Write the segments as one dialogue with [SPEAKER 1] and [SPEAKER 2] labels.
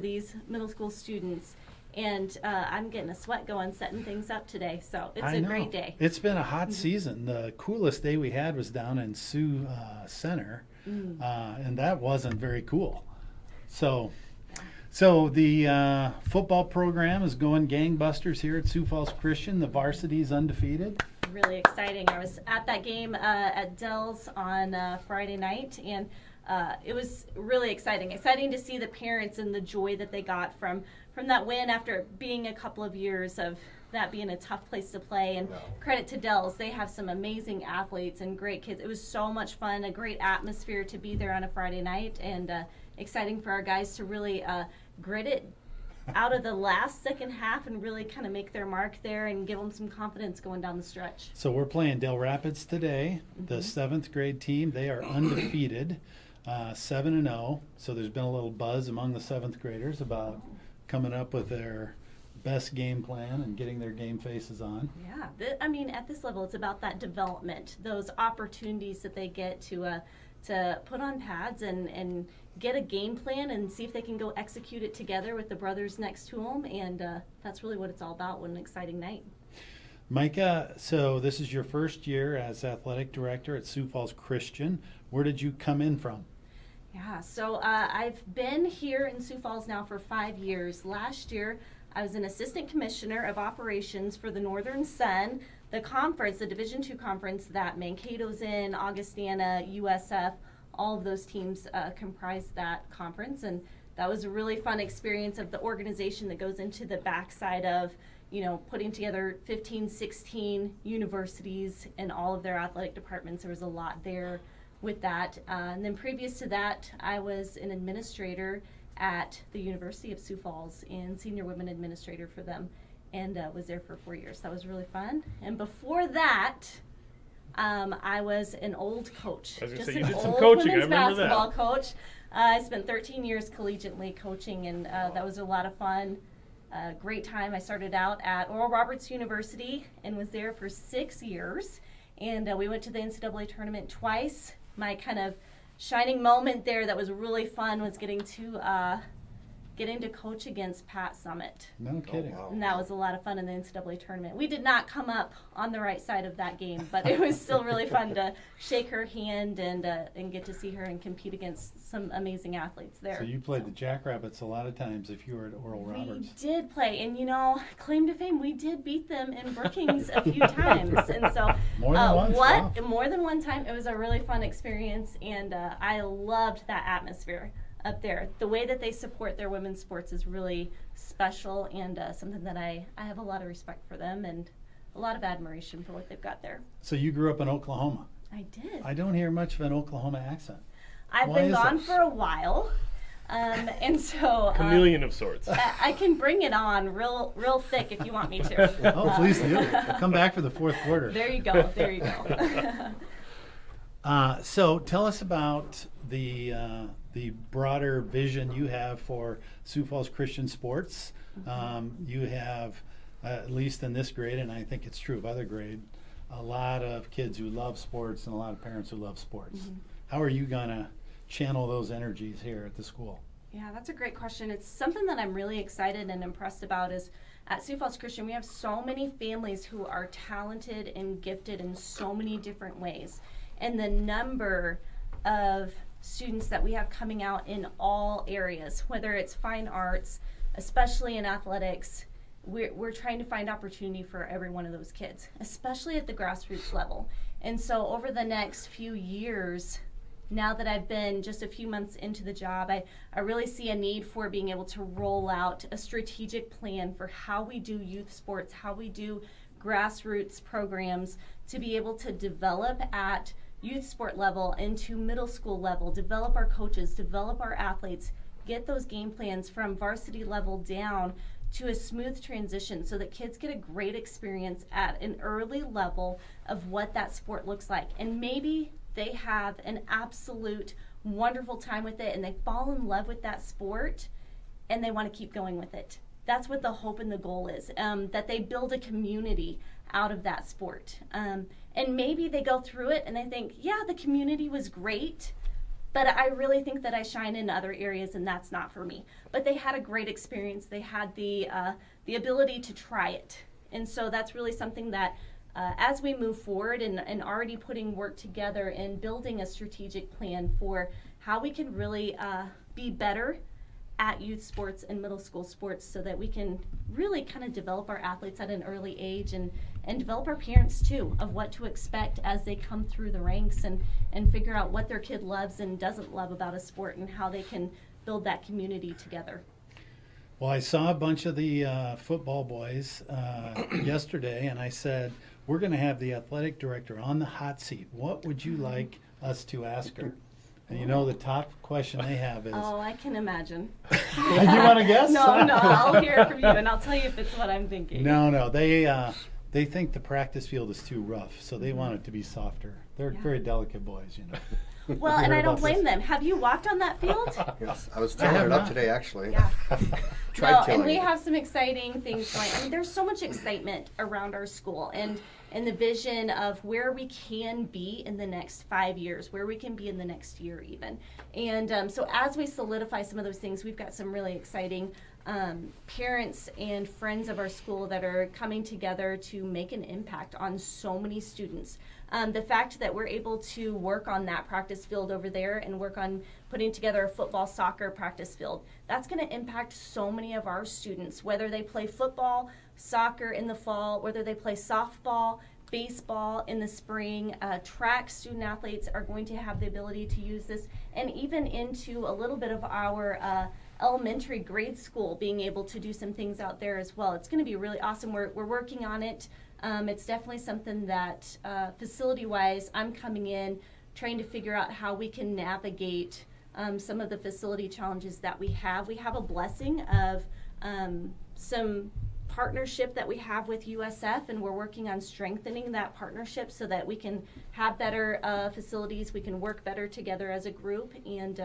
[SPEAKER 1] these middle school students. And I'm getting a sweat going setting things up today, so it's a great day.
[SPEAKER 2] It's been a hot season. The coolest day we had was down in Sioux Center, and that wasn't very cool. So the football program is going gangbusters here at Sioux Falls Christian. The varsity's undefeated.
[SPEAKER 1] Really exciting. I was at that game at Dell's on Friday night, and it was really exciting. Exciting to see the parents and the joy that they got from that win after being a couple of years of that being a tough place to play. And credit to Dell's. They have some amazing athletes and great kids. It was so much fun, a great atmosphere to be there on a Friday night, and exciting for our guys to really grit it out of the last second half and really kind of make their mark there and give them some confidence going down the stretch.
[SPEAKER 2] So we're playing Dell Rapids today, the 7th grade team. They are undefeated, 7-0. So there's been a little buzz among the 7th graders about coming up with their best game plan and getting their game faces on.
[SPEAKER 1] Yeah, I mean, at this level, it's about that development, those opportunities that they get to put on pads and get a game plan and see if they can go execute it together with the brothers next to them. And that's really what it's all about. What an exciting night.
[SPEAKER 2] Micah, so this is your first year as athletic director at Sioux Falls Christian. Where did you come in from?
[SPEAKER 1] Yeah, so I've been here in Sioux Falls now for 5 years. Last year, I was an assistant commissioner of operations for the Northern Sun, the conference, the Division II conference that Mankato's in, Augustana, USF, all of those teams comprise that conference. And that was a really fun experience of the organization that goes into the backside of, putting together 15, 16 universities and all of their athletic departments. There was a lot there with that. And then previous to that, I was an administrator at the University of Sioux Falls and senior women administrator for them, and was there for 4 years. That was really fun. And before that, I was an old coach.
[SPEAKER 3] I was
[SPEAKER 1] just
[SPEAKER 3] say,
[SPEAKER 1] an
[SPEAKER 3] you did some
[SPEAKER 1] old
[SPEAKER 3] coaching.
[SPEAKER 1] women's
[SPEAKER 3] I remember
[SPEAKER 1] basketball coach. I spent 13 years collegiately coaching, and that was a lot of fun. Great time. I started out at Oral Roberts University and was there for 6 years. And we went to the NCAA tournament twice. My kind of shining moment there that was really fun was getting to coach against Pat Summitt.
[SPEAKER 2] No kidding.
[SPEAKER 3] wow.
[SPEAKER 1] And that was a lot of fun in the NCAA tournament. We did not come up on the right side of that game, but it was still really fun to shake her hand and get to see her and compete against some amazing athletes there.
[SPEAKER 2] So you played the Jackrabbits a lot of times if you were at Oral Roberts.
[SPEAKER 1] We did play, and claim to fame, we did beat them in Brookings a few times. And so
[SPEAKER 2] More than once? Wow.
[SPEAKER 1] more than one time. It was a really fun experience, and I loved that atmosphere up there. The way that they support their women's sports is really special, and something that I have a lot of respect for them and a lot of admiration for what they've got there.
[SPEAKER 2] So you grew up in Oklahoma.
[SPEAKER 1] I did.
[SPEAKER 2] I don't hear much of an Oklahoma accent.
[SPEAKER 1] I've
[SPEAKER 2] Why
[SPEAKER 1] been
[SPEAKER 2] is
[SPEAKER 1] gone
[SPEAKER 2] that?
[SPEAKER 1] for a while, and so
[SPEAKER 3] Chameleon of sorts.
[SPEAKER 1] I can bring it on real thick if you want me to.
[SPEAKER 2] Oh, please do. Come back for the fourth quarter.
[SPEAKER 1] There you go. There you go.
[SPEAKER 2] So tell us about the broader vision you have for Sioux Falls Christian sports. You have, at least in this grade, and I think it's true of other grade, a lot of kids who love sports and a lot of parents who love sports. How are you going to channel those energies here at the school?
[SPEAKER 1] Yeah, that's a great question. It's something that I'm really excited and impressed about is at Sioux Falls Christian, we have so many families who are talented and gifted in so many different ways. And the number of students that we have coming out in all areas, whether it's fine arts, especially in athletics, we're trying to find opportunity for every one of those kids, especially at the grassroots level. And so over the next few years, now that I've been just a few months into the job, I really see a need for being able to roll out a strategic plan for how we do youth sports, how we do grassroots programs, to be able to develop at youth sport level into middle school level, develop our coaches, develop our athletes, get those game plans from varsity level down to a smooth transition so that kids get a great experience at an early level of what that sport looks like. And maybe they have an absolute wonderful time with it and they fall in love with that sport and they want to keep going with it. That's what the hope and the goal is, that they build a community out of that sport. And maybe they go through it and they think, yeah, the community was great, but I really think that I shine in other areas, and that's not for me. But they had a great experience. They had the ability to try it, and so that's really something that as we move forward and already putting work together and building a strategic plan for how we can really be better at youth sports and middle school sports, so that we can really kind of develop our athletes at an early age and develop our parents too of what to expect as they come through the ranks and figure out what their kid loves and doesn't love about a sport and how they can build that community together.
[SPEAKER 2] Well, I saw a bunch of the football boys yesterday, and I said, we're going to have the athletic director on the hot seat. What would you like us to ask her? And you know the top question they have is...
[SPEAKER 1] Oh, I can imagine.
[SPEAKER 2] You want to guess?
[SPEAKER 1] No, I'll hear it from you, and I'll tell you if it's what I'm thinking.
[SPEAKER 2] No, they think the practice field is too rough, so they want it to be softer. They're very delicate boys, you know.
[SPEAKER 1] Well, and I don't blame them. Have you walked on that field?
[SPEAKER 3] Yes, I was tilling it up today, actually.
[SPEAKER 1] Yeah.
[SPEAKER 3] Tried tilling
[SPEAKER 1] and we
[SPEAKER 3] it.
[SPEAKER 1] have some exciting things going. I mean, there's so much excitement around our school and the vision of where we can be in the next 5 years, where we can be in the next year even. And so as we solidify some of those things, we've got some really exciting parents and friends of our school that are coming together to make an impact on so many students. The fact that we're able to work on that practice field over there and work on putting together a football, soccer practice field, that's going to impact so many of our students, whether they play football, soccer in the fall, whether they play softball, baseball in the spring. Track student athletes are going to have the ability to use this, and even into a little bit of our elementary grade school being able to do some things out there as well. It's going to be really awesome. We're working on it. It's definitely something that facility-wise, I'm coming in trying to figure out how we can navigate some of the facility challenges that we have. We have a blessing of some partnership that we have with USF, and we're working on strengthening that partnership so that we can have better facilities, we can work better together as a group, and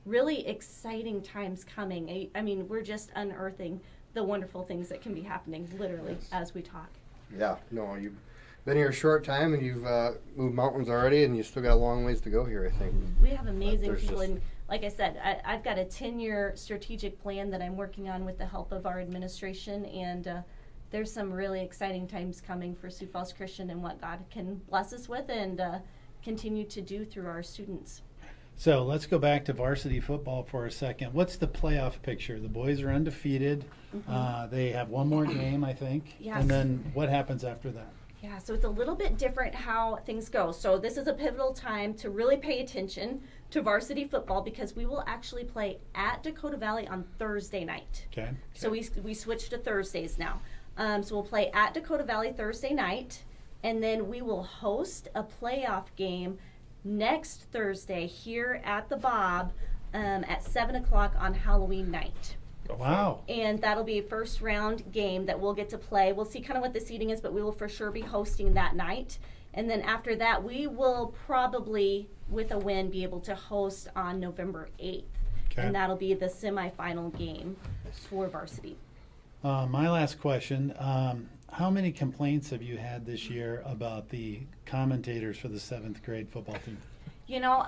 [SPEAKER 1] really exciting times coming. I mean, we're just unearthing the wonderful things that can be happening literally as we talk.
[SPEAKER 3] Yeah, no, you've been here a short time, and you've moved mountains already, and you still got a long ways to go here, I think.
[SPEAKER 1] We have amazing
[SPEAKER 3] There's
[SPEAKER 1] people,
[SPEAKER 3] just-
[SPEAKER 1] and like I said, I've got a 10-year strategic plan that I'm working on with the help of our administration, and there's some really exciting times coming for Sioux Falls Christian and what God can bless us with and continue to do through our students.
[SPEAKER 2] So let's go back to varsity football for a second. What's the playoff picture? The boys are undefeated. They have one more game, I think.
[SPEAKER 1] Yes.
[SPEAKER 2] And then what happens after that?
[SPEAKER 1] Yeah, so it's a little bit different how things go. So this is a pivotal time to really pay attention to varsity football because we will actually play at Dakota Valley on Thursday night.
[SPEAKER 2] Okay.
[SPEAKER 1] So we switched to Thursdays now. So we'll play at Dakota Valley Thursday night, and then we will host a playoff game next Thursday here at the Bob at 7 o'clock on Halloween night.
[SPEAKER 2] Wow.
[SPEAKER 1] And that'll be a first round game that we'll get to play. We'll see kind of what the seating is, but we will for sure be hosting that night. And then after that, we will probably, with a win, be able to host on November 8th.
[SPEAKER 2] Okay.
[SPEAKER 1] And that'll be the semifinal game for varsity.
[SPEAKER 2] My last question. How many complaints have you had this year about the commentators for the 7th grade football team?
[SPEAKER 1] You know,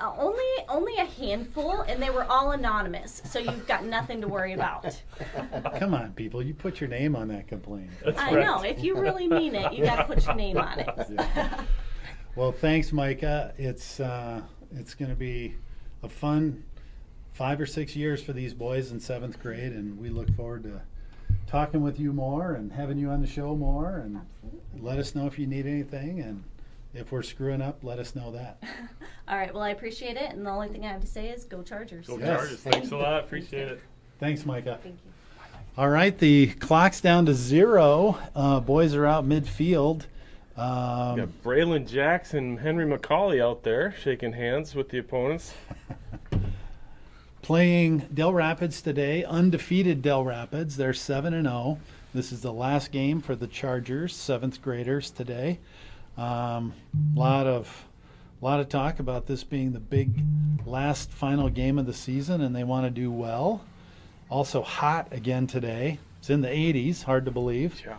[SPEAKER 1] only a handful, and they were all anonymous, so you've got nothing to worry about.
[SPEAKER 2] Come on, people. You put your name on that complaint.
[SPEAKER 1] I know. If you really mean it, you got to put your name on it.
[SPEAKER 2] Yeah. Well, thanks, Micah. It's going to be a fun 5 or 6 years for these boys in 7th grade, and we look forward to talking with you more and having you on the show more. And
[SPEAKER 1] Absolutely.
[SPEAKER 2] let us know if you need anything, and if we're screwing up, let us know that.
[SPEAKER 1] All right. Well, I appreciate it, and the only thing I have to say is go Chargers.
[SPEAKER 4] Go
[SPEAKER 2] Yes.
[SPEAKER 4] Chargers. Thanks a lot. Appreciate it.
[SPEAKER 2] Thanks, Micah.
[SPEAKER 1] Thank you.
[SPEAKER 2] All right, the clock's down to 0. Boys are out midfield.
[SPEAKER 4] We got Braylon Jackson, Henry McCauley out there shaking hands with the opponents.
[SPEAKER 2] Playing Dell Rapids today, undefeated Dell Rapids. They're 7-0. This is the last game for the Chargers, 7th graders today. Lot of talk about this being the big last final game of the season, and they want to do well. Also hot again today. It's in the 80s, hard to believe.
[SPEAKER 4] Yeah.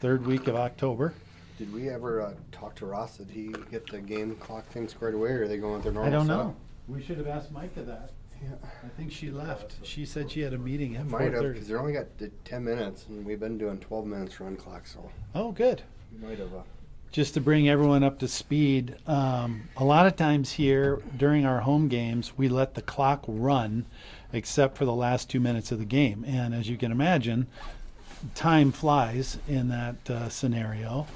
[SPEAKER 2] 3rd week of October.
[SPEAKER 3] Did we ever talk to Ross? Did he get the game clock thing squared away, or are they going with their normal
[SPEAKER 2] I don't
[SPEAKER 3] setup?
[SPEAKER 2] know. We should have asked Micah that.
[SPEAKER 3] Yeah.
[SPEAKER 2] I think she left. She said she had a meeting at
[SPEAKER 3] Might have,
[SPEAKER 2] 4:30.
[SPEAKER 3] because they only got the 10 minutes, and we've been doing 12 minutes run clock, so
[SPEAKER 2] Oh, good.
[SPEAKER 3] we might have.
[SPEAKER 2] Just to bring everyone up to speed, a lot of times here during our home games, we let the clock run except for the last 2 minutes of the game. And as you can imagine, time flies in that scenario.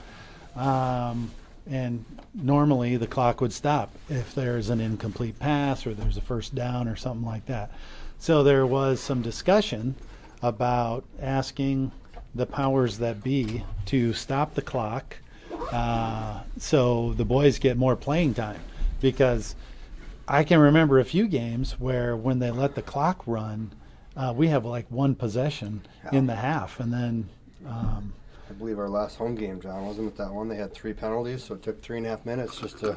[SPEAKER 2] And normally the clock would stop if there's an incomplete pass or there's a first down or something like that. So there was some discussion about asking the powers that be to stop the clock so the boys get more playing time, because I can remember a few games where when they let the clock run, we have like one possession in the half, and then
[SPEAKER 3] I believe our last home game, John, wasn't it that one? They had 3 penalties, so it took 3.5 minutes just to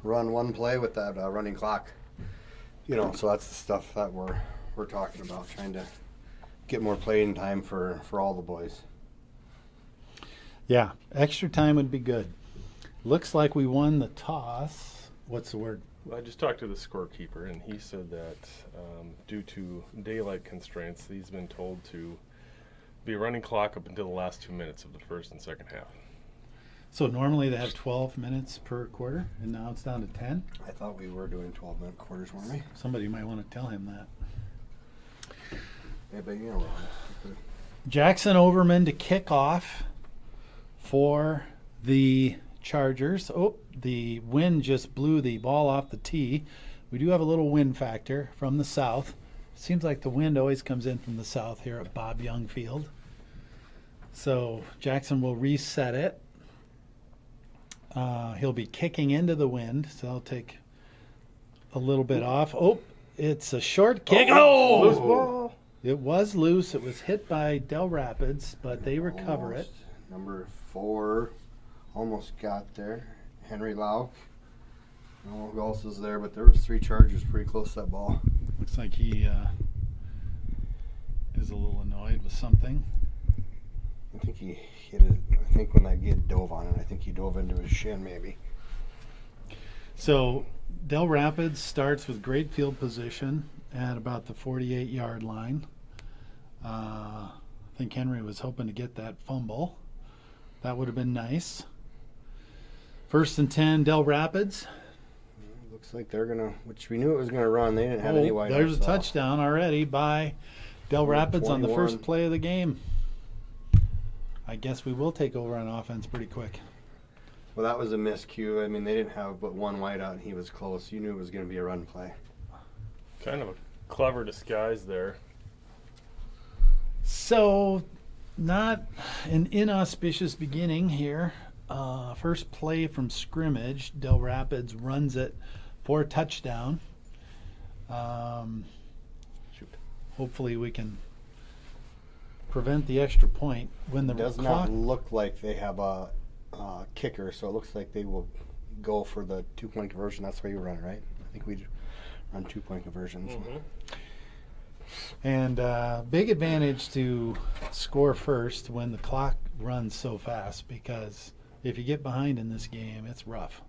[SPEAKER 3] run one play with that running clock. You know, so that's the stuff that we're talking about, trying to get more playing time for all the boys.
[SPEAKER 2] yeah, extra time would be good. Looks like we won the toss. What's the word?
[SPEAKER 4] I just talked to the scorekeeper, and he said that due to daylight constraints, he's been told to be a running clock up until the last 2 minutes of the first and second half.
[SPEAKER 2] So normally they have 12 minutes per quarter, and now it's down to 10.
[SPEAKER 3] I thought we were doing 12-minute quarters, weren't we?
[SPEAKER 2] Somebody might want to tell him that.
[SPEAKER 3] Yeah, but you know,
[SPEAKER 2] Jackson Overman to kick off for the Chargers. Oh, the wind just blew the ball off the tee. We do have a little wind factor from the south. Seems like the wind always comes in from the south here at Bob Young Field. So Jackson will reset it. He'll be kicking into the wind, so I'll take a little bit off. Oh, it's a short kick. Oh!
[SPEAKER 4] Loose ball.
[SPEAKER 2] It was loose. It was hit by Dell Rapids, but they recover it.
[SPEAKER 3] Number 4 almost got there. Henry Lau. I don't know who else is there, but there was 3 Chargers pretty close to that ball.
[SPEAKER 2] Looks like he is a little annoyed with something.
[SPEAKER 3] I think he hit it. I think when that kid dove on it, I think he dove into his shin maybe.
[SPEAKER 2] So Dell Rapids starts with great field position at about the 48-yard line. I think Henry was hoping to get that fumble. That would have been nice. 1st and 10, Dell Rapids.
[SPEAKER 3] Looks like they're going to, which we knew it was going to run. They didn't have any wideouts.
[SPEAKER 2] There's a touchdown already by Dell Rapids on the
[SPEAKER 3] 21.
[SPEAKER 2] first play of the game. I guess we will take over on offense pretty quick.
[SPEAKER 3] Well, that was a miscue. I mean, they didn't have but one wideout, and he was close. You knew it was going to be a run play.
[SPEAKER 4] Kind of a clever disguise there.
[SPEAKER 2] So, not an inauspicious beginning here. First play from scrimmage, Dell Rapids runs it for a touchdown. Hopefully we can prevent the extra point when the
[SPEAKER 3] It does
[SPEAKER 2] clock.
[SPEAKER 3] not look like they have a kicker, so it looks like they will go for the 2-point conversion. That's where you run it, right? I think we run 2-point conversions.
[SPEAKER 4] Mm-hmm.
[SPEAKER 2] And big advantage to score first when the clock runs so fast, because if you get behind in this game, it's rough.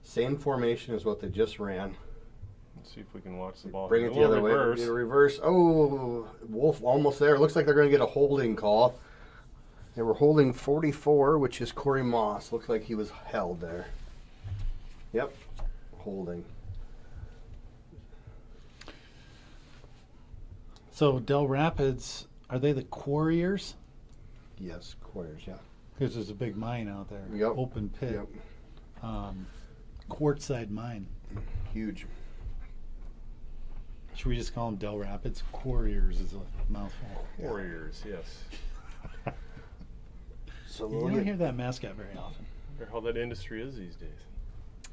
[SPEAKER 3] Same formation as what they just ran.
[SPEAKER 4] Let's see if we can watch the ball.
[SPEAKER 3] Bring it the other way.
[SPEAKER 4] Reverse.
[SPEAKER 3] Reverse. Oh, Wolf almost there. Looks like they're going to get a holding call. They were holding 44, which is Corey Moss. Looks like he was held there. Yep, holding.
[SPEAKER 2] So Dell Rapids, are they the Quarriers?
[SPEAKER 3] Yes, Quarriers, yeah.
[SPEAKER 2] Because there's a big mine out there.
[SPEAKER 3] Yep.
[SPEAKER 2] Open pit.
[SPEAKER 3] Yep.
[SPEAKER 2] Quartzsite mine.
[SPEAKER 3] Huge.
[SPEAKER 2] Should we just call them Dell Rapids? Quarriers is a mouthful.
[SPEAKER 4] Warriors, yes.
[SPEAKER 3] So
[SPEAKER 2] You don't hear that mascot very often.
[SPEAKER 4] I wonder how that industry is these days.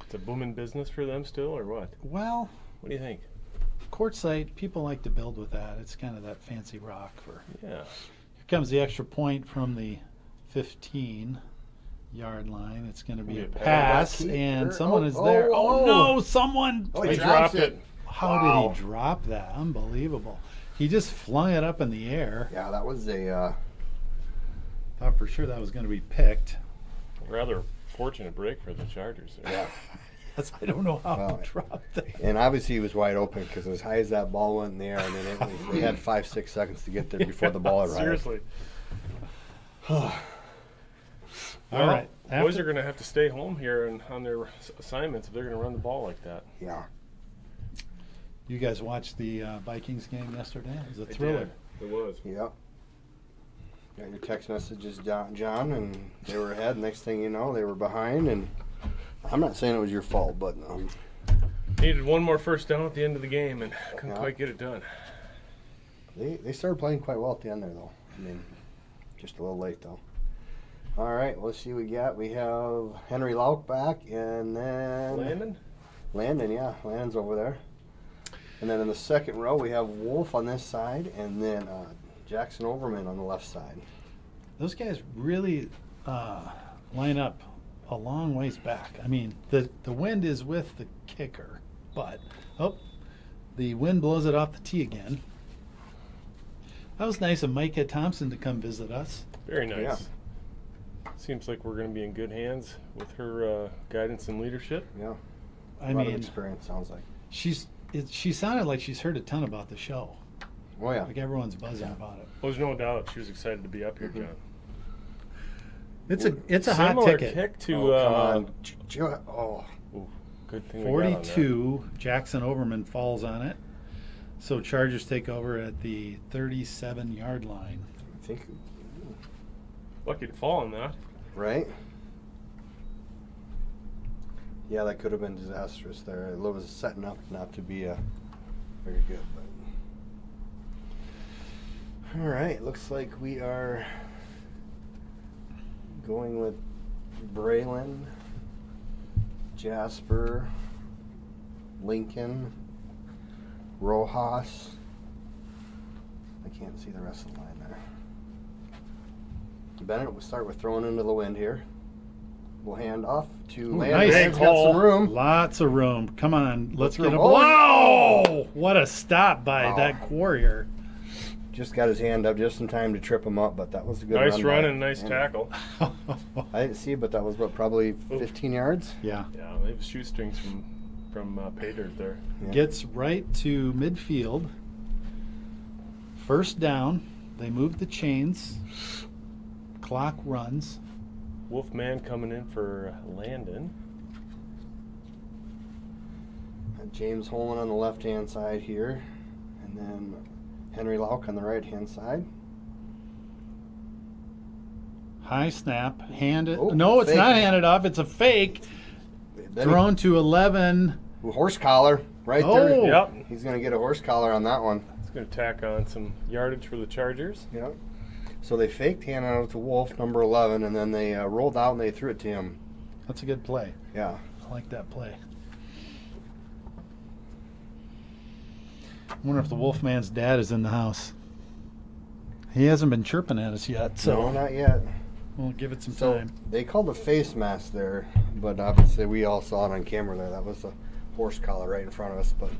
[SPEAKER 4] It's a booming business for them still, or what?
[SPEAKER 2] Well,
[SPEAKER 4] What do you think?
[SPEAKER 2] quartzsite, people like to build with that. It's kind of that fancy rock for.
[SPEAKER 4] Yeah.
[SPEAKER 2] Here comes the extra point from the 15-yard line. It's going to be a pass, and someone is there. Oh, no, someone.
[SPEAKER 3] Oh,
[SPEAKER 4] He
[SPEAKER 3] drops
[SPEAKER 4] dropped it.
[SPEAKER 2] How did he drop that? Unbelievable. He just flung it up in the air.
[SPEAKER 3] Yeah, that was a.
[SPEAKER 2] Thought for sure that was going to be picked.
[SPEAKER 4] Rather fortunate break for the Chargers there.
[SPEAKER 3] Yeah.
[SPEAKER 2] was. I don't know how
[SPEAKER 3] Wow.
[SPEAKER 2] he dropped that.
[SPEAKER 3] And obviously he was wide open because as high as that ball went in the air, I mean, they had 5-6 seconds to get there before the ball arrived.
[SPEAKER 4] Seriously.
[SPEAKER 2] All
[SPEAKER 4] Well,
[SPEAKER 2] right.
[SPEAKER 4] Boys
[SPEAKER 2] After-
[SPEAKER 4] are going to have to stay home here and on their assignments if they're going to run the ball like that.
[SPEAKER 3] Yeah.
[SPEAKER 2] You guys watched the Vikings game yesterday? It was a
[SPEAKER 4] I
[SPEAKER 2] thriller.
[SPEAKER 4] did. It was.
[SPEAKER 3] Yep. Got your text messages, John, and they were ahead. Next thing you know, they were behind. And I'm not saying it was your fault, but
[SPEAKER 4] Needed one more first down at the end of the game and couldn't
[SPEAKER 3] Yeah.
[SPEAKER 4] quite get it done.
[SPEAKER 3] they started playing quite well at the end there, though. I mean, just a little late, though. All right, let's see what we got. We have Henry Lauk back, and then
[SPEAKER 4] Landon?
[SPEAKER 3] yeah, Landon's over there. And then in the second row, we have Wolf on this side, and then Jackson Overman on the left side.
[SPEAKER 2] Those guys really line up a long ways back. I mean, the wind is with the kicker, but the wind blows it off the tee again. That was nice of Micah Thompson to come visit us.
[SPEAKER 4] Very nice.
[SPEAKER 3] Yeah.
[SPEAKER 4] Seems like we're going to be in good hands with her guidance and leadership.
[SPEAKER 3] Yeah,
[SPEAKER 2] I
[SPEAKER 3] a lot of
[SPEAKER 2] mean,
[SPEAKER 3] experience, sounds like.
[SPEAKER 2] she sounded like she's heard a ton about the show.
[SPEAKER 3] Oh, yeah.
[SPEAKER 2] Like everyone's buzzing about it.
[SPEAKER 4] Well, there's no doubt she was excited to be up here, John.
[SPEAKER 2] It's a hot
[SPEAKER 4] Similar
[SPEAKER 2] ticket.
[SPEAKER 4] kick to
[SPEAKER 3] Come on. Oh,
[SPEAKER 4] ooh, good thing we got on that.
[SPEAKER 2] 42. Jackson Overman falls on it. So Chargers take over at the 37-yard line.
[SPEAKER 3] I think,
[SPEAKER 4] Lucky to fall on that.
[SPEAKER 3] right? Yeah, that could have been disastrous there. It was setting up not to be very good. But. All right, looks like we are going with Braylon, Jasper, Lincoln, Rojas. I can't see the rest of the line there. Bennett, we'll start with throwing into the wind here. We'll hand off to
[SPEAKER 2] Ooh,
[SPEAKER 3] Landon.
[SPEAKER 2] nice.
[SPEAKER 3] Landon's got some room.
[SPEAKER 2] Lots of room. Come on, let's get a
[SPEAKER 3] room.
[SPEAKER 2] Wow! What a stop by
[SPEAKER 3] Wow.
[SPEAKER 2] that warrior.
[SPEAKER 3] Just got his hand up just in time to trip him up, but that was a good
[SPEAKER 4] Nice run
[SPEAKER 3] by
[SPEAKER 4] and nice
[SPEAKER 3] Landon.
[SPEAKER 4] tackle.
[SPEAKER 3] I didn't see it, but that was probably 15 yards.
[SPEAKER 2] Yeah.
[SPEAKER 4] Yeah, they have shoestrings from pay dirt there.
[SPEAKER 3] Yeah.
[SPEAKER 2] Gets right to midfield. First down. They move the chains. Clock runs.
[SPEAKER 4] Wolfman coming in for Landon.
[SPEAKER 3] James Holman on the left-hand side here, and then Henry Lauk on the right-hand side.
[SPEAKER 2] High snap. Handed.
[SPEAKER 3] Oh,
[SPEAKER 2] No, it's
[SPEAKER 3] fake.
[SPEAKER 2] not handed off. It's a fake.
[SPEAKER 3] Then
[SPEAKER 2] Thrown to 11.
[SPEAKER 3] horse collar right
[SPEAKER 2] Oh.
[SPEAKER 3] there.
[SPEAKER 4] Yep.
[SPEAKER 3] He's going to get a horse collar on that one.
[SPEAKER 4] It's going to tack on some yardage for the Chargers.
[SPEAKER 3] Yep. So they faked handing out to Wolf, number 11, and then they rolled out and they threw it to him.
[SPEAKER 2] That's a good play.
[SPEAKER 3] Yeah.
[SPEAKER 2] I like that play. I wonder if the Wolfman's dad is in the house. He hasn't been chirping at us yet, so
[SPEAKER 3] No, not yet.
[SPEAKER 2] we'll give it some
[SPEAKER 3] So
[SPEAKER 2] time.
[SPEAKER 3] they called a face mask there, but obviously we all saw it on camera there. That was a horse collar right in front of us. But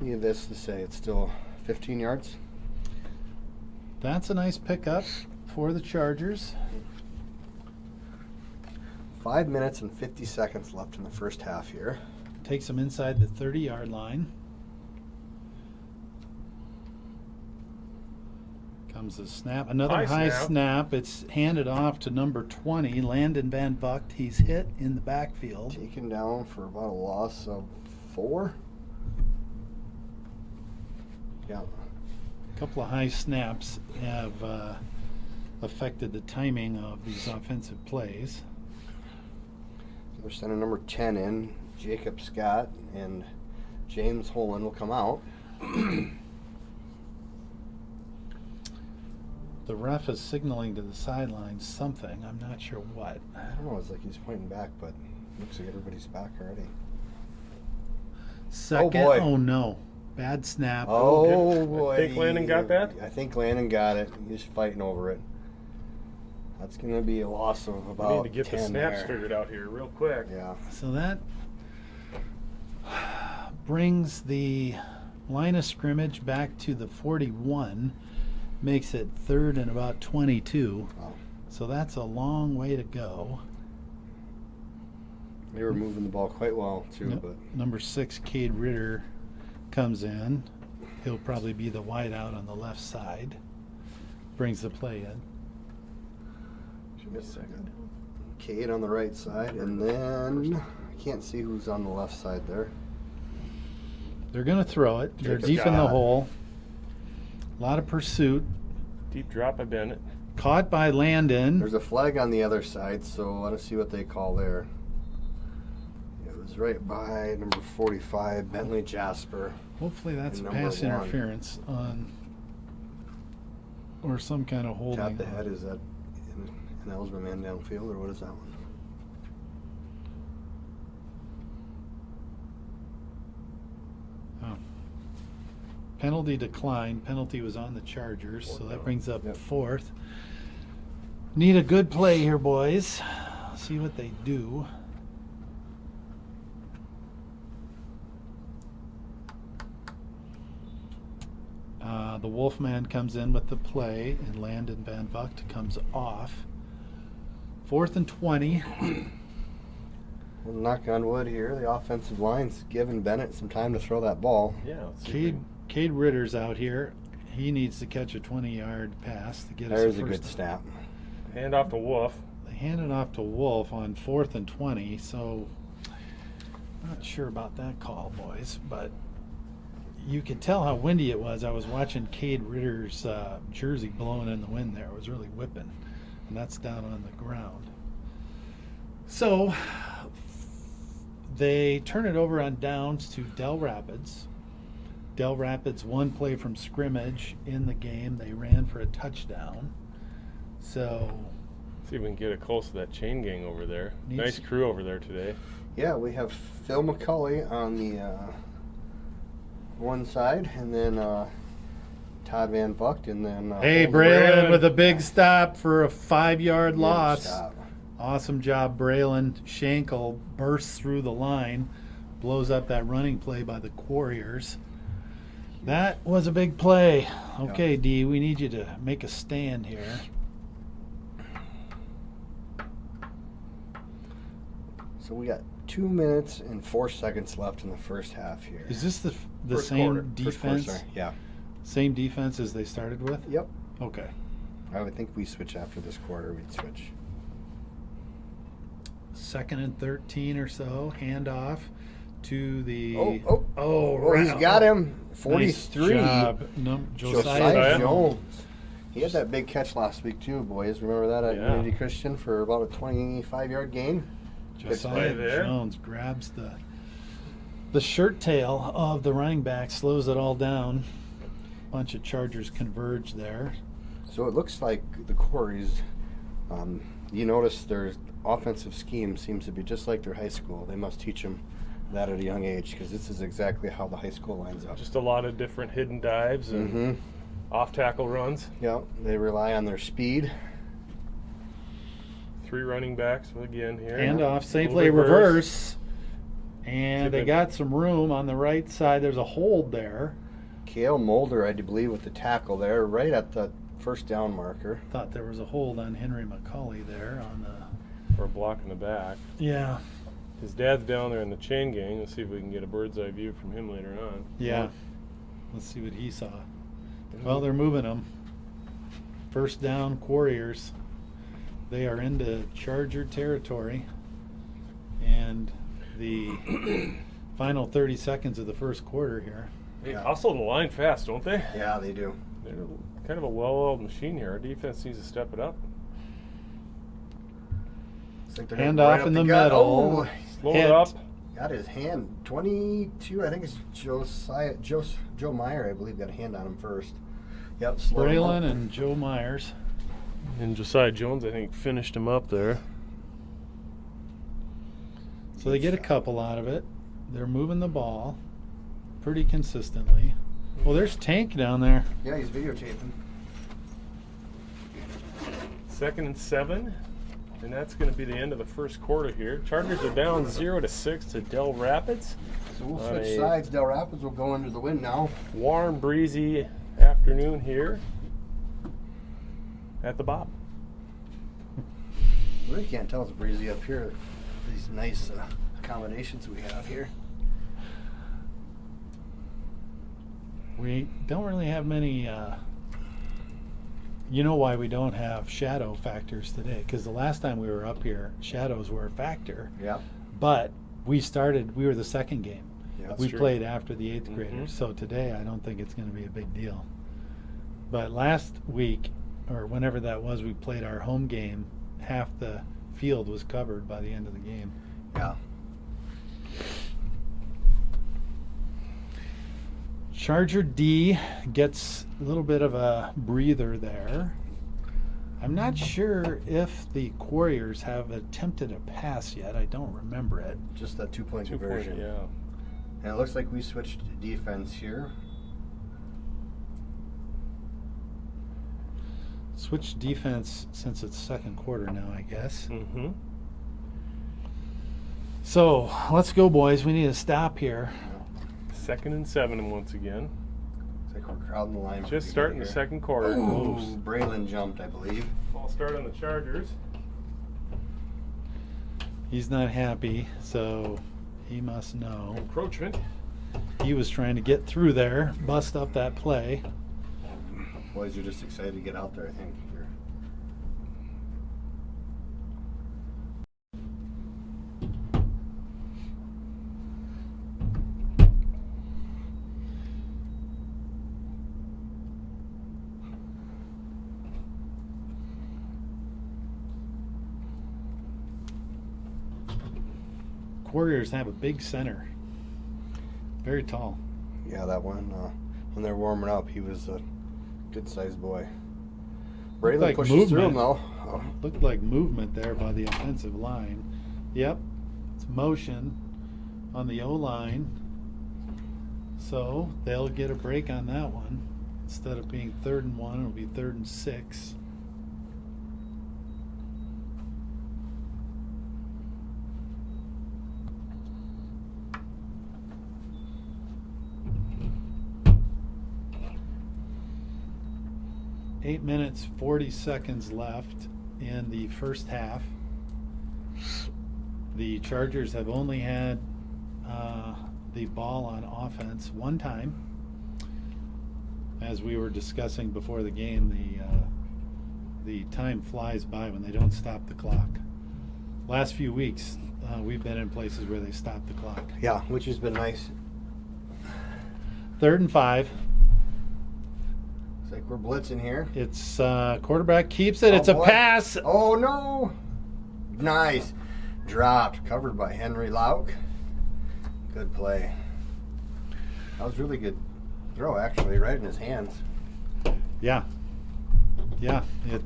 [SPEAKER 3] needless to say, it's still 15 yards.
[SPEAKER 2] That's a nice pickup for the Chargers.
[SPEAKER 3] 5 minutes and 50 seconds left in the first half here.
[SPEAKER 2] Takes them inside the 30-yard line. Comes a snap. Another
[SPEAKER 4] High
[SPEAKER 2] high
[SPEAKER 4] snap.
[SPEAKER 2] snap. It's handed off to number 20, Landon Van Vugt. He's hit in the backfield.
[SPEAKER 3] Taken down for about a loss of 4. Yeah.
[SPEAKER 2] A couple of high snaps have affected the timing of these offensive plays.
[SPEAKER 3] We're sending number 10 in. Jacob Scott and James Holland will come out.
[SPEAKER 2] The ref is signaling to the sideline something. I'm not sure what.
[SPEAKER 3] I don't know, it's like he's pointing back, but looks like everybody's back already.
[SPEAKER 2] Second.
[SPEAKER 3] boy.
[SPEAKER 2] Oh no. Bad snap.
[SPEAKER 3] Oh,
[SPEAKER 4] good.
[SPEAKER 3] boy.
[SPEAKER 4] I think Landon got that?
[SPEAKER 3] I think Landon got it. He's fighting over it. That's going to be a loss of
[SPEAKER 4] We
[SPEAKER 3] about
[SPEAKER 4] need to get
[SPEAKER 3] 10
[SPEAKER 4] the snaps
[SPEAKER 3] there.
[SPEAKER 4] figured out here real quick.
[SPEAKER 3] Yeah.
[SPEAKER 2] So that brings the line of scrimmage back to the 41, makes it third and about 22.
[SPEAKER 3] Wow.
[SPEAKER 2] So that's a long way to go.
[SPEAKER 3] They were moving the ball quite well too,
[SPEAKER 2] No-
[SPEAKER 3] but
[SPEAKER 2] Number 6, Cade Ritter, comes in. He'll probably be the wideout on the left side. Brings the play in.
[SPEAKER 4] Should be second.
[SPEAKER 3] Cade on the right side, and then I can't see who's on the left side there.
[SPEAKER 2] They're going to throw it. They're
[SPEAKER 3] Jacob
[SPEAKER 2] deep in the
[SPEAKER 3] Scott.
[SPEAKER 2] hole. A lot of pursuit.
[SPEAKER 4] Deep drop by Bennett.
[SPEAKER 2] Caught by Landon.
[SPEAKER 3] There's a flag on the other side, so let us see what they call there. It was right by number 45, Bentley Jasper.
[SPEAKER 2] Hopefully that's
[SPEAKER 3] And
[SPEAKER 2] pass
[SPEAKER 3] number 1.
[SPEAKER 2] interference on, or some kind of holding.
[SPEAKER 3] Tap the head, is that an eligible man downfield, or what is that one?
[SPEAKER 2] Oh. Penalty declined. Penalty was on the Chargers, so that brings up
[SPEAKER 3] Yep.
[SPEAKER 2] 4th. Need a good play here, boys. See what they do. The Wolfman comes in with the play, and Landon Van Vugt comes off. 4th and 20.
[SPEAKER 3] Well, knock on wood here. The offensive line's giving Bennett some time to throw that ball.
[SPEAKER 4] Yeah. Let's see if we
[SPEAKER 2] Cade Ritter's out here. He needs to catch a 20-yard pass to get us
[SPEAKER 3] There's
[SPEAKER 2] a
[SPEAKER 3] a
[SPEAKER 2] first.
[SPEAKER 3] good snap.
[SPEAKER 4] can hand off to Wolf.
[SPEAKER 2] They handed off to Wolf on 4th and 20, so not sure about that call, boys, but you could tell how windy it was. I was watching Cade Ritter's jersey blowing in the wind there. It was really whipping, and that's down on the ground. So they turn it over on downs to Dell Rapids. Dell Rapids, one play from scrimmage in the game. They ran for a touchdown. So
[SPEAKER 4] See if we can get it close to that chain gang over there.
[SPEAKER 2] Needs-
[SPEAKER 4] Nice crew over there today.
[SPEAKER 3] Yeah, we have Phil McCulley on the one side, and then Todd Van Vugt, and then
[SPEAKER 2] hey,
[SPEAKER 3] Holden
[SPEAKER 2] Braylon
[SPEAKER 4] Braylon.
[SPEAKER 2] with a big stop for a 5-yard
[SPEAKER 3] Huge
[SPEAKER 2] loss.
[SPEAKER 3] stop.
[SPEAKER 2] Awesome job, Braylon. Schenkel bursts through the line, blows up that running play by the Warriors. That was a big play. Okay, D, we need you to make a stand here.
[SPEAKER 3] So we got 2 minutes and 4 seconds left in the first half here.
[SPEAKER 2] Is this the
[SPEAKER 3] First
[SPEAKER 2] same
[SPEAKER 3] quarter. First quarter,
[SPEAKER 2] defense?
[SPEAKER 3] sorry. Yeah.
[SPEAKER 2] Same defense as they started with?
[SPEAKER 3] Yep.
[SPEAKER 2] Okay.
[SPEAKER 3] I would think we switch after this quarter. We'd switch.
[SPEAKER 2] 2nd and 13 or so. Handoff to the.
[SPEAKER 3] Oh,
[SPEAKER 2] right.
[SPEAKER 3] he's got him.
[SPEAKER 2] Nice
[SPEAKER 3] 43.
[SPEAKER 2] job.
[SPEAKER 3] Josiah
[SPEAKER 4] Josiah
[SPEAKER 3] Jones. He had that big catch last week too, boys. Remember that at
[SPEAKER 4] Yeah.
[SPEAKER 3] Unity Christian for about a 25-yard gain?
[SPEAKER 2] Josiah
[SPEAKER 4] there.
[SPEAKER 2] Jones grabs the shirt tail of the running back, slows it all down. Bunch of Chargers converge there.
[SPEAKER 3] So it looks like the Quarries, you notice their offensive scheme seems to be just like their high school. They must teach them that at a young age, because this is exactly how the high school lines up.
[SPEAKER 4] Just a lot of different hidden dives and
[SPEAKER 3] Mm-hmm.
[SPEAKER 4] off tackle runs.
[SPEAKER 3] Yeah, they rely on their speed.
[SPEAKER 4] 3 running backs again here.
[SPEAKER 2] Handoff, safe
[SPEAKER 4] Little
[SPEAKER 2] play,
[SPEAKER 4] reverse.
[SPEAKER 2] reverse. And
[SPEAKER 4] Keep
[SPEAKER 2] they
[SPEAKER 4] it.
[SPEAKER 2] got some room on the right side. There's a hold there.
[SPEAKER 3] Kale Mulder, I do believe, with the tackle there, right at the first down marker.
[SPEAKER 2] Thought there was a hold on Henry McCulley there on the.
[SPEAKER 4] For a block in the back.
[SPEAKER 2] Yeah.
[SPEAKER 4] His dad's down there in the chain gang. Let's see if we can get a bird's eye view from him later on.
[SPEAKER 2] Yeah. Let's see what he saw. Well, they're moving them. First down, Warriors. They are into Charger territory. And the final 30 seconds of the first quarter here.
[SPEAKER 4] They
[SPEAKER 3] Yeah.
[SPEAKER 4] hustle the line fast, don't they?
[SPEAKER 3] Yeah, they do.
[SPEAKER 4] They're kind of a well-oiled machine here. Our defense needs to step it up.
[SPEAKER 3] Looks like they're
[SPEAKER 2] Hand
[SPEAKER 3] gonna
[SPEAKER 2] off
[SPEAKER 3] right
[SPEAKER 2] in
[SPEAKER 3] up
[SPEAKER 2] the
[SPEAKER 3] gut.
[SPEAKER 2] middle.
[SPEAKER 3] Oh,
[SPEAKER 4] Slow
[SPEAKER 2] Hit.
[SPEAKER 4] it up.
[SPEAKER 3] got his hand. 22, I think it's Joe Meyer, I believe, got a hand on him first. Yep, slow him
[SPEAKER 2] Braylon
[SPEAKER 3] up.
[SPEAKER 2] and Joe Myers.
[SPEAKER 4] And Josiah Jones, I think, finished him up there.
[SPEAKER 2] So they get a couple out of it. They're moving the ball pretty consistently. Well, there's Tank down there.
[SPEAKER 3] Yeah, he's videotaping.
[SPEAKER 4] 2nd and 7. And that's going to be the end of the first quarter here. Chargers are down 0-6 to Dell Rapids.
[SPEAKER 3] So we'll
[SPEAKER 4] On
[SPEAKER 3] switch
[SPEAKER 4] a
[SPEAKER 3] sides. Dell Rapids will go into the wind now.
[SPEAKER 4] Warm, breezy afternoon here at the Bob.
[SPEAKER 3] Really can't tell it's breezy up here. These nice accommodations we have here.
[SPEAKER 2] We don't really have many. You know why we don't have shadow factors today? Because the last time we were up here, shadows were a factor.
[SPEAKER 3] Yeah.
[SPEAKER 2] But we were the second game.
[SPEAKER 3] Yeah, that's
[SPEAKER 2] We
[SPEAKER 4] true.
[SPEAKER 2] played after the 8th graders. So today I don't think it's going to be a big deal. But last week, or whenever that was, we played our home game. Half the field was covered by the end of the game.
[SPEAKER 3] Yeah.
[SPEAKER 2] Charger D gets a little bit of a breather there. I'm not sure if the Warriors have attempted a pass yet. I don't remember it.
[SPEAKER 3] Just that 2-point
[SPEAKER 4] 2 point,
[SPEAKER 3] conversion.
[SPEAKER 4] yeah.
[SPEAKER 3] And it looks like we switched defense here.
[SPEAKER 2] Switch defense since it's second quarter now, I guess.
[SPEAKER 4] Mm-hmm.
[SPEAKER 2] So let's go, boys. We need to stop here.
[SPEAKER 4] 2nd and 7 once again.
[SPEAKER 3] Looks like we're crowding the line.
[SPEAKER 4] Just starting the second quarter.
[SPEAKER 3] Ooh, Braylon jumped, I believe.
[SPEAKER 4] False start on the Chargers.
[SPEAKER 2] He's not happy, so he must know.
[SPEAKER 4] Encroachment.
[SPEAKER 2] He was trying to get through there, bust up that play.
[SPEAKER 3] Boys are just excited to get out there, I think. Here.
[SPEAKER 2] Warriors have a big center. Very tall.
[SPEAKER 3] Yeah, that one, when they're warming up, he was a good-sized boy. Braylon
[SPEAKER 2] like
[SPEAKER 3] pushes through him,
[SPEAKER 2] movement.
[SPEAKER 3] though. Oh.
[SPEAKER 2] Looked like movement there by the offensive line. Yep, it's motion on the O-line. So they'll get a break on that one. Instead of being 3rd and 1, it'll be 3rd and 6. Eight minutes, 40 seconds left in the first half. The Chargers have only had the ball on offense one time. As we were discussing before the game, the time flies by when they don't stop the clock. Last few weeks, we've been in places where they stop the clock.
[SPEAKER 3] Yeah, which has been nice.
[SPEAKER 2] 3rd and 5.
[SPEAKER 3] It's like we're blitzing here.
[SPEAKER 2] It's quarterback keeps it.
[SPEAKER 3] Oh,
[SPEAKER 2] It's a
[SPEAKER 3] boy.
[SPEAKER 2] pass.
[SPEAKER 3] Oh, no. Nice. Dropped. Covered by Henry Lauk. Good play. That was really good throw, actually, right in his hands.
[SPEAKER 2] Yeah. Yeah. It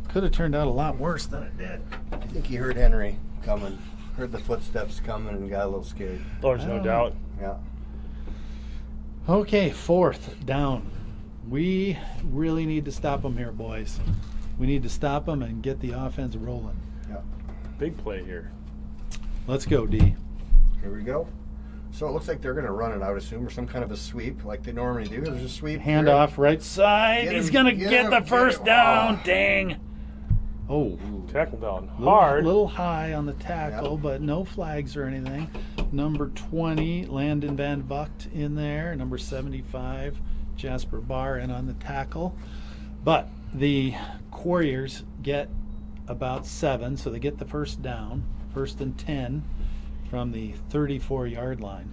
[SPEAKER 2] could have turned out a lot worse than it did.
[SPEAKER 3] I think he heard Henry coming. Heard the footsteps coming and got a little scared.
[SPEAKER 4] There's no doubt.
[SPEAKER 3] Yeah.
[SPEAKER 2] Okay, 4th down. We really need to stop them here, boys. We need to stop them and get the offense rolling.
[SPEAKER 3] Yeah.
[SPEAKER 4] Big play here.
[SPEAKER 2] Let's go, D.
[SPEAKER 3] Here we go. So it looks like they're going to run it, I would assume, or some kind of a sweep like they normally do. There's a sweep.
[SPEAKER 2] Hand
[SPEAKER 3] here.
[SPEAKER 2] off right side.
[SPEAKER 3] Get
[SPEAKER 2] He's
[SPEAKER 3] him,
[SPEAKER 2] going to
[SPEAKER 3] get
[SPEAKER 2] get
[SPEAKER 3] him,
[SPEAKER 2] the
[SPEAKER 3] get
[SPEAKER 2] first
[SPEAKER 3] him.
[SPEAKER 2] down.
[SPEAKER 3] Oh.
[SPEAKER 2] Dang. Oh.
[SPEAKER 4] Tackle down hard.
[SPEAKER 2] Little high on the tackle,
[SPEAKER 3] Yep.
[SPEAKER 2] but no flags or anything. Number 20, Landon Van Vugt in there. Number 75, Jasper Barr in on the tackle. But the Warriors get about 7, so they get the first down. 1st and 10 from the 34-yard line.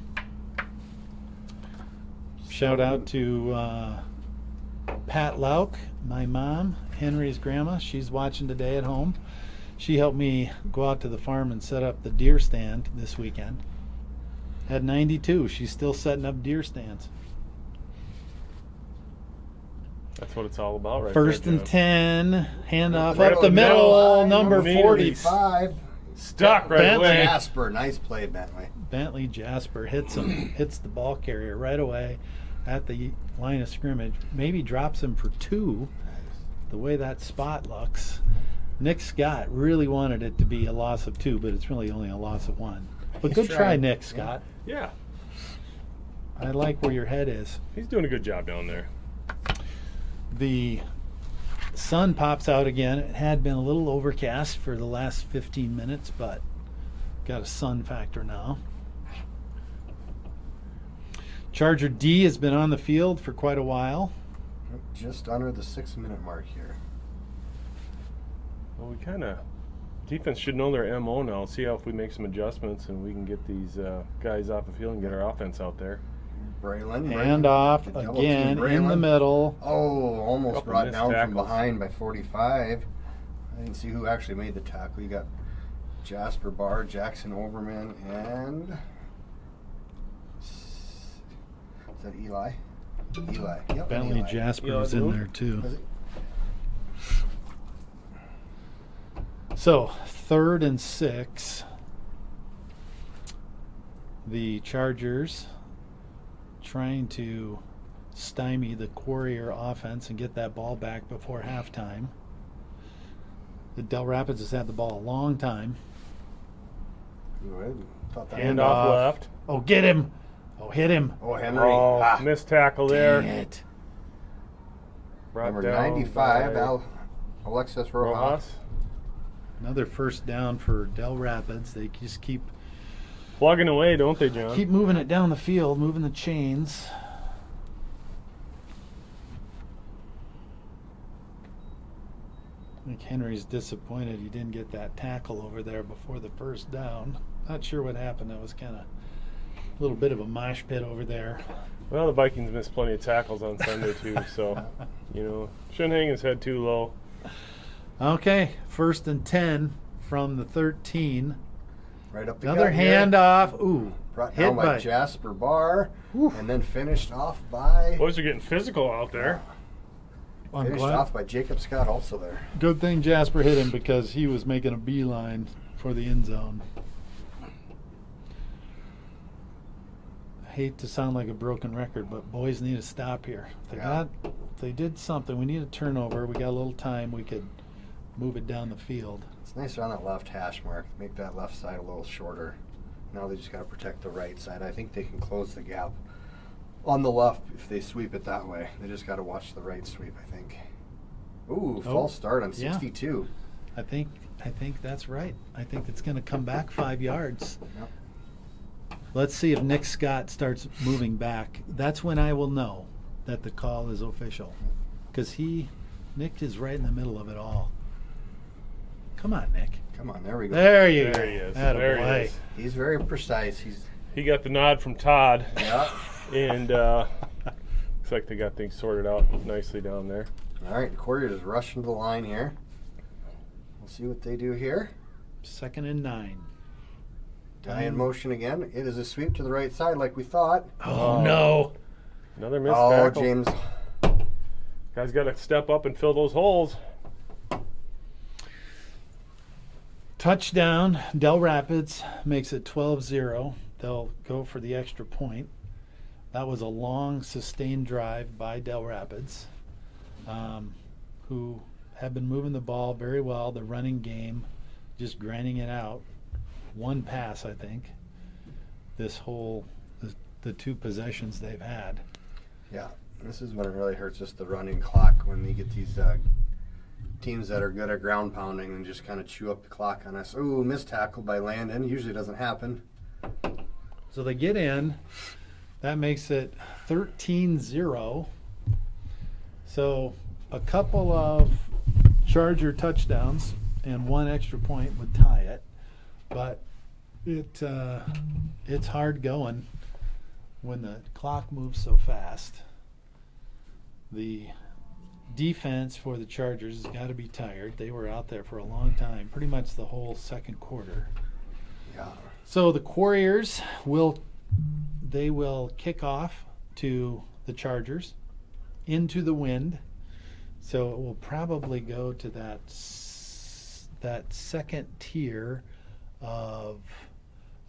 [SPEAKER 2] Shout out to Pat Lauk, my mom, Henry's grandma. She's watching today at home. She helped me go out to the farm and set up the deer stand this weekend. Had 92. She's still setting up deer stands.
[SPEAKER 4] That's what it's all about, right?
[SPEAKER 2] 1st
[SPEAKER 4] there,
[SPEAKER 2] and
[SPEAKER 4] Jeff.
[SPEAKER 2] 10. Handoff
[SPEAKER 3] Right
[SPEAKER 2] up the
[SPEAKER 3] on the
[SPEAKER 2] middle.
[SPEAKER 3] line,
[SPEAKER 2] Number
[SPEAKER 4] number
[SPEAKER 2] 40.
[SPEAKER 3] 5.
[SPEAKER 4] Stuck right
[SPEAKER 2] Bentley.
[SPEAKER 4] away.
[SPEAKER 3] Jasper. Nice play, Bentley.
[SPEAKER 2] Bentley Jasper hits him, hits the ball carrier right away at the line of scrimmage. Maybe drops him for 2. The way that spot looks. Nick Scott really wanted it to be a loss of 2, but it's really only a loss of 1. But
[SPEAKER 3] He's
[SPEAKER 2] good try,
[SPEAKER 3] trying.
[SPEAKER 2] Nick
[SPEAKER 3] Yeah.
[SPEAKER 2] Scott.
[SPEAKER 4] Yeah,
[SPEAKER 2] I like where your head is.
[SPEAKER 4] he's doing a good job down there.
[SPEAKER 2] The sun pops out again. It had been a little overcast for the last 15 minutes, but got a sun factor now. Charger D has been on the field for quite a while.
[SPEAKER 3] Just under the 6-minute mark here.
[SPEAKER 4] Well, we kind of defense should know their MO now. See how if we make some adjustments and we can get these guys off the field and get our offense out there.
[SPEAKER 3] Braylon.
[SPEAKER 2] Hand off
[SPEAKER 3] Double
[SPEAKER 2] again
[SPEAKER 3] team
[SPEAKER 2] in the
[SPEAKER 3] Braylon.
[SPEAKER 2] middle.
[SPEAKER 3] Oh, almost
[SPEAKER 4] Couple
[SPEAKER 3] brought
[SPEAKER 4] missed
[SPEAKER 3] down from
[SPEAKER 4] tackles.
[SPEAKER 3] behind by 45. I didn't see who actually made the tackle. You got Jasper Barr, Jackson Overman, and is that Eli? Eli. Yep,
[SPEAKER 2] Bentley
[SPEAKER 3] Eli.
[SPEAKER 2] Jasper
[SPEAKER 4] Yeah,
[SPEAKER 2] was in
[SPEAKER 4] dude.
[SPEAKER 2] there too.
[SPEAKER 3] Was it?
[SPEAKER 2] So 3rd and 6. The Chargers trying to stymie the Courier offense and get that ball back before halftime. The Dell Rapids has had the ball a long time.
[SPEAKER 3] Go ahead. Thought that
[SPEAKER 2] Hand
[SPEAKER 4] Hand off
[SPEAKER 2] off.
[SPEAKER 4] left.
[SPEAKER 2] Oh, get him! Oh, hit him!
[SPEAKER 3] Oh, Henry.
[SPEAKER 4] Oh,
[SPEAKER 3] Ah,
[SPEAKER 4] missed tackle there.
[SPEAKER 2] Dang it!
[SPEAKER 4] Brought
[SPEAKER 3] number
[SPEAKER 4] down
[SPEAKER 3] 95,
[SPEAKER 4] by
[SPEAKER 3] Alexis Rojas.
[SPEAKER 4] Rojas.
[SPEAKER 2] Another first down for Dell Rapids. They just keep
[SPEAKER 4] Plugging away, don't they, John?
[SPEAKER 2] moving it down the field, moving the chains. I think Henry's disappointed he didn't get that tackle over there before the first down. Not sure what happened. That was kind of a little bit of a mosh pit over there.
[SPEAKER 4] Well, the Vikings missed plenty of tackles on Sunday too, so shouldn't hang his head too low.
[SPEAKER 2] Okay, 1st and 10 from the 13.
[SPEAKER 3] Right up the
[SPEAKER 2] Another
[SPEAKER 3] gut here.
[SPEAKER 2] handoff. Ooh,
[SPEAKER 3] Brought
[SPEAKER 2] hit
[SPEAKER 3] down by
[SPEAKER 2] by
[SPEAKER 3] Jasper Barr,
[SPEAKER 2] Whew.
[SPEAKER 3] and then finished off by
[SPEAKER 4] Boys are getting physical out there.
[SPEAKER 2] I'm
[SPEAKER 3] finished
[SPEAKER 2] glad.
[SPEAKER 3] off by Jacob Scott also there.
[SPEAKER 2] Good thing Jasper hit him because he was making a beeline for the end zone. I hate to sound like a broken record, but boys need to stop here. If they did something, we need a turnover. We got a little time. We could move it down the field.
[SPEAKER 3] It's nice on that left hash mark. Make that left side a little shorter. Now they just got to protect the right side. I think they can close the gap on the left if they sweep it that way. They just got to watch the right sweep, I think. Ooh, false start on
[SPEAKER 2] yeah.
[SPEAKER 3] 62.
[SPEAKER 2] I think that's right. I think it's going to come back 5 yards.
[SPEAKER 3] Yep.
[SPEAKER 2] Let's see if Nick Scott starts moving back. That's when I will know that the call is official. Because Nick is right in the middle of it all. Come on, Nick.
[SPEAKER 3] Come on, there we go.
[SPEAKER 2] There you go.
[SPEAKER 4] There he is.
[SPEAKER 2] Atta
[SPEAKER 4] There
[SPEAKER 2] boy.
[SPEAKER 4] he is.
[SPEAKER 3] He's very precise.
[SPEAKER 4] He got the nod from Todd,
[SPEAKER 3] Yeah.
[SPEAKER 4] and looks like they got things sorted out nicely down there.
[SPEAKER 3] All right, the Courier is rushing to the line here. We'll see what they do here.
[SPEAKER 2] 2nd and 9.
[SPEAKER 3] Die in motion again. It is a sweep to the right side like we thought.
[SPEAKER 2] Oh, no.
[SPEAKER 4] Another missed
[SPEAKER 3] Oh,
[SPEAKER 4] tackle.
[SPEAKER 3] James.
[SPEAKER 4] Guys got to step up and fill those holes.
[SPEAKER 2] Touchdown. Dell Rapids makes it 12-0. They'll go for the extra point. That was a long, sustained drive by Dell Rapids, who have been moving the ball very well. The running game, just grinding it out. One pass, I think, the 2 possessions they've had.
[SPEAKER 3] Yeah, this is when it really hurts us, the running clock, when we get these teams that are good at ground pounding and just kind of chew up the clock on us. Ooh, missed tackle by Landon. Usually doesn't happen.
[SPEAKER 2] So they get in. That makes it 13-0. So a couple of Charger touchdowns and 1 extra point would tie it. But it's hard going when the clock moves so fast. The defense for the Chargers has got to be tired. They were out there for a long time, pretty much the whole second quarter.
[SPEAKER 3] Yeah.
[SPEAKER 2] So the Couriers will kick off to the Chargers into the wind. So it will probably go to that second tier of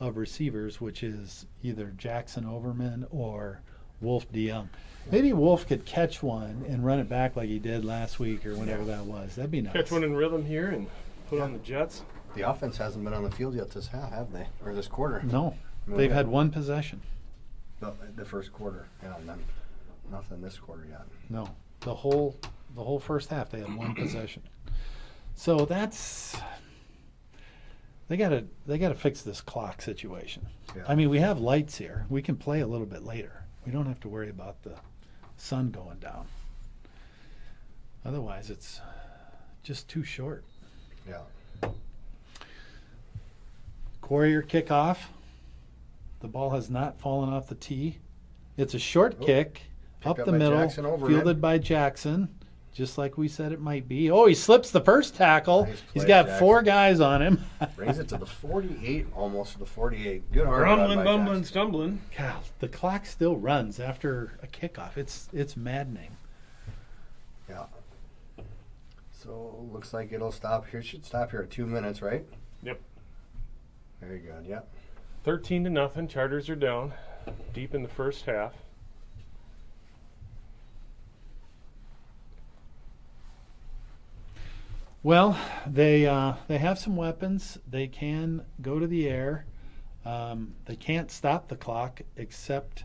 [SPEAKER 2] receivers, which is either Jackson Overman or Wolf DeYoung. Maybe Wolf could catch one and run it back like he did last week or whenever that was. That'd be nice.
[SPEAKER 4] Catch one in rhythm here and put on the Jets.
[SPEAKER 3] The offense hasn't been on the field yet this half, have they? Or this quarter?
[SPEAKER 2] No,
[SPEAKER 3] No,
[SPEAKER 2] they've
[SPEAKER 3] yeah.
[SPEAKER 2] had 1 possession.
[SPEAKER 3] The first quarter. Yeah, and then nothing this quarter yet.
[SPEAKER 2] No, the whole first half they had 1 possession. So They gotta fix this clock situation.
[SPEAKER 3] Yeah.
[SPEAKER 2] I mean, we have lights here. We can play a little bit later. We don't have to worry about the sun going down. Otherwise, it's just too short.
[SPEAKER 3] Yeah.
[SPEAKER 2] Courier kickoff. The ball has not fallen off the tee. It's a short kick up
[SPEAKER 3] up
[SPEAKER 2] the
[SPEAKER 3] by
[SPEAKER 2] middle,
[SPEAKER 3] Jackson, overhead.
[SPEAKER 2] fielded by Jackson, just like we said it might be. Oh, he slips the first tackle.
[SPEAKER 3] Nice
[SPEAKER 2] He's
[SPEAKER 3] play,
[SPEAKER 2] got
[SPEAKER 3] Jackson.
[SPEAKER 2] 4 guys on him.
[SPEAKER 3] Brings it to the 48, almost to the 48. Good hard run
[SPEAKER 4] Rumbling,
[SPEAKER 3] by
[SPEAKER 4] bumbling,
[SPEAKER 3] Jackson.
[SPEAKER 4] stumbling.
[SPEAKER 2] God, the clock still runs after a kickoff. It's maddening.
[SPEAKER 3] Yeah. So looks like it'll stop here. Should stop here at 2 minutes, right?
[SPEAKER 4] Yep.
[SPEAKER 3] Very good. Yeah.
[SPEAKER 4] 13-0. Chargers are down deep in the first half.
[SPEAKER 2] Well, they have some weapons. They can go to the air. They can't stop the clock except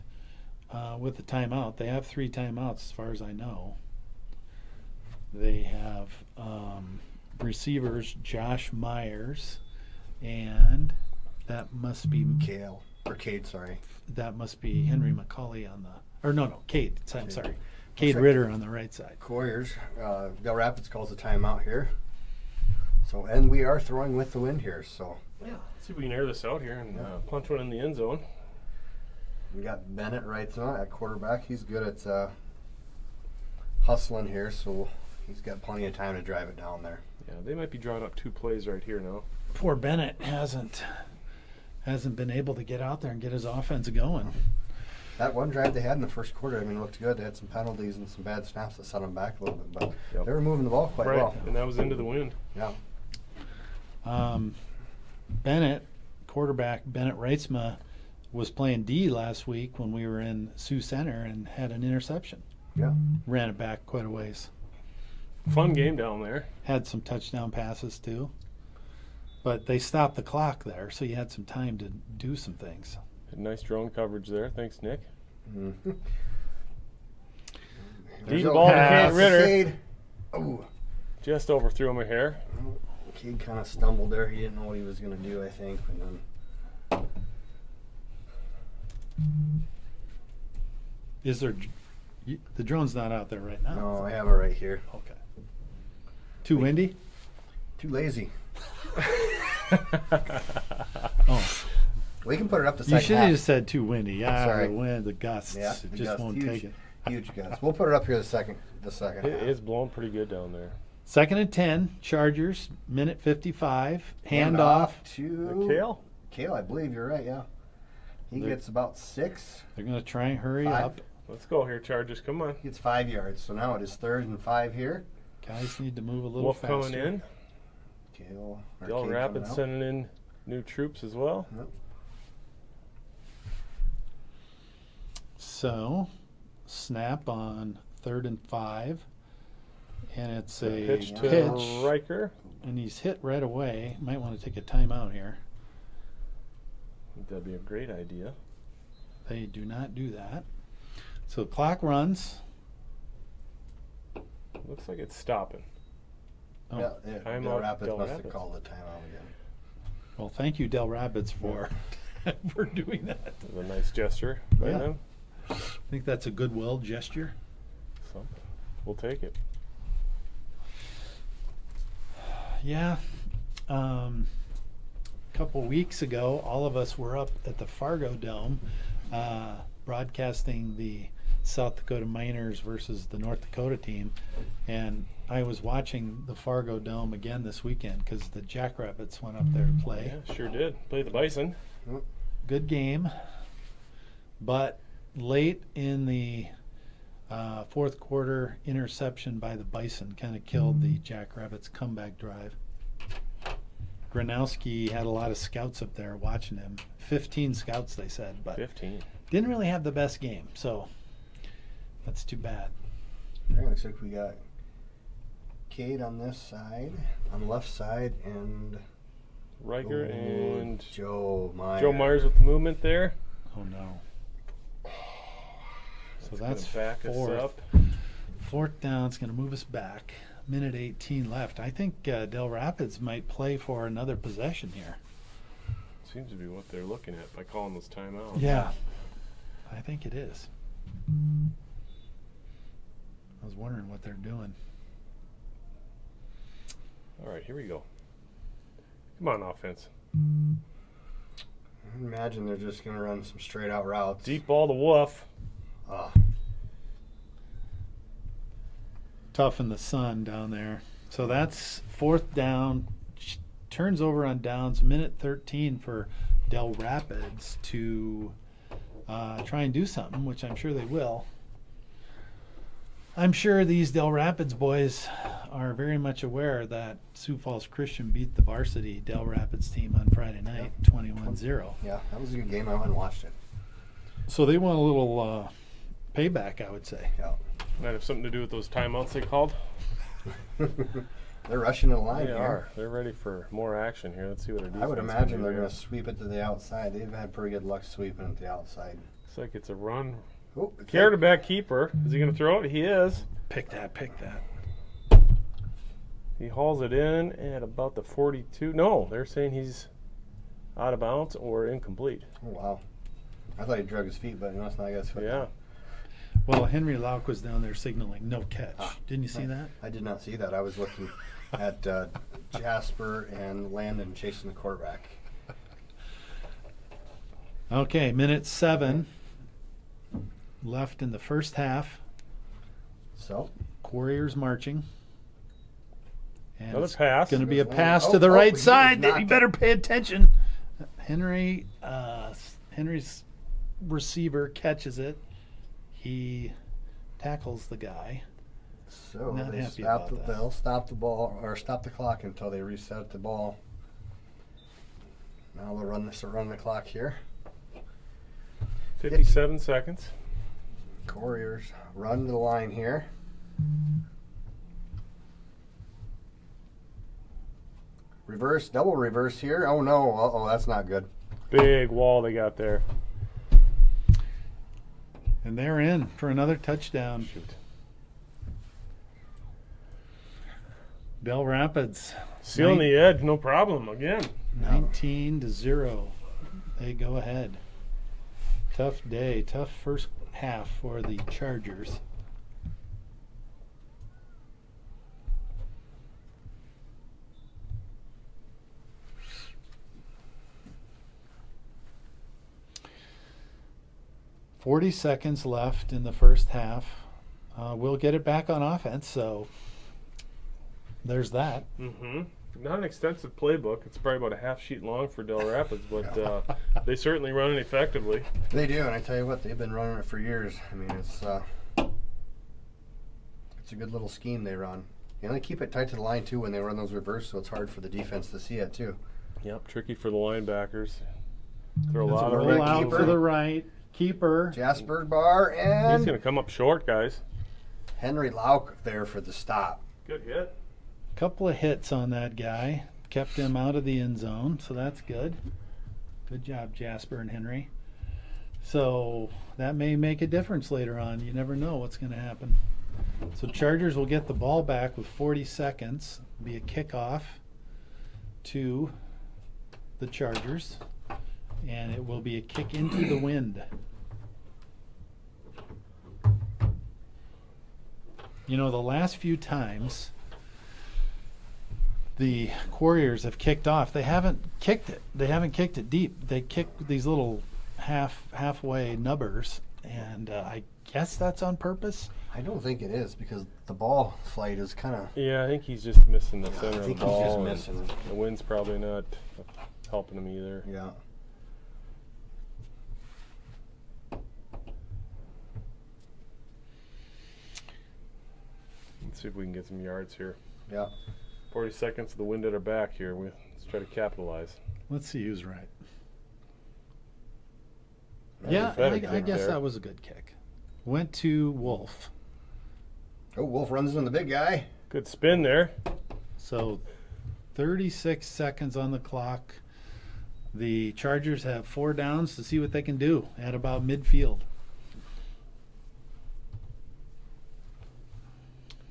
[SPEAKER 2] with the timeout. They have 3 timeouts as far as I know. They have receivers Josh Myers, and that must be
[SPEAKER 3] Cade, sorry.
[SPEAKER 2] that must be Henry McCauley on the, or no, Cade. I'm sorry, Cade
[SPEAKER 3] Looks like-
[SPEAKER 2] Ritter on the right side.
[SPEAKER 3] Couriers, Dell Rapids calls a timeout here. So, and we are throwing with the wind here. So
[SPEAKER 4] Yeah. Let's see if we can air this out here and punch one in the end zone.
[SPEAKER 3] we got Bennett right now at quarterback. He's good at hustling here, so he's got plenty of time to drive it down there.
[SPEAKER 4] Yeah, they might be drawing up 2 plays right here now.
[SPEAKER 2] Poor Bennett hasn't been able to get out there and get his offense going.
[SPEAKER 3] That one drive they had in the first quarter, I mean, it looked good. They had some penalties and some bad snaps that set them back a little bit, but
[SPEAKER 4] Yep.
[SPEAKER 3] they were moving the ball quite
[SPEAKER 4] Right,
[SPEAKER 3] well.
[SPEAKER 4] and that was into the wind.
[SPEAKER 3] Yeah.
[SPEAKER 2] Bennett, quarterback Bennett Reitzma, was playing D last week when we were in Sioux Center and had an interception.
[SPEAKER 3] Yeah.
[SPEAKER 2] Ran it back quite a ways.
[SPEAKER 4] Fun game down there.
[SPEAKER 2] Had some touchdown passes too. But they stopped the clock there, so you had some time to do some things.
[SPEAKER 4] Had nice drone coverage there. Thanks, Nick.
[SPEAKER 3] Mm-hmm.
[SPEAKER 4] Deep ball to Cade Ritter.
[SPEAKER 3] Cade. Oh,
[SPEAKER 4] Just overthrew him a hair.
[SPEAKER 3] Cade kind of stumbled there. He didn't know what he was going to do, I think. And then
[SPEAKER 2] Is there? The drone's not out there right now.
[SPEAKER 3] no, I have it right here.
[SPEAKER 2] Okay. Too windy?
[SPEAKER 3] Too lazy.
[SPEAKER 2] Oh,
[SPEAKER 3] We can put it up to
[SPEAKER 2] you
[SPEAKER 3] second
[SPEAKER 2] should have
[SPEAKER 3] half.
[SPEAKER 2] just said too windy. Yeah,
[SPEAKER 3] Sorry.
[SPEAKER 2] the wind, the gusts,
[SPEAKER 3] Yeah,
[SPEAKER 2] it
[SPEAKER 3] the
[SPEAKER 2] just
[SPEAKER 3] gust,
[SPEAKER 2] won't
[SPEAKER 3] huge,
[SPEAKER 2] take it.
[SPEAKER 3] Huge gusts. We'll put it up here the second
[SPEAKER 4] It
[SPEAKER 3] half.
[SPEAKER 4] is blowing pretty good down there.
[SPEAKER 2] 2nd and 10, Chargers, minute 55.
[SPEAKER 3] Hand
[SPEAKER 2] Handoff.
[SPEAKER 3] off to
[SPEAKER 4] Kale?
[SPEAKER 3] Kale, I believe you're right, yeah. He
[SPEAKER 2] They're-
[SPEAKER 3] gets about 6.
[SPEAKER 2] They're going to try and hurry
[SPEAKER 3] 5.
[SPEAKER 2] up.
[SPEAKER 4] Let's go here, Chargers. Come on.
[SPEAKER 3] He gets 5 yards. So now it is 3rd and 5 here.
[SPEAKER 2] Guys need to move a little
[SPEAKER 4] Wolf
[SPEAKER 2] faster.
[SPEAKER 4] coming in.
[SPEAKER 3] Kale. or
[SPEAKER 4] Dell
[SPEAKER 3] Cade
[SPEAKER 4] Rapids
[SPEAKER 3] coming out.
[SPEAKER 4] sending in new troops as well.
[SPEAKER 3] Yep.
[SPEAKER 2] So, snap on 3rd and 5. And it's a
[SPEAKER 4] Pitch to
[SPEAKER 2] pitch,
[SPEAKER 4] Riker.
[SPEAKER 2] and he's hit right away. Might want to take a timeout here.
[SPEAKER 4] That'd be a great idea.
[SPEAKER 2] They do not do that. So the clock runs.
[SPEAKER 4] Looks like it's stopping.
[SPEAKER 2] Oh,
[SPEAKER 3] Yeah,
[SPEAKER 4] Timeout,
[SPEAKER 3] Dell Rapids
[SPEAKER 4] Dell
[SPEAKER 3] must
[SPEAKER 4] Rapids.
[SPEAKER 3] have called the timeout again.
[SPEAKER 2] well, thank you, Dell Rapids, for for doing that.
[SPEAKER 4] That's a nice gesture by
[SPEAKER 2] Yeah.
[SPEAKER 4] them.
[SPEAKER 2] I think that's a goodwill gesture.
[SPEAKER 4] So, we'll take it.
[SPEAKER 2] Yeah. A couple weeks ago, all of us were up at the Fargo Dome broadcasting the South Dakota Miners versus the North Dakota team. And I was watching the Fargo Dome again this weekend because the Jackrabbits went up there to play.
[SPEAKER 4] Yeah, sure did. Play the Bison.
[SPEAKER 2] Good game. But late in the fourth quarter, interception by the Bison kind of killed the Jackrabbits' comeback drive. Gronowski had a lot of scouts up there watching him. 15 scouts, they said, but
[SPEAKER 4] 15.
[SPEAKER 2] didn't really have the best game. So that's too bad.
[SPEAKER 3] It looks like we got Cade on this side, on the left side, and
[SPEAKER 4] Riker and
[SPEAKER 3] Joe Myers.
[SPEAKER 4] Joe Myers with the movement there.
[SPEAKER 2] Oh, no. So
[SPEAKER 4] Gonna
[SPEAKER 2] that's
[SPEAKER 4] back us
[SPEAKER 2] fourth.
[SPEAKER 4] up.
[SPEAKER 2] Fourth down. It's going to move us back. Minute 18 left. I think Dell Rapids might play for another possession here.
[SPEAKER 4] Seems to be what they're looking at by calling those timeouts.
[SPEAKER 2] Yeah, I think it is. I was wondering what they're doing.
[SPEAKER 4] All right, here we go. Come on, offense.
[SPEAKER 3] I imagine they're just going to run some straight out routes.
[SPEAKER 4] Deep ball to Wolf.
[SPEAKER 2] Tough in the sun down there. So that's 4th down. Turns over on downs, minute 13 for Dell Rapids to try and do something, which I'm sure they will. I'm sure these Dell Rapids boys are very much aware that Sioux Falls Christian beat the varsity Dell Rapids team on Friday night, 21-0.
[SPEAKER 3] Yeah, that was a good game. I went and watched it.
[SPEAKER 2] So they want a little payback, I would say.
[SPEAKER 3] Yeah.
[SPEAKER 4] Might have something to do with those timeouts they called.
[SPEAKER 3] They're rushing the line
[SPEAKER 4] They
[SPEAKER 3] here.
[SPEAKER 4] are. They're ready for more action here. Let's see what our defense
[SPEAKER 3] I would
[SPEAKER 4] can
[SPEAKER 3] imagine
[SPEAKER 4] do
[SPEAKER 3] they're
[SPEAKER 4] here.
[SPEAKER 3] going to sweep it to the outside. They've had pretty good luck sweeping at the outside.
[SPEAKER 4] Looks like it's a run.
[SPEAKER 3] Oh,
[SPEAKER 4] Carrot back keeper. Is he going to throw it? He is.
[SPEAKER 2] Pick that.
[SPEAKER 4] He hauls it in at about the 42. No, they're saying he's out of bounds or incomplete.
[SPEAKER 3] Oh, wow. I thought he drug his feet, but he must not get his foot.
[SPEAKER 4] Yeah.
[SPEAKER 2] Well, Henry Lauk was down there signaling no catch. Didn't you see that?
[SPEAKER 3] I did not see that. I was looking at Jasper and Landon chasing the quarterback.
[SPEAKER 2] Okay, minute 7 left in the first half.
[SPEAKER 3] So,
[SPEAKER 2] Warriors marching. And
[SPEAKER 4] Another
[SPEAKER 2] it's
[SPEAKER 4] pass.
[SPEAKER 2] going to be a
[SPEAKER 3] There's
[SPEAKER 2] pass
[SPEAKER 3] one.
[SPEAKER 2] to the
[SPEAKER 3] Oh,
[SPEAKER 2] right
[SPEAKER 3] he
[SPEAKER 2] side.
[SPEAKER 3] was
[SPEAKER 2] You
[SPEAKER 3] knocked
[SPEAKER 2] better pay attention. Henry's receiver catches it. He tackles the guy.
[SPEAKER 3] so
[SPEAKER 2] Not
[SPEAKER 3] they
[SPEAKER 2] happy about that.
[SPEAKER 3] they'll stop the ball or stop the clock until they reset the ball. Now they'll run the clock here.
[SPEAKER 4] 57 seconds.
[SPEAKER 3] Warriors run to the line here. Reverse, double reverse here. Oh no! Uh-oh, that's not good.
[SPEAKER 4] Big wall they got there.
[SPEAKER 2] And they're in for another touchdown.
[SPEAKER 4] Shoot.
[SPEAKER 2] Dell Rapids.
[SPEAKER 4] Sealing the edge, no problem. Again.
[SPEAKER 2] 19-0. They go ahead. Tough day, tough first half for the Chargers. $40 seconds left in the first half. We'll get it back on offense, so there's that.
[SPEAKER 4] Mm-hmm. Not an extensive playbook. It's probably about a half sheet long for Dell Rapids, but they certainly run it effectively.
[SPEAKER 3] They do, and I tell you what, they've been running it for years. I mean, it's a good little scheme they run. And they keep it tight to the line too when they run those reverse, so it's hard for the defense to see it too.
[SPEAKER 4] Yep, tricky for the linebackers. Throw a
[SPEAKER 2] Let's
[SPEAKER 4] lot of
[SPEAKER 2] roll out
[SPEAKER 3] keeper.
[SPEAKER 2] to the right. Keeper.
[SPEAKER 3] Jasper Bar
[SPEAKER 4] He's
[SPEAKER 3] and
[SPEAKER 4] going to come up short, guys.
[SPEAKER 3] Henry Lauk there for the stop.
[SPEAKER 4] Good hit.
[SPEAKER 2] Couple of hits on that guy. Kept him out of the end zone, so that's good. Good job, Jasper and Henry. So that may make a difference later on. You never know what's going to happen. So Chargers will get the ball back with 40 seconds. Be a kickoff to the Chargers. And it will be a kick into the wind. You know, the last few times the Warriors have kicked off, they haven't kicked it. They haven't kicked it deep. They kick these little halfway nubbers, and I guess that's on purpose.
[SPEAKER 3] I don't think it is because the ball flight is kind of.
[SPEAKER 4] Yeah, I think he's just missing the center of the
[SPEAKER 3] think he's
[SPEAKER 4] ball.
[SPEAKER 3] just
[SPEAKER 4] and
[SPEAKER 3] missing.
[SPEAKER 4] The wind's probably not helping him either.
[SPEAKER 3] Yeah.
[SPEAKER 4] Let's see if we can get some yards here.
[SPEAKER 3] Yeah.
[SPEAKER 4] 40 seconds, the wind at our back here. Let's try to capitalize.
[SPEAKER 2] Let's see who's right.
[SPEAKER 4] That'd
[SPEAKER 2] Yeah,
[SPEAKER 4] be better
[SPEAKER 2] I
[SPEAKER 4] kick
[SPEAKER 2] guess
[SPEAKER 4] there.
[SPEAKER 2] that was a good kick. Went to Wolf.
[SPEAKER 3] Oh, Wolf runs into the big guy.
[SPEAKER 4] Good spin there.
[SPEAKER 2] So 36 seconds on the clock. The Chargers have 4 downs to see what they can do at about midfield.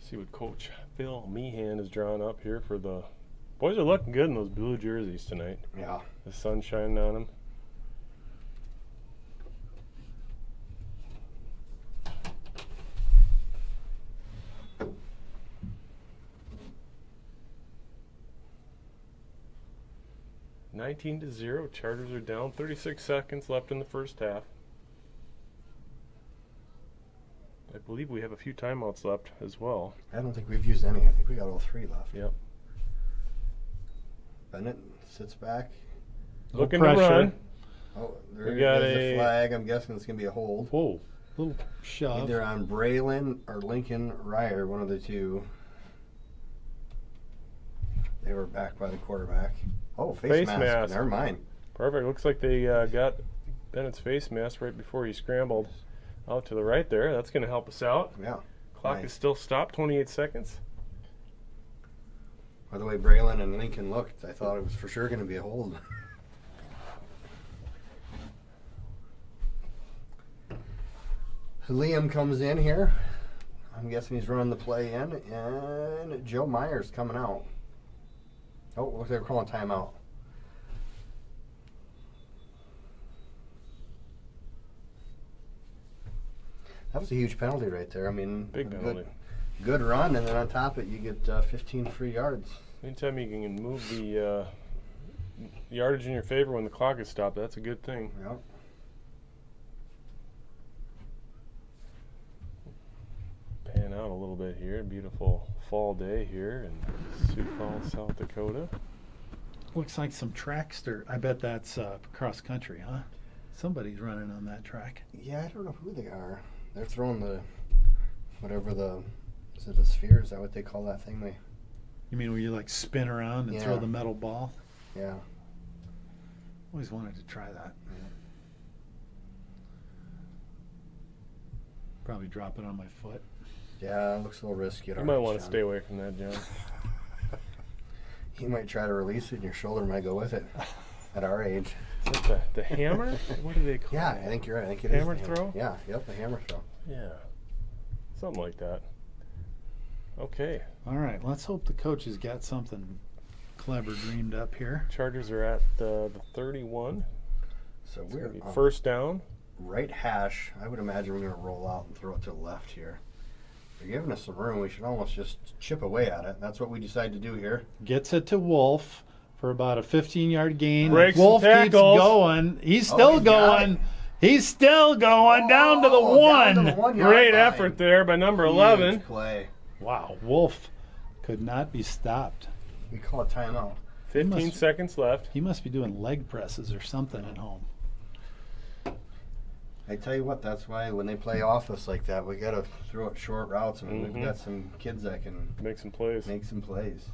[SPEAKER 4] See what Coach Phil Meehan has drawn up here for the Boys are looking good in those blue jerseys tonight.
[SPEAKER 3] Yeah.
[SPEAKER 4] The sun shining on them. (19-0). Chargers are down. 36 seconds left in the first half. I believe we have a few timeouts left as well.
[SPEAKER 3] I don't think we've used any. I think we got all 3 left.
[SPEAKER 4] Yep.
[SPEAKER 3] Bennett sits back.
[SPEAKER 4] Looking to
[SPEAKER 2] pressure.
[SPEAKER 4] run.
[SPEAKER 3] Oh,
[SPEAKER 4] We
[SPEAKER 3] there
[SPEAKER 4] got
[SPEAKER 3] is
[SPEAKER 4] a-
[SPEAKER 3] a flag. I'm guessing it's going to be a hold.
[SPEAKER 2] Whoa, little shove.
[SPEAKER 3] Either on Braylon or Lincoln Ryer, one of the two. They were back by the quarterback. Oh, face mask.
[SPEAKER 4] mask.
[SPEAKER 3] Never mind.
[SPEAKER 4] Perfect. Looks like they got Bennett's face mask right before he scrambled out to the right there. That's going to help us out.
[SPEAKER 3] Yeah.
[SPEAKER 4] Clock
[SPEAKER 3] Nice.
[SPEAKER 4] is still stopped. 28 seconds.
[SPEAKER 3] By the way Braylon and Lincoln looked, I thought it was for sure going to be a hold. Liam comes in here. I'm guessing he's running the play in, and Joe Myers coming out. Oh, they're calling timeout. That was a huge penalty right there. I mean,
[SPEAKER 4] Big
[SPEAKER 3] a
[SPEAKER 4] penalty.
[SPEAKER 3] Good run, and then on top of it, you get 15 free yards.
[SPEAKER 4] Anytime you can move the yardage in your favor when the clock is stopped, that's a good thing.
[SPEAKER 3] Yep.
[SPEAKER 4] Pan out a little bit here. Beautiful fall day here in Sioux Falls, South Dakota.
[SPEAKER 2] Looks like some trackster. I bet that's cross country, huh? Somebody's running on that track.
[SPEAKER 3] Yeah, I don't know who they are. They're throwing the, whatever the, is it a sphere? Is that what they call that thing?
[SPEAKER 2] You mean where you like spin around and throw
[SPEAKER 3] Yeah.
[SPEAKER 2] the metal ball?
[SPEAKER 3] Yeah.
[SPEAKER 2] Always wanted to try that. Probably drop it on my foot.
[SPEAKER 3] Yeah, it looks a little risky.
[SPEAKER 4] You might want to stay away from that, John.
[SPEAKER 3] You might try to release it and your shoulder might go with it at our age.
[SPEAKER 4] Is that the hammer? What do they call
[SPEAKER 3] Yeah,
[SPEAKER 4] it?
[SPEAKER 3] I think you're right. I think it
[SPEAKER 4] Hammer
[SPEAKER 3] is the
[SPEAKER 4] throw?
[SPEAKER 3] Yeah, yep, the hammer throw.
[SPEAKER 4] Yeah. Something like that. Okay.
[SPEAKER 2] All right, let's hope the coaches got something clever dreamed up here.
[SPEAKER 4] Chargers are at the 31.
[SPEAKER 3] So
[SPEAKER 4] It's
[SPEAKER 3] we're
[SPEAKER 4] gonna be
[SPEAKER 3] on
[SPEAKER 4] first down.
[SPEAKER 3] right hash. I would imagine we're going to roll out and throw it to the left here. They're giving us some room. We should almost just chip away at it. That's what we decide to do here.
[SPEAKER 2] Gets it to Wolf for about a 15-yard gain.
[SPEAKER 4] Breaks
[SPEAKER 2] Wolf
[SPEAKER 4] some
[SPEAKER 2] keeps
[SPEAKER 4] tackles.
[SPEAKER 2] going. He's still
[SPEAKER 3] he's got
[SPEAKER 2] going. He's still going down to the
[SPEAKER 3] Oh, down to
[SPEAKER 2] one.
[SPEAKER 3] the 1 yard
[SPEAKER 4] Great
[SPEAKER 3] line.
[SPEAKER 4] effort there by number
[SPEAKER 3] Huge
[SPEAKER 4] 11.
[SPEAKER 3] play.
[SPEAKER 2] Wow, Wolf could not be stopped.
[SPEAKER 3] We call it timeout.
[SPEAKER 4] 15
[SPEAKER 2] must-
[SPEAKER 4] seconds left.
[SPEAKER 2] He must be doing leg presses or something at home.
[SPEAKER 3] I tell you what, that's why when they play office like that, we got to throw it short routes. and
[SPEAKER 4] Mhm.
[SPEAKER 3] we've got some kids that can
[SPEAKER 4] Make some plays.
[SPEAKER 3] make some plays.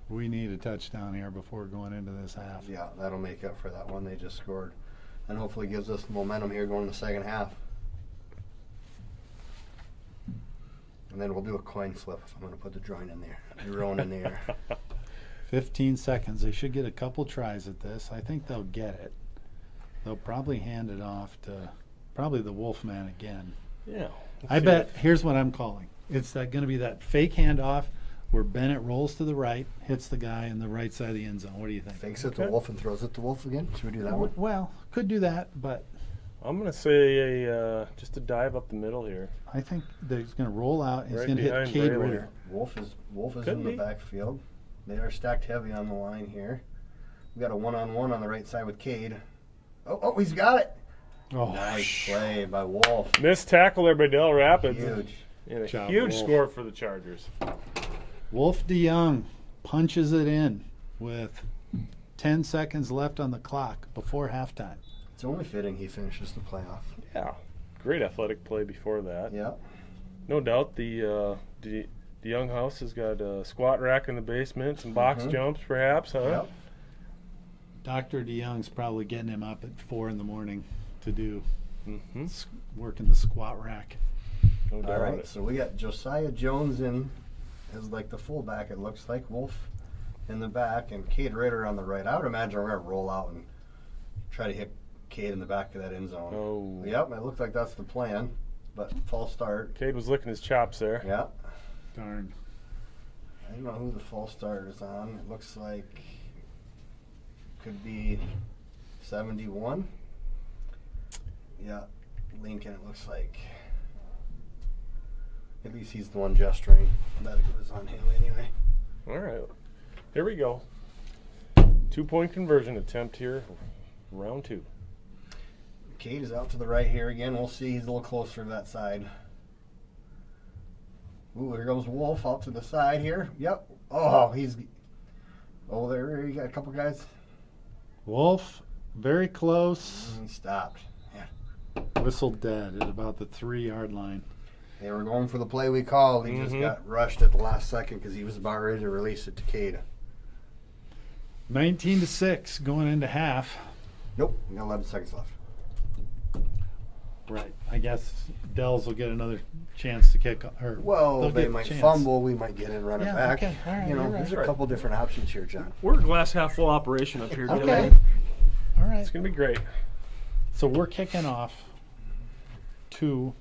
[SPEAKER 2] We need a touchdown here before going into this half.
[SPEAKER 3] Yeah, that'll make up for that one they just scored. And hopefully gives us momentum here going in the second half. And then we'll do a coin flip if I'm going to put the drone in there. Drone in there.
[SPEAKER 2] 15 seconds. They should get a couple tries at this. I think they'll get it. They'll probably hand it off to probably the Wolfman again.
[SPEAKER 4] Yeah.
[SPEAKER 2] I bet, here's what I'm calling. It's going to be that fake handoff where Bennett rolls to the right, hits the guy in the right side of the end zone. What do you think?
[SPEAKER 3] Fakes it to
[SPEAKER 4] Okay.
[SPEAKER 3] Wolf and throws it to Wolf again. Should we do that one?
[SPEAKER 2] Well, could do that, but
[SPEAKER 4] I'm going to say just a dive up the middle here.
[SPEAKER 2] I think that he's going to roll out. He's
[SPEAKER 4] Right
[SPEAKER 2] going to hit
[SPEAKER 4] behind
[SPEAKER 2] Cade
[SPEAKER 4] Braylon.
[SPEAKER 2] Ritter.
[SPEAKER 3] Wolf is
[SPEAKER 4] Could
[SPEAKER 3] in the
[SPEAKER 4] be.
[SPEAKER 3] backfield. They are stacked heavy on the line here. We got a one-on-one on the right side with Cade. Oh, he's got it.
[SPEAKER 2] Oh,
[SPEAKER 3] Nice play by Wolf.
[SPEAKER 4] Missed tackle there by Dell Rapids.
[SPEAKER 3] Huge.
[SPEAKER 4] And a
[SPEAKER 2] Job,
[SPEAKER 4] huge
[SPEAKER 2] Wolf.
[SPEAKER 4] score for the Chargers.
[SPEAKER 2] Wolf DeYoung punches it in with 10 seconds left on the clock before halftime.
[SPEAKER 3] It's only fitting he finishes the playoff.
[SPEAKER 4] Yeah. Great athletic play before that.
[SPEAKER 3] Yeah.
[SPEAKER 4] No doubt the young house has got a squat rack in the basement, some box
[SPEAKER 3] Mhm.
[SPEAKER 4] jumps perhaps, huh?
[SPEAKER 3] Yep.
[SPEAKER 2] Dr. DeYoung's probably getting him up at 4 in the morning to do
[SPEAKER 4] Mm-hmm.
[SPEAKER 2] work in the squat rack.
[SPEAKER 4] No doubt.
[SPEAKER 3] All right, so we got Josiah Jones in as like the fullback, it looks like. Wolf in the back and Cade Ritter on the right. I would imagine we're going to roll out and try to hit Cade in the back of that end zone.
[SPEAKER 4] Oh.
[SPEAKER 3] Yep, it looks like that's the plan, but false start.
[SPEAKER 4] Cade was licking his chops there.
[SPEAKER 3] Yeah.
[SPEAKER 2] darn.
[SPEAKER 3] I don't know who the false start is on. It looks like could be 71. Yeah, Lincoln. It looks like. At least he's the one gesturing. But it was on him anyway.
[SPEAKER 4] All right. Here we go. 2-point conversion attempt here. Round 2.
[SPEAKER 3] Cade is out to the right here again. We'll see. He's a little closer to that side. Ooh, here goes Wolf out to the side here. Yep. Oh, he's. Oh, there you got a couple guys.
[SPEAKER 2] Wolf, very close.
[SPEAKER 3] He stopped. Yeah.
[SPEAKER 2] Whistled dead at about the 3-yard line.
[SPEAKER 3] They were going for the play we called. He just got rushed at the last second because he was about ready to release it to Cade.
[SPEAKER 2] 19-6 going into half.
[SPEAKER 3] Nope. We got 11 seconds left.
[SPEAKER 2] Right. I guess Dells will get another chance to kick. Or
[SPEAKER 3] Well,
[SPEAKER 2] they'll
[SPEAKER 3] they
[SPEAKER 2] get a
[SPEAKER 3] might
[SPEAKER 2] chance.
[SPEAKER 3] fumble. We might get in, run it
[SPEAKER 2] Yeah,
[SPEAKER 3] back.
[SPEAKER 2] okay. All right,
[SPEAKER 3] You know,
[SPEAKER 2] you're right.
[SPEAKER 3] there's a couple different options here, John.
[SPEAKER 5] We're a glass half full operation up here today.
[SPEAKER 2] Okay. All right.
[SPEAKER 4] It's going to be great.
[SPEAKER 2] So we're kicking off to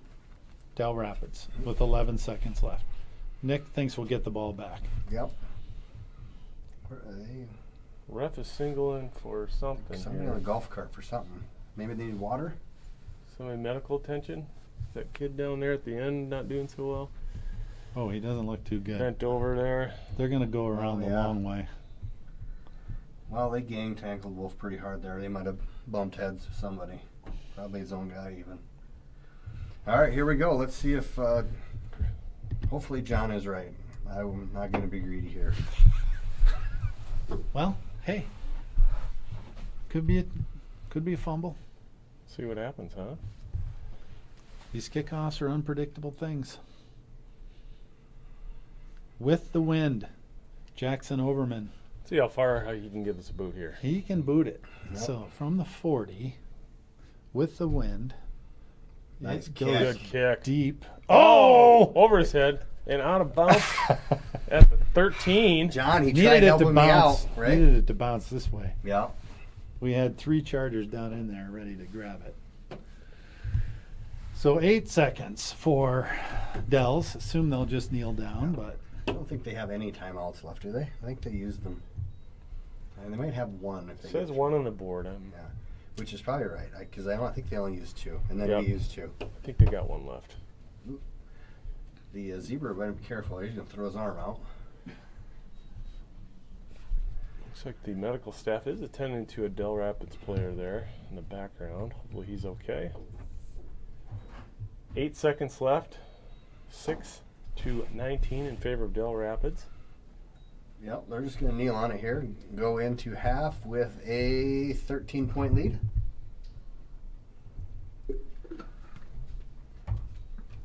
[SPEAKER 2] Dell Rapids with 11 seconds left. Nick thinks we'll get the ball back.
[SPEAKER 3] Yep. Where are they?
[SPEAKER 4] Ref is singling for something.
[SPEAKER 3] Somebody
[SPEAKER 4] here.
[SPEAKER 3] on a golf cart for something. Maybe they need water?
[SPEAKER 4] Somebody medical attention? That kid down there at the end not doing so well?
[SPEAKER 2] Oh, he doesn't look too good.
[SPEAKER 4] Bent over there.
[SPEAKER 2] They're going to go around the
[SPEAKER 3] yeah.
[SPEAKER 2] long way.
[SPEAKER 3] Well, they gang tackled Wolf pretty hard there. They might have bumped heads with somebody. Probably his own guy even. All right, here we go. Let's see if hopefully John is right. I'm not going to be greedy here.
[SPEAKER 2] Well, hey, could be a fumble.
[SPEAKER 4] See what happens, huh?
[SPEAKER 2] These kickoffs are unpredictable things. With the wind, Jackson Overman.
[SPEAKER 4] See how far he can give us a boot here.
[SPEAKER 2] He can boot it.
[SPEAKER 3] Yep.
[SPEAKER 2] So from the 40, with the wind,
[SPEAKER 3] Nice
[SPEAKER 2] it
[SPEAKER 3] kick.
[SPEAKER 2] goes
[SPEAKER 4] Good kick.
[SPEAKER 2] deep.
[SPEAKER 4] Oh! Over his head and out of bounds at the 13.
[SPEAKER 3] John, he tried
[SPEAKER 2] Needed it to
[SPEAKER 3] helping me out,
[SPEAKER 2] bounce.
[SPEAKER 3] right?
[SPEAKER 2] Needed it to bounce this way.
[SPEAKER 3] Yeah.
[SPEAKER 2] We had 3 Chargers down in there ready to grab it. So 8 seconds for Dells. Assume they'll just kneel down, but
[SPEAKER 3] I don't think they have any timeouts left, do they? I think they used them. And they might have one. If they
[SPEAKER 4] It says
[SPEAKER 3] get
[SPEAKER 4] 1
[SPEAKER 3] through.
[SPEAKER 4] on the board.
[SPEAKER 3] Yeah, which is probably right because I think they only used 2, and then
[SPEAKER 4] Yep.
[SPEAKER 3] we used 2.
[SPEAKER 4] I think they got 1 left.
[SPEAKER 3] The zebra better be careful. He's gonna throw his arm out.
[SPEAKER 4] Looks like the medical staff is attending to a Dell Rapids player there in the background. Hopefully he's okay. 8 seconds left. 6-19 in favor of Dell Rapids.
[SPEAKER 3] Yep, they're just gonna kneel on it here and go into half with a 13-point lead.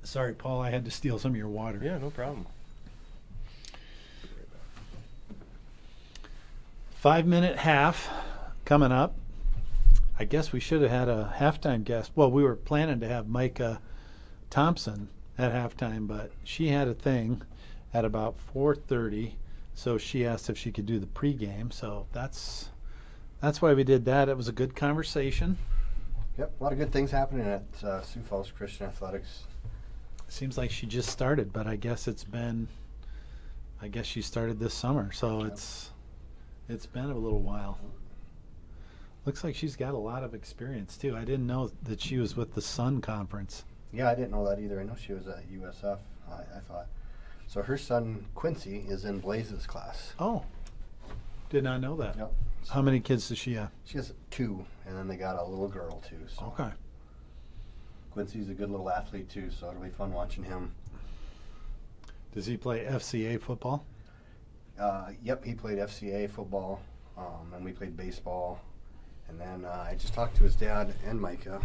[SPEAKER 2] sorry, Paul, I had to steal some of your water.
[SPEAKER 4] Yeah, no problem.
[SPEAKER 2] 5-minute half coming up. I guess we should have had a halftime guest. Well, we were planning to have Micah Thompson at halftime, but she had a thing at about 4:30, so she asked if she could do the pregame. So that's why we did that. It was a good conversation.
[SPEAKER 3] Yep, a lot of good things happening at Sioux Falls Christian Athletics.
[SPEAKER 2] Seems like she just started, but I guess she started this summer, so
[SPEAKER 3] Yep.
[SPEAKER 2] it's been a little while. Looks like she's got a lot of experience too. I didn't know that she was with the Sun Conference.
[SPEAKER 3] Yeah, I didn't know that either. I know she was at USF, I thought. So her son, Quincy, is in Blaze's class.
[SPEAKER 2] Oh, did not know that.
[SPEAKER 3] Yep.
[SPEAKER 2] How many kids does she have?
[SPEAKER 3] She has 2, and then they got a little girl, too. So
[SPEAKER 2] Okay.
[SPEAKER 3] Quincy's a good little athlete, too, so it'll be fun watching him.
[SPEAKER 2] Does he play FCA football?
[SPEAKER 3] Yep, he played FCA football, and we played baseball. And then I just talked to his dad and Micah.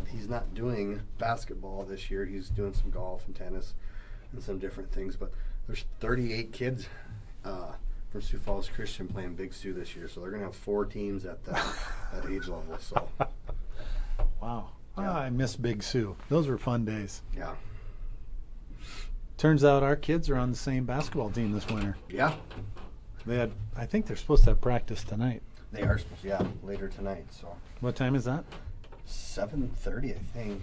[SPEAKER 3] He's not doing basketball this year. He's doing some golf and tennis and some different things. But there's 38 kids from Sioux Falls Christian playing Big Sioux this year. So they're going to have 4 teams at that age level. So,
[SPEAKER 2] Wow.
[SPEAKER 3] Yeah.
[SPEAKER 2] I miss Big Sioux. Those were fun days.
[SPEAKER 3] yeah.
[SPEAKER 2] Turns out our kids are on the same basketball team this winter.
[SPEAKER 3] Yeah,
[SPEAKER 2] I think they're supposed to have practice tonight.
[SPEAKER 3] they are supposed to, yeah, later tonight. So
[SPEAKER 2] What time is that?
[SPEAKER 3] 7:30, I think.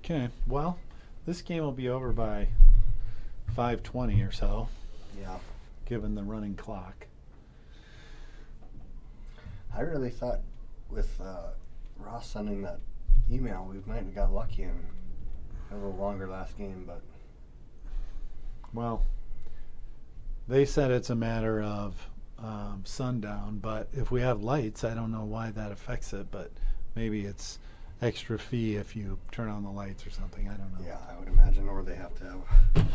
[SPEAKER 2] Okay. Well, This game will be over by 5:20 or so,
[SPEAKER 3] Yeah.
[SPEAKER 2] given the running clock.
[SPEAKER 3] I really thought with Ross sending that email, we might have got lucky and had a little longer last game, but
[SPEAKER 2] Well, they said it's a matter of sundown, but if we have lights, I don't know why that affects it, but maybe it's extra fee if you turn on the lights or something. I don't know.
[SPEAKER 3] yeah, I would imagine, or they have to have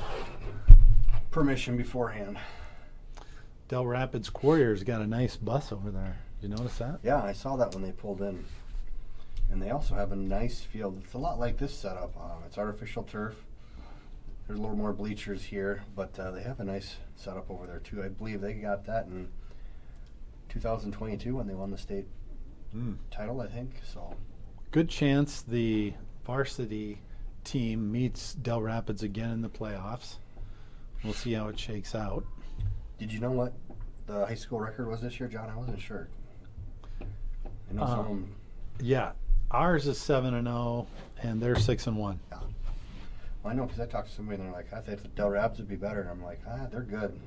[SPEAKER 3] permission beforehand.
[SPEAKER 2] Dell Rapids Quarriers got a nice bus over there. Did you notice that?
[SPEAKER 3] Yeah, I saw that when they pulled in. And they also have a nice field. It's a lot like this setup. It's artificial turf. There's a little more bleachers here, but they have a nice setup over there too. I believe they got that in 2022 when they won the state title, I think. So
[SPEAKER 2] Good chance the varsity team meets Dell Rapids again in the playoffs. We'll see how it shakes out.
[SPEAKER 3] did you know what the high school record was this year, John? I wasn't sure. I know some of them.
[SPEAKER 2] Yeah, ours is 7-0, and they're 6-1.
[SPEAKER 3] Well, I know because I talked to somebody and they're like, I thought the Dell Rapids would be better. And I'm like, they're good.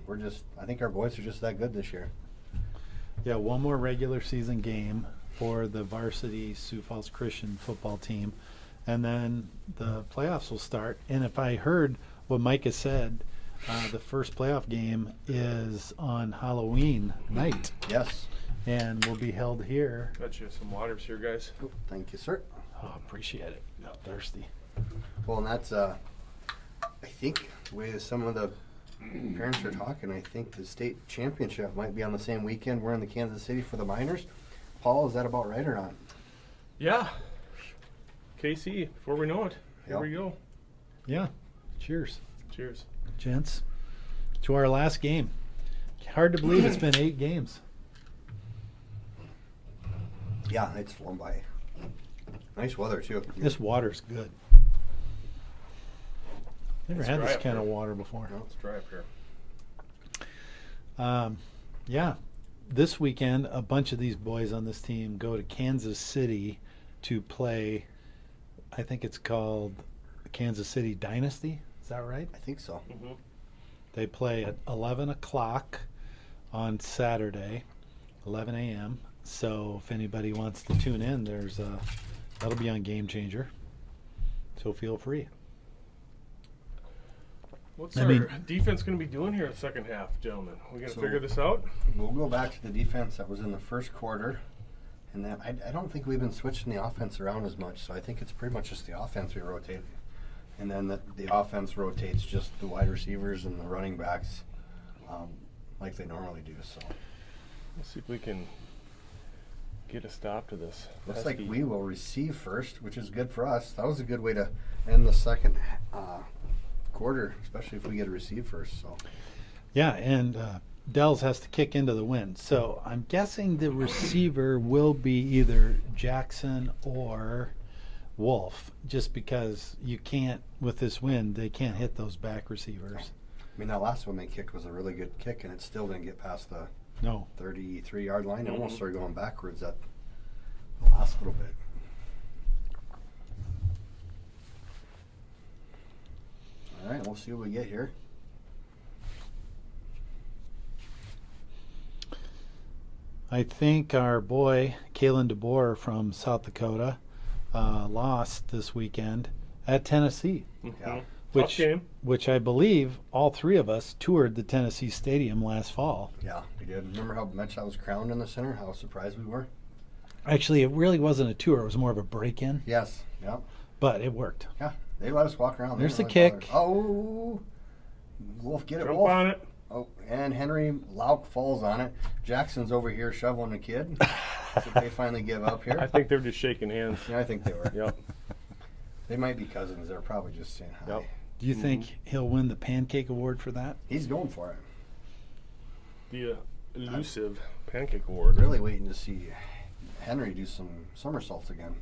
[SPEAKER 3] I think our boys are just that good this year.
[SPEAKER 2] Yeah, one more regular season game for the varsity Sioux Falls Christian football team, and then the playoffs will start. And if I heard what Micah said, the first playoff game is on Halloween night
[SPEAKER 3] Yes.
[SPEAKER 2] and will be held here.
[SPEAKER 4] Got you some waters here, guys.
[SPEAKER 3] Oh, thank you, sir.
[SPEAKER 2] Oh, appreciate it. I'm thirsty.
[SPEAKER 3] Well, and that's, I think, the way some of the parents are talking, I think the state championship might be on the same weekend. We're in the Kansas City for the minors. Paul, is that about right or not?
[SPEAKER 4] Yeah. KC, before we know it. Here
[SPEAKER 3] Yep.
[SPEAKER 4] we go.
[SPEAKER 2] Yeah. Cheers,
[SPEAKER 4] Cheers.
[SPEAKER 2] gents, to our last game. Hard to believe it's been 8 games.
[SPEAKER 3] Yeah, it's flown by. Nice weather, too.
[SPEAKER 2] This water's good. Never
[SPEAKER 4] It's
[SPEAKER 2] had
[SPEAKER 4] dry
[SPEAKER 2] this
[SPEAKER 4] up
[SPEAKER 2] kind of
[SPEAKER 4] here.
[SPEAKER 2] water before.
[SPEAKER 3] No.
[SPEAKER 4] It's dry up here.
[SPEAKER 2] Yeah, this weekend, a bunch of these boys on this team go to Kansas City to play, I think it's called Kansas City Dynasty. Is that right?
[SPEAKER 3] I think so.
[SPEAKER 4] Mm-hmm.
[SPEAKER 2] They play at 11 o'clock on Saturday, 11 a.m. So if anybody wants to tune in, that'll be on Game Changer. So feel free.
[SPEAKER 4] What's
[SPEAKER 2] I
[SPEAKER 4] our
[SPEAKER 2] mean-
[SPEAKER 4] defense going to be doing here in the second half, gentlemen? We going to
[SPEAKER 3] So-
[SPEAKER 4] figure this out?
[SPEAKER 3] We'll go back to the defense that was in the first quarter. And then I don't think we've been switching the offense around as much. So I think it's pretty much just the offense we rotate. And then the offense rotates just the wide receivers and the running backs like they normally do. So
[SPEAKER 4] Let's see if we can get a stop to this.
[SPEAKER 3] looks like
[SPEAKER 4] pesky-
[SPEAKER 3] we will receive first, which is good for us. That was a good way to end the second quarter, especially if we get a receive first. So
[SPEAKER 2] Yeah, and Dells has to kick into the wind. So I'm guessing the receiver will be either Jackson or Wolf, just because you can't, with this wind, they can't hit those back receivers.
[SPEAKER 3] I mean, that last one they kicked was a really good kick, and it still didn't get past the
[SPEAKER 2] No.
[SPEAKER 3] 33-yard line. It
[SPEAKER 4] Mhm.
[SPEAKER 3] almost started going backwards at the last little bit. All right, we'll see what we get here.
[SPEAKER 2] I think our boy, Kalen DeBoer from South Dakota, lost this weekend at Tennessee,
[SPEAKER 4] Mhm.
[SPEAKER 3] Yeah.
[SPEAKER 4] Tough
[SPEAKER 2] which
[SPEAKER 4] game.
[SPEAKER 2] which I believe all three of us toured the Tennessee Stadium last fall.
[SPEAKER 3] Yeah, we did. Remember how much that was crowned in the center? How surprised we were?
[SPEAKER 2] Actually, it really wasn't a tour. It was more of a break-in,
[SPEAKER 3] Yes. Yeah.
[SPEAKER 2] but it worked.
[SPEAKER 3] Yeah. They let us walk around. They
[SPEAKER 2] There's the
[SPEAKER 3] didn't really
[SPEAKER 2] kick.
[SPEAKER 3] bother. Oh, Wolf, get it,
[SPEAKER 4] Jump
[SPEAKER 3] Wolf.
[SPEAKER 4] on it.
[SPEAKER 3] Oh, and Henry Lauk falls on it. Jackson's over here shoveling the kid. So they finally give up here.
[SPEAKER 4] I think they're just shaking hands.
[SPEAKER 3] Yeah, I think they were.
[SPEAKER 4] Yep.
[SPEAKER 3] They might be cousins. They're probably just saying hi.
[SPEAKER 4] Yep.
[SPEAKER 2] Do you think he'll win the Pancake Award for that?
[SPEAKER 3] He's going for it.
[SPEAKER 4] The elusive pancake award.
[SPEAKER 3] Really waiting to see Henry do some somersaults again.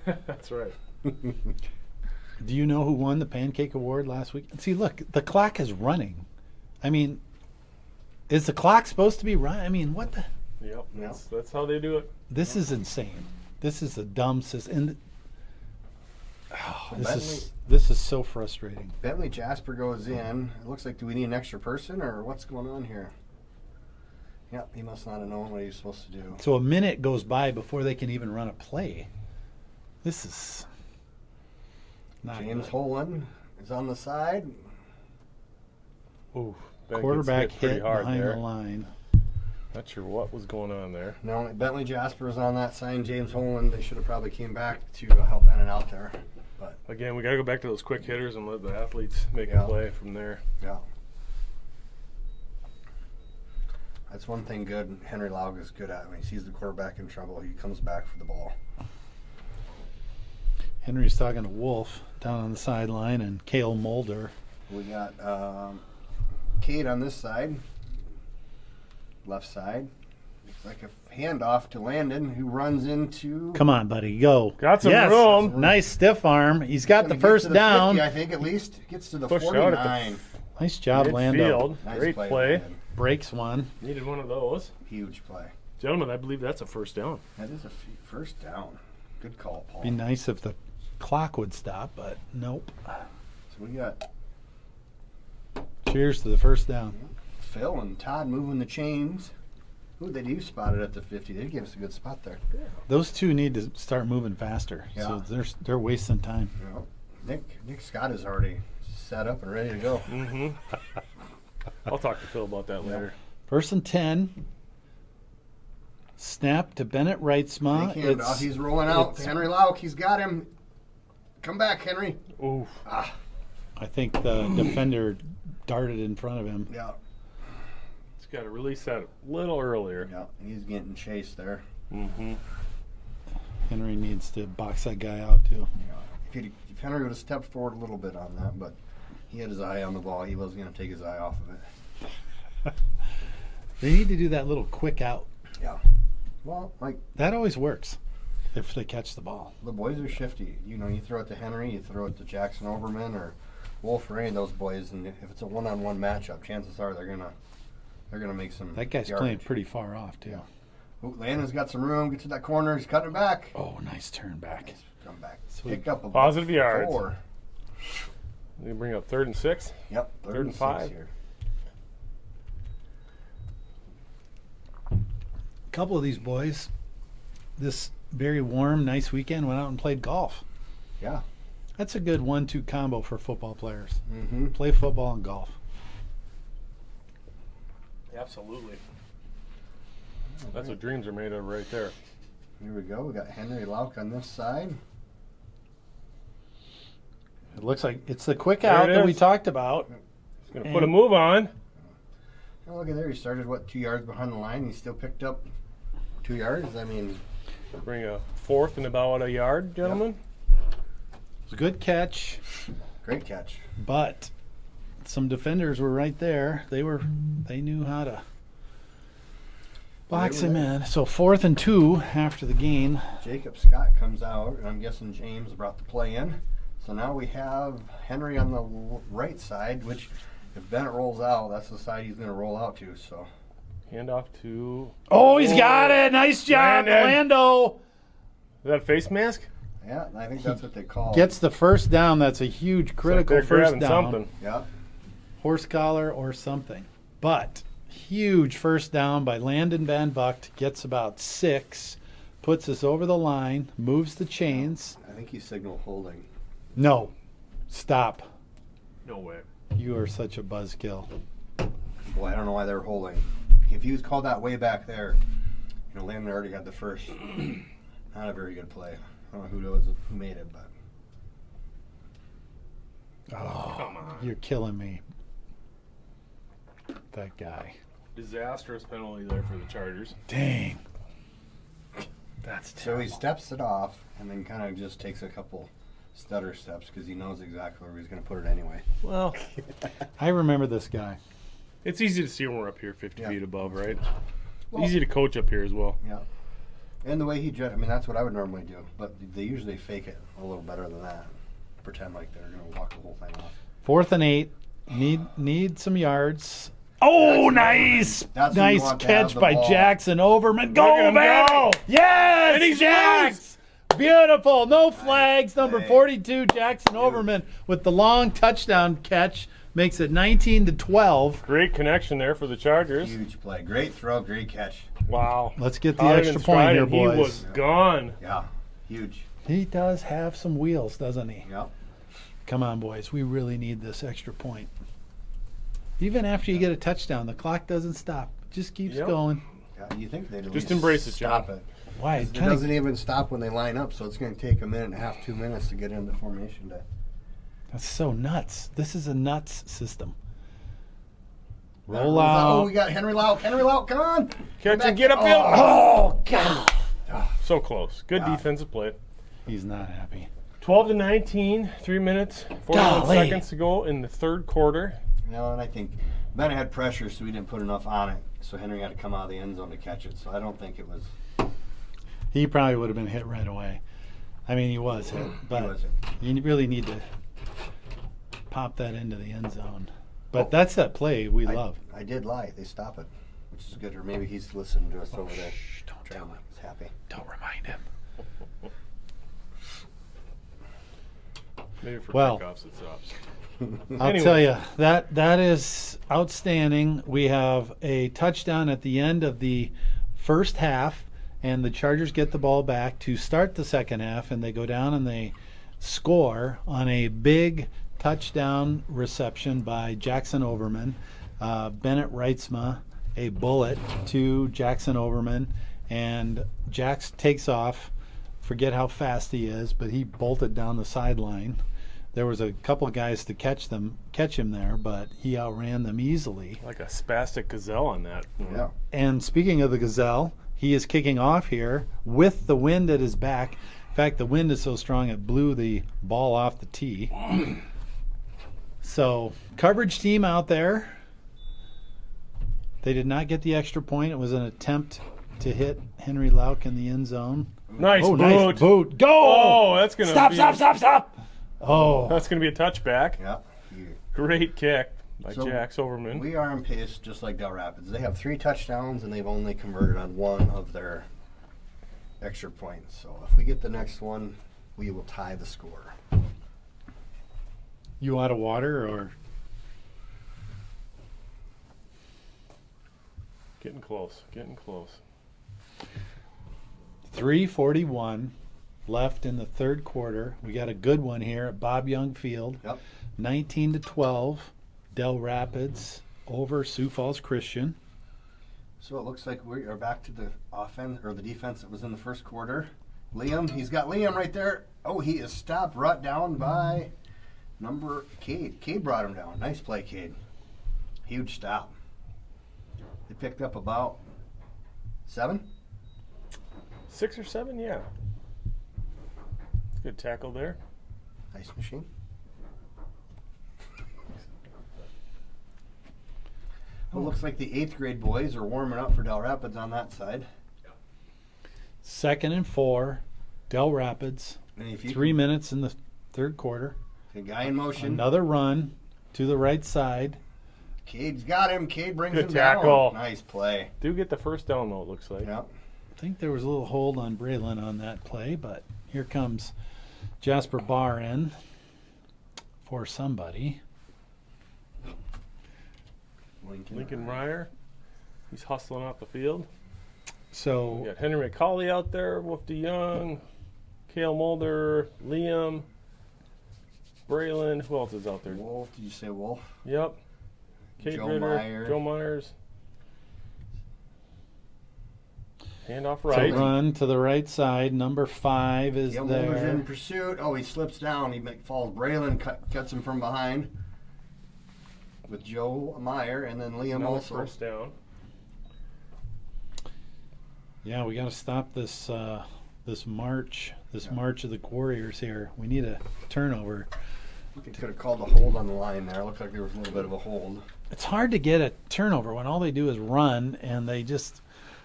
[SPEAKER 4] That's right.
[SPEAKER 2] Do you know who won the Pancake Award last week? See, look, the clock is running. I mean, is the clock supposed to be running? I mean, what the?
[SPEAKER 4] Yep. That's how they do it.
[SPEAKER 2] This is insane. This is a dumb system. And This is so frustrating.
[SPEAKER 3] Bentley Jasper goes in. It looks like, do we need an extra person or what's going on here? Yep, he must not have known what he was supposed to do.
[SPEAKER 2] So a minute goes by before they can even run a play. This is not
[SPEAKER 3] James
[SPEAKER 2] good.
[SPEAKER 3] Holan is on the side.
[SPEAKER 4] Ooh, Ben
[SPEAKER 2] Quarterback
[SPEAKER 4] gets pretty
[SPEAKER 2] hit
[SPEAKER 4] hard
[SPEAKER 2] behind
[SPEAKER 4] there.
[SPEAKER 2] the line.
[SPEAKER 4] Not sure what was going on there.
[SPEAKER 3] No, Bentley Jasper is on that side. James Holan, they should have probably came back to help in and out there. But
[SPEAKER 4] Again, we got to go back to those quick hitters and let the athletes make
[SPEAKER 3] Yeah.
[SPEAKER 4] a play from there.
[SPEAKER 3] yeah. That's one thing good Henry Laug is good at. When he sees the quarterback in trouble, he comes back for the ball.
[SPEAKER 2] Henry's talking to Wolf down on the sideline and Cale Mulder.
[SPEAKER 3] We got Cade on this side, left side. Looks like a handoff to Landon, who runs into.
[SPEAKER 2] Come on, buddy, go.
[SPEAKER 4] Got some
[SPEAKER 2] yes.
[SPEAKER 4] room.
[SPEAKER 2] Nice stiff arm. He's got the
[SPEAKER 3] Gonna get
[SPEAKER 2] first
[SPEAKER 3] to the
[SPEAKER 2] down.
[SPEAKER 3] 50, I think at least gets to the
[SPEAKER 4] Pushed
[SPEAKER 3] 49.
[SPEAKER 4] out at the
[SPEAKER 2] Nice job, Lando.
[SPEAKER 4] midfield.
[SPEAKER 3] Nice
[SPEAKER 4] Great
[SPEAKER 3] play,
[SPEAKER 4] play.
[SPEAKER 3] Landon.
[SPEAKER 2] Breaks one.
[SPEAKER 4] Needed one of those.
[SPEAKER 3] Huge play.
[SPEAKER 4] Gentlemen, I believe that's a first down.
[SPEAKER 3] That is a first down. Good call, Paul.
[SPEAKER 2] Be nice if the clock would stop, but nope.
[SPEAKER 3] So we got
[SPEAKER 2] Cheers to the first down.
[SPEAKER 3] Phil and Todd moving the chains. Ooh, they do spot it at the 50. They give us a good spot there.
[SPEAKER 2] Those two need to start moving faster.
[SPEAKER 3] Yeah.
[SPEAKER 2] So they're wasting time.
[SPEAKER 3] Yeah. Nick Scott is already set up and ready to go.
[SPEAKER 4] Mm-hmm. I'll talk to Phil about that later.
[SPEAKER 2] First and 10. Snap to Bennett Reitzma.
[SPEAKER 3] Big handoff. He's rolling out to Henry Lauk. He's got him. Come back, Henry.
[SPEAKER 4] Oof.
[SPEAKER 2] I think the defender darted in front of him.
[SPEAKER 3] Yeah.
[SPEAKER 4] He's got to release that a little earlier.
[SPEAKER 3] Yeah. He's getting chased there.
[SPEAKER 4] Mm-hmm.
[SPEAKER 2] Henry needs to box that guy out too.
[SPEAKER 3] Yeah. If Henry would have stepped forward a little bit on that, but he had his eye on the ball. He wasn't going to take his eye off of it.
[SPEAKER 2] They need to do that little quick out.
[SPEAKER 3] Yeah. Well, like
[SPEAKER 2] That always works if they catch the ball.
[SPEAKER 3] the boys are shifty. You know, you throw it to Henry, you throw it to Jackson Overman or Wolf or any of those boys, and if it's a one-on-one matchup, chances are they're gonna make some.
[SPEAKER 2] That guy's
[SPEAKER 3] yardage.
[SPEAKER 2] playing pretty far off too.
[SPEAKER 3] Yeah. Ooh, Landon's got some room. Get to that corner. He's cutting it back.
[SPEAKER 2] Oh, nice turn back.
[SPEAKER 3] Nice come back.
[SPEAKER 2] Sweet.
[SPEAKER 3] Pick up a
[SPEAKER 4] Positive yards.
[SPEAKER 3] 4.
[SPEAKER 4] You bring up 3rd and 6.
[SPEAKER 3] Yep.
[SPEAKER 4] Third and
[SPEAKER 3] 6
[SPEAKER 4] 5.
[SPEAKER 3] here.
[SPEAKER 2] A couple of these boys, this very warm, nice weekend, went out and played golf.
[SPEAKER 3] Yeah.
[SPEAKER 2] That's a good 1-2 combo for football players.
[SPEAKER 3] Mm-hmm.
[SPEAKER 2] Play football and golf.
[SPEAKER 4] Absolutely. That's what dreams are made of right there.
[SPEAKER 3] Here we go. We got Henry Lauk on this side.
[SPEAKER 2] It looks like it's the quick
[SPEAKER 4] There
[SPEAKER 2] out
[SPEAKER 4] it
[SPEAKER 2] that we
[SPEAKER 4] is.
[SPEAKER 2] talked about.
[SPEAKER 4] He's going to put a move on.
[SPEAKER 3] Oh, look at there. He started 2 yards behind the line. He still picked up 2 yards. I mean,
[SPEAKER 4] Bring a 4th and about a yard, gentlemen.
[SPEAKER 2] It's a good catch,
[SPEAKER 3] great catch.
[SPEAKER 2] but some defenders were right there. They knew how to box
[SPEAKER 3] They were
[SPEAKER 2] him
[SPEAKER 3] there.
[SPEAKER 2] in. So 4th and 2 after the gain.
[SPEAKER 3] Jacob Scott comes out, and I'm guessing James brought the play in. So now we have Henry on the right side, which if Bennett rolls out, that's the side he's going to roll out to. So
[SPEAKER 4] Hand off to.
[SPEAKER 2] Oh, he's got it. Nice job,
[SPEAKER 4] Landon.
[SPEAKER 2] Lando.
[SPEAKER 4] Is that a face mask?
[SPEAKER 3] yeah, I think that's what they call.
[SPEAKER 2] Gets the first down. That's a huge critical
[SPEAKER 4] They're
[SPEAKER 2] first
[SPEAKER 4] grabbing
[SPEAKER 2] down.
[SPEAKER 4] something.
[SPEAKER 3] Yeah.
[SPEAKER 2] Horse collar or something. But huge first down by Landon Van Bucht. Gets about 6. Puts us over the line. Moves the chains.
[SPEAKER 3] I think he signaled holding.
[SPEAKER 2] No. Stop.
[SPEAKER 4] No way.
[SPEAKER 2] You are such a buzzkill.
[SPEAKER 3] Boy, I don't know why they were holding. If he was called that way back there, Landon already had the first. Not a very good play. I don't know who made it, but
[SPEAKER 2] Oh,
[SPEAKER 4] Come on.
[SPEAKER 2] you're killing me. That guy.
[SPEAKER 4] Disastrous penalty there for the Chargers.
[SPEAKER 2] Dang. That's
[SPEAKER 3] so
[SPEAKER 2] terrible.
[SPEAKER 3] he steps it off and then kind of just takes a couple stutter steps because he knows exactly where he's going to put it anyway.
[SPEAKER 4] Well,
[SPEAKER 2] I remember this guy.
[SPEAKER 4] it's easy to see when we're up here 50
[SPEAKER 3] Yeah.
[SPEAKER 4] feet above, right?
[SPEAKER 3] Well-
[SPEAKER 4] Easy to coach up here as well.
[SPEAKER 3] Yeah. And the way he judged, I mean, that's what I would normally do. But they usually fake it a little better than that. Pretend like they're going to walk the whole thing off.
[SPEAKER 2] 4th and 8. Need some yards. Oh,
[SPEAKER 3] That's what you
[SPEAKER 2] nice
[SPEAKER 3] want to have
[SPEAKER 2] catch
[SPEAKER 3] the
[SPEAKER 2] by
[SPEAKER 3] ball.
[SPEAKER 2] Jackson Overman.
[SPEAKER 4] Look at
[SPEAKER 2] Go,
[SPEAKER 4] him
[SPEAKER 2] baby!
[SPEAKER 4] go!
[SPEAKER 2] Yes,
[SPEAKER 4] And he's
[SPEAKER 2] Jax! Beautiful. No flags. Number
[SPEAKER 3] play.
[SPEAKER 2] 42, Jackson Overman, with the long touchdown catch, makes it 19-12.
[SPEAKER 4] Great connection there for the Chargers.
[SPEAKER 3] Huge play. Great throw, great catch.
[SPEAKER 4] Wow.
[SPEAKER 2] Let's get the
[SPEAKER 4] Caught him
[SPEAKER 2] extra
[SPEAKER 4] in
[SPEAKER 2] point
[SPEAKER 4] stride
[SPEAKER 2] here,
[SPEAKER 4] and
[SPEAKER 2] boys.
[SPEAKER 4] He was gone.
[SPEAKER 3] Yeah, huge.
[SPEAKER 2] He does have some wheels, doesn't he?
[SPEAKER 3] Yep.
[SPEAKER 2] Come on, boys. We really need this extra point. Even after you get a touchdown, the clock doesn't stop. It just keeps
[SPEAKER 4] Yep.
[SPEAKER 2] going.
[SPEAKER 3] Yeah, you think they'd at
[SPEAKER 4] Just
[SPEAKER 3] least
[SPEAKER 4] embrace it,
[SPEAKER 3] stop
[SPEAKER 4] John.
[SPEAKER 3] it.
[SPEAKER 2] Why?
[SPEAKER 3] It doesn't even stop when they line up, so it's going to take a minute and a half, 2 minutes to get into formation day.
[SPEAKER 2] That's so nuts. This is a nuts system.
[SPEAKER 3] That
[SPEAKER 2] Roll
[SPEAKER 3] rolls
[SPEAKER 2] out.
[SPEAKER 3] Oh, we got Henry Lauk. Henry Lauk, come on.
[SPEAKER 4] Catch
[SPEAKER 3] back.
[SPEAKER 4] and get upfield.
[SPEAKER 2] Oh, God.
[SPEAKER 4] So close. Good
[SPEAKER 3] Wow.
[SPEAKER 4] defensive play.
[SPEAKER 2] He's not happy.
[SPEAKER 4] 12-19, 3 minutes, 41
[SPEAKER 2] Golly.
[SPEAKER 4] seconds to go in the third quarter.
[SPEAKER 3] You know, and I think Bennett had pressure, so we didn't put enough on it. So Henry had to come out of the end zone to catch it. So I don't think it was.
[SPEAKER 2] He probably would have been hit right away. I mean, he was hit, but
[SPEAKER 3] was hit.
[SPEAKER 2] you really need to pop that into the end zone. But
[SPEAKER 3] Oh.
[SPEAKER 2] that's that play we love.
[SPEAKER 3] I did lie. They stop it, which is good. Or maybe he's listening to us over there.
[SPEAKER 2] Shh, don't tell him.
[SPEAKER 3] He's happy.
[SPEAKER 2] Don't remind him.
[SPEAKER 4] Maybe for
[SPEAKER 2] Well.
[SPEAKER 4] kickoffs it stops.
[SPEAKER 2] I'll
[SPEAKER 4] Anyway.
[SPEAKER 2] tell you, that is outstanding. We have a touchdown at the end of the first half, and the Chargers get the ball back to start the second half, and they go down and they score on a big touchdown reception by Jackson Overman. Bennett Reitzma, a bullet to Jackson Overman, and Jax takes off. Forget how fast he is, but he bolted down the sideline. There was a couple of guys to catch him there, but he outran them easily.
[SPEAKER 4] Like a spastic gazelle on that.
[SPEAKER 3] Yeah.
[SPEAKER 2] And speaking of the gazelle, he is kicking off here with the wind at his back. In fact, the wind is so strong it blew the ball off the tee. So, coverage team out there. They did not get the extra point. It was an attempt to hit Henry Lauk in the end zone.
[SPEAKER 4] Nice
[SPEAKER 2] Oh,
[SPEAKER 4] boot.
[SPEAKER 2] nice boot. Go!
[SPEAKER 4] Oh, that's going to
[SPEAKER 2] Stop. Oh,
[SPEAKER 4] That's going to be a touchback.
[SPEAKER 3] Yeah. You-
[SPEAKER 4] Great kick by
[SPEAKER 3] So,
[SPEAKER 4] Jax Overman.
[SPEAKER 3] We are on pace just like Dell Rapids. They have 3 touchdowns and they've only converted on 1 of their extra points. So if we get the next one, we will tie the score.
[SPEAKER 2] you out of water or?
[SPEAKER 4] Getting close.
[SPEAKER 2] 3:41 left in the third quarter. We got a good one here at Bob Young Field.
[SPEAKER 3] Yep.
[SPEAKER 2] 19-12, Dell Rapids over Sioux Falls Christian.
[SPEAKER 3] So it looks like we are back to the offense or the defense that was in the first quarter. Liam, he's got Liam right there. Oh, he is stopped, brought down by number Cade. Cade brought him down. Nice play, Cade. Huge stop. They picked up about 7.
[SPEAKER 4] 6 or 7, yeah. Good tackle there.
[SPEAKER 3] Nice machine. Well, looks like the 8th grade boys are warming up for Dell Rapids on that side.
[SPEAKER 2] 2nd and 4, Dell Rapids.
[SPEAKER 3] And if you
[SPEAKER 2] 3 minutes in the third quarter.
[SPEAKER 3] the guy in motion,
[SPEAKER 2] Another run to the right side.
[SPEAKER 3] Cade's got him. Cade brings
[SPEAKER 4] Good
[SPEAKER 3] him
[SPEAKER 4] tackle.
[SPEAKER 3] down. Nice play.
[SPEAKER 4] Do get the first down, though, it looks like.
[SPEAKER 3] Yeah.
[SPEAKER 2] I think there was a little hold on Braylon on that play, but here comes Jasper Barr in for somebody.
[SPEAKER 4] Lincoln Ryer. He's hustling off the field.
[SPEAKER 2] So
[SPEAKER 4] We got Henry McCauley out there, Wolf DeYoung, Cale Mulder, Liam, Braylon. Who else is out there?
[SPEAKER 3] Wolf, did you say Wolf?
[SPEAKER 4] Yep. Kate
[SPEAKER 3] Joe
[SPEAKER 4] Ritter,
[SPEAKER 3] Meyer.
[SPEAKER 4] Joe Myers. Handoff
[SPEAKER 2] So
[SPEAKER 4] right.
[SPEAKER 2] run to the right side. Number 5 is
[SPEAKER 3] Yeah, Mulder's
[SPEAKER 2] there.
[SPEAKER 3] in pursuit. Oh, he slips down. He falls. Braylon cuts him from behind with Joe Meyer and then Liam
[SPEAKER 4] Another
[SPEAKER 3] also.
[SPEAKER 4] first down.
[SPEAKER 2] Yeah, we got to stop this this march
[SPEAKER 3] Yeah.
[SPEAKER 2] march of the Warriors here. We need a turnover.
[SPEAKER 3] They could have called a hold on the line there. Looked like there was a little bit of a hold.
[SPEAKER 2] It's hard to get a turnover when all they do is run and they just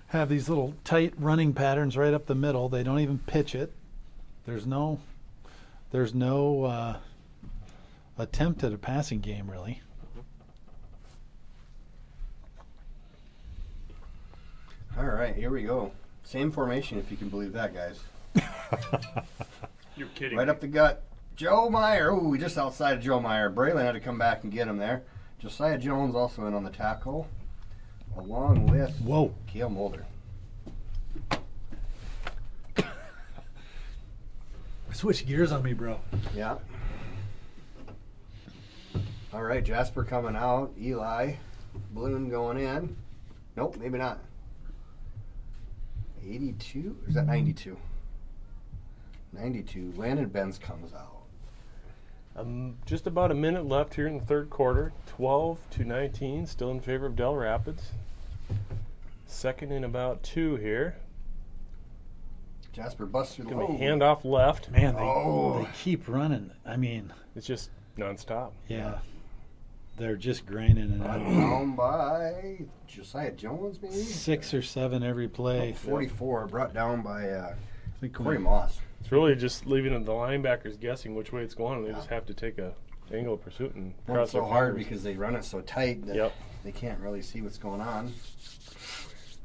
[SPEAKER 2] have these little tight running patterns right up the middle. They don't even pitch it. There's no attempt at a passing game really.
[SPEAKER 3] All right, here we go. Same formation, if you can believe that, guys.
[SPEAKER 5] You're kidding.
[SPEAKER 3] Right up the gut. Joe Meyer. Ooh, just outside of Joe Meyer. Braylon had to come back and get him there. Josiah Jones also in on the tackle, along with
[SPEAKER 2] Whoa.
[SPEAKER 3] Kale Mulder.
[SPEAKER 2] Switch gears on me, bro.
[SPEAKER 3] Yeah. All right, Jasper coming out. Eli Balloon going in. Nope, maybe not. 82? Or is that 92? 92. Landon Benz comes out.
[SPEAKER 4] Just about a minute left here in the third quarter. 12-19, still in favor of Dell Rapids. Second and about 2 here.
[SPEAKER 3] Jasper busts through the
[SPEAKER 4] Gonna be handoff left.
[SPEAKER 2] Man,
[SPEAKER 3] Oh.
[SPEAKER 2] they keep running. I mean,
[SPEAKER 4] It's just nonstop.
[SPEAKER 2] yeah. They're just grinding it
[SPEAKER 3] Brought
[SPEAKER 2] out.
[SPEAKER 3] down by Josiah Jones, maybe?
[SPEAKER 2] 6 or 7 every play.
[SPEAKER 3] 44. Brought down by
[SPEAKER 2] I think
[SPEAKER 3] Corey
[SPEAKER 2] we-
[SPEAKER 3] Moss.
[SPEAKER 4] It's really just leaving the linebackers guessing which way it's going, and they just have to take a angle of pursuit and
[SPEAKER 3] Worked
[SPEAKER 4] cross
[SPEAKER 3] so
[SPEAKER 4] their
[SPEAKER 3] hard
[SPEAKER 4] fingers.
[SPEAKER 3] because they run it so tight that
[SPEAKER 4] Yep.
[SPEAKER 3] they can't really see what's going on.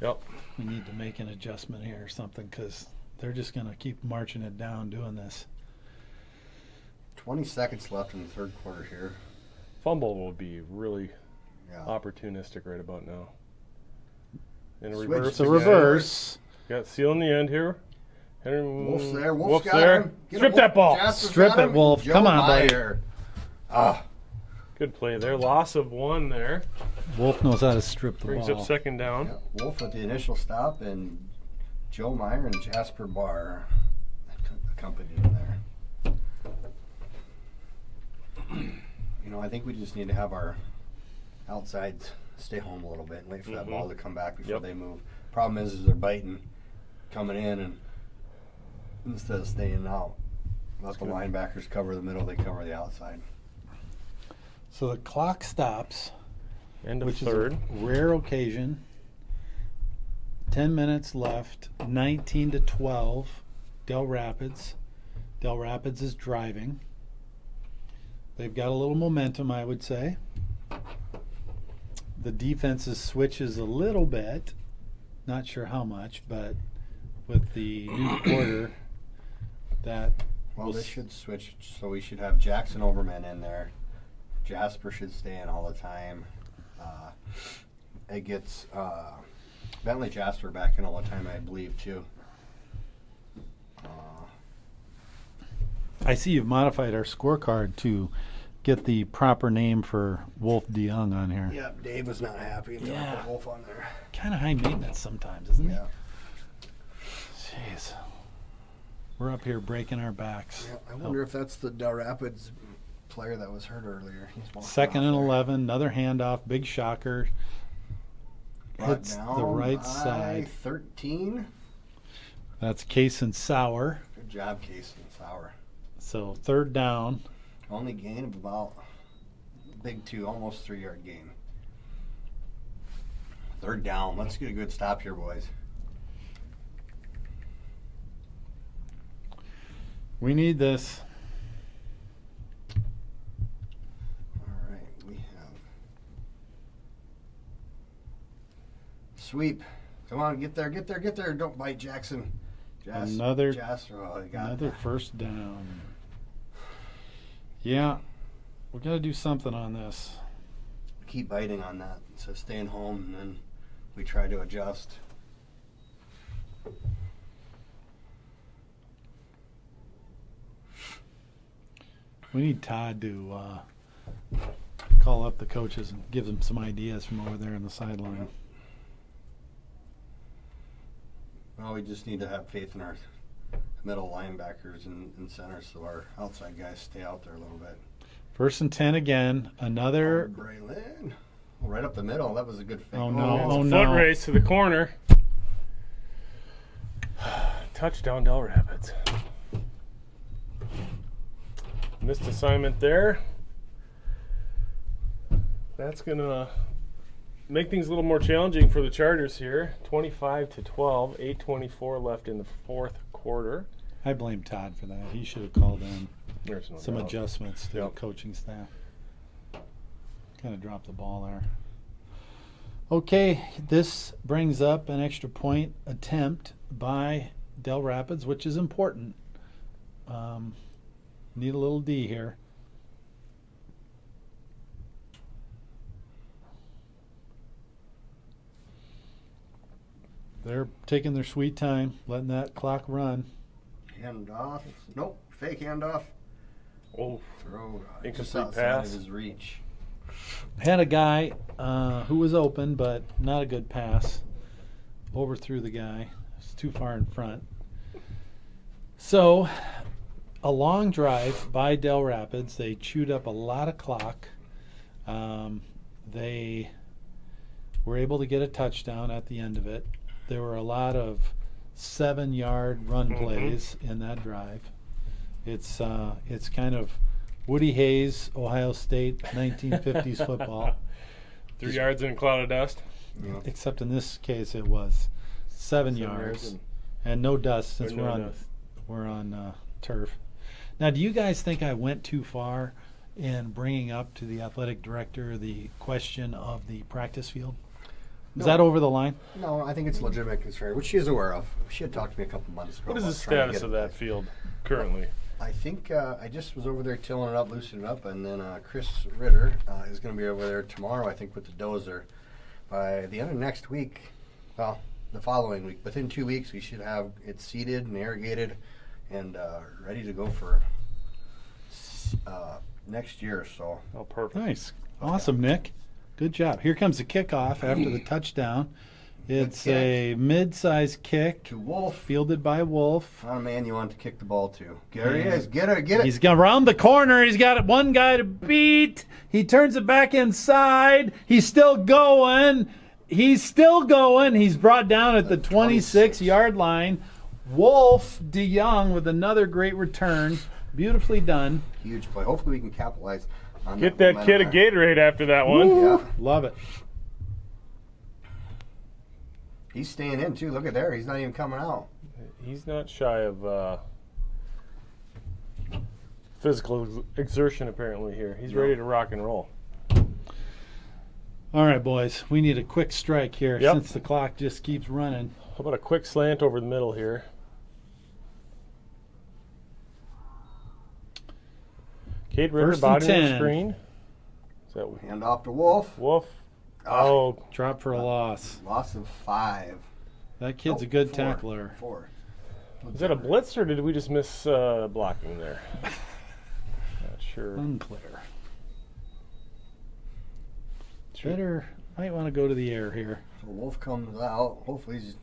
[SPEAKER 4] Yep.
[SPEAKER 2] we need to make an adjustment here or something because they're just going to keep marching it down doing this.
[SPEAKER 3] 20 seconds left in the third quarter here.
[SPEAKER 4] Fumble will be really
[SPEAKER 3] Yeah.
[SPEAKER 4] opportunistic right about now. And a
[SPEAKER 3] Switch
[SPEAKER 4] reverse.
[SPEAKER 2] It's a
[SPEAKER 3] Yeah.
[SPEAKER 2] reverse.
[SPEAKER 4] Got seal in the end here. Henry,
[SPEAKER 3] Wolf's there. Wolf's got
[SPEAKER 4] there.
[SPEAKER 3] him. Get
[SPEAKER 4] Strip
[SPEAKER 3] him,
[SPEAKER 4] that ball.
[SPEAKER 3] Jasper's
[SPEAKER 2] Strip
[SPEAKER 3] got
[SPEAKER 2] it,
[SPEAKER 3] him.
[SPEAKER 2] Wolf.
[SPEAKER 3] Joe
[SPEAKER 2] Come on, buddy.
[SPEAKER 3] Meyer. Ah,
[SPEAKER 4] Good play there. Loss of 1 there.
[SPEAKER 2] Wolf knows how to strip the
[SPEAKER 4] Brings
[SPEAKER 2] ball.
[SPEAKER 4] up second down.
[SPEAKER 3] yeah. Wolf with the initial stop, and Joe Meyer and Jasper Barr accompanied him there. You know, I think we just need to have our outsides stay home a little bit and wait for that
[SPEAKER 4] Mhm.
[SPEAKER 3] ball to come back before
[SPEAKER 4] Yep.
[SPEAKER 3] they move. Problem is they're biting, coming in, and instead of staying out, let the linebackers cover the middle, they cover the outside.
[SPEAKER 2] So the clock stops,
[SPEAKER 4] End of
[SPEAKER 2] which
[SPEAKER 4] third.
[SPEAKER 2] is a rare occasion. 10 minutes left. 19-12. Dell Rapids. Dell Rapids is driving. They've got a little momentum, I would say. The defense switches a little bit. Not sure how much, but with the new quarter, that
[SPEAKER 3] Well,
[SPEAKER 2] will
[SPEAKER 3] they
[SPEAKER 2] s-
[SPEAKER 3] should switch, so we should have Jackson Overman in there. Jasper should stay in all the time. It gets Bentley Jasper back in all the time, I believe, too.
[SPEAKER 2] I see you've modified our scorecard to get the proper name for Wolf DeYoung on here.
[SPEAKER 3] Yeah, Dave was not happy until I
[SPEAKER 2] Yeah.
[SPEAKER 3] put Wolf on there.
[SPEAKER 2] Kind of high maintenance sometimes, isn't
[SPEAKER 3] Yeah.
[SPEAKER 2] it? Jeez. We're up here breaking our backs.
[SPEAKER 3] Yeah, I wonder if that's the Dell Rapids player that was hurt earlier. He's walking
[SPEAKER 2] Second
[SPEAKER 3] off
[SPEAKER 2] and
[SPEAKER 3] there.
[SPEAKER 2] 11, another handoff, big shocker.
[SPEAKER 3] Brought
[SPEAKER 2] Hits
[SPEAKER 3] down
[SPEAKER 2] the right
[SPEAKER 3] by
[SPEAKER 2] side.
[SPEAKER 3] 13.
[SPEAKER 2] That's Case and Sauer.
[SPEAKER 3] Good job, Casey and Sauer.
[SPEAKER 2] So third down.
[SPEAKER 3] Only gain of about big 2, almost 3-yard gain. Third down. Let's get a good stop here, boys.
[SPEAKER 2] We need this.
[SPEAKER 3] All right, we have sweep. Come on, get there, get there, get there. Don't bite Jackson.
[SPEAKER 2] Another-
[SPEAKER 3] Oh, he got
[SPEAKER 2] Another
[SPEAKER 3] that.
[SPEAKER 2] first down. Yeah, we got to do something on this.
[SPEAKER 3] Keep biting on that. So staying home, and then we try to adjust.
[SPEAKER 2] We need Todd to call up the coaches and give them some ideas from over there on the sideline.
[SPEAKER 3] Well, we just need to have faith in our middle linebackers and centers, so our outside guys stay out there a little bit.
[SPEAKER 2] First and 10 again. Another.
[SPEAKER 3] Braylon. Oh, right up the middle. That was a good fake.
[SPEAKER 2] Oh, no.
[SPEAKER 4] It's
[SPEAKER 2] Oh,
[SPEAKER 4] a
[SPEAKER 2] no.
[SPEAKER 4] foot race to the corner. Touchdown, Dell Rapids. Missed assignment there. That's going to make things a little more challenging for the Chargers here. 25-12, 8:24 left in the fourth quarter.
[SPEAKER 2] I blame Todd for that. He should have called in
[SPEAKER 4] There's no
[SPEAKER 2] some
[SPEAKER 4] doubt.
[SPEAKER 2] adjustments to
[SPEAKER 4] Yep.
[SPEAKER 2] the coaching staff. Kind of dropped the ball there. Okay, this brings up an extra point attempt by Dell Rapids, which is important. Need a little D here. They're taking their sweet time, letting that clock run.
[SPEAKER 3] Hand off. Nope. Fake handoff.
[SPEAKER 4] Oh,
[SPEAKER 3] Throw.
[SPEAKER 4] Incomplete
[SPEAKER 3] Just outside
[SPEAKER 4] pass.
[SPEAKER 3] of his reach.
[SPEAKER 2] Had a guy who was open, but not a good pass. Overthrew the guy. It's too far in front. So, a long drive by Dell Rapids. They chewed up a lot of clock. They were able to get a touchdown at the end of it. There were a lot of 7-yard run plays in that drive. It's kind of Woody Hayes, Ohio State, 1950s football.
[SPEAKER 4] 3 yards in a cloud of dust.
[SPEAKER 3] Yeah.
[SPEAKER 2] Except in this case, it was 7 yards and no dust since we're on turf. Now, do you guys think I went too far in bringing up to the athletic director the question of the practice field? Is
[SPEAKER 3] No.
[SPEAKER 2] that over the line?
[SPEAKER 3] No, I think it's a legitimate concern, which she is aware of. She had talked to me a couple months ago.
[SPEAKER 4] What is
[SPEAKER 3] about
[SPEAKER 4] the
[SPEAKER 3] trying to
[SPEAKER 4] status
[SPEAKER 3] get
[SPEAKER 4] of
[SPEAKER 3] it
[SPEAKER 4] that
[SPEAKER 3] back.
[SPEAKER 4] field currently?
[SPEAKER 3] I think I just was over there tilling it up, loosening it up, and then Chris Ritter is going to be over there tomorrow, I think, with the dozer. By the end of next week, well, the following week, within 2 weeks, we should have it seeded and irrigated and ready to go for next year. So
[SPEAKER 4] Oh, perfect.
[SPEAKER 2] Nice. Awesome, Nick. Good job. Here comes the kickoff after the touchdown. It's a mid-sized kick
[SPEAKER 3] to Wolf.
[SPEAKER 2] fielded by Wolf.
[SPEAKER 3] Not a man you want to kick the ball to. There he is. Get it. Get it.
[SPEAKER 2] He's got around the corner. He's got one guy to beat. He turns it back inside. He's still going. He's brought down at the 26-yard line. Wolf DeYoung with another great return. Beautifully done.
[SPEAKER 3] Huge play. Hopefully we can capitalize on
[SPEAKER 4] Get that kid a
[SPEAKER 3] momentum there.
[SPEAKER 4] Gatorade after that one.
[SPEAKER 3] Yeah.
[SPEAKER 2] Love it.
[SPEAKER 3] He's staying in, too. Look at there. He's not even coming out.
[SPEAKER 4] He's not shy of physical exertion, apparently, here. He's ready to rock and roll.
[SPEAKER 2] All right, boys. We need a quick strike here
[SPEAKER 4] Yep.
[SPEAKER 2] since the clock just keeps running.
[SPEAKER 4] How about a quick slant over the middle here? Kate Ritter,
[SPEAKER 2] First and
[SPEAKER 4] body on the
[SPEAKER 2] 10.
[SPEAKER 4] screen. Is that
[SPEAKER 3] Hand off to Wolf.
[SPEAKER 4] Wolf?
[SPEAKER 3] Ah.
[SPEAKER 4] Oh,
[SPEAKER 2] Drop for a loss.
[SPEAKER 3] Loss of 5.
[SPEAKER 2] That kid's a
[SPEAKER 3] Nope,
[SPEAKER 2] good
[SPEAKER 3] 4.
[SPEAKER 2] tackler.
[SPEAKER 3] 4.
[SPEAKER 4] is that a blitz or did we just miss blocking there? Not sure.
[SPEAKER 2] Unclear. Better might want to go to the air here.
[SPEAKER 3] So Wolf comes out. Hopefully his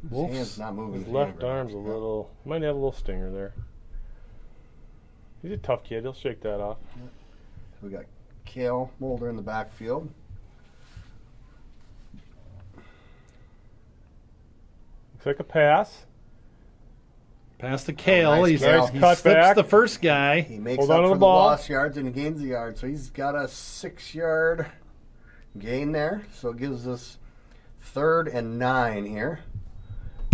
[SPEAKER 2] Wolf's
[SPEAKER 3] hand's not moving.
[SPEAKER 4] His
[SPEAKER 3] his
[SPEAKER 4] left
[SPEAKER 3] hand right
[SPEAKER 4] arm's a
[SPEAKER 3] now.
[SPEAKER 4] little, might have a little stinger there. He's a tough kid. He'll shake that off.
[SPEAKER 3] We got Kale Mulder in the backfield.
[SPEAKER 4] Looks like a pass.
[SPEAKER 2] Pass to Kale.
[SPEAKER 3] nice
[SPEAKER 2] He's,
[SPEAKER 3] Kale.
[SPEAKER 2] he
[SPEAKER 4] Cut
[SPEAKER 2] slips
[SPEAKER 4] back.
[SPEAKER 2] the first guy.
[SPEAKER 3] He makes
[SPEAKER 4] Hold
[SPEAKER 3] up
[SPEAKER 4] on to
[SPEAKER 3] for
[SPEAKER 4] the
[SPEAKER 3] the
[SPEAKER 4] ball.
[SPEAKER 3] lost yards and he gains the yard. So he's got a 6-yard gain there. So it gives us 3rd and 9 here.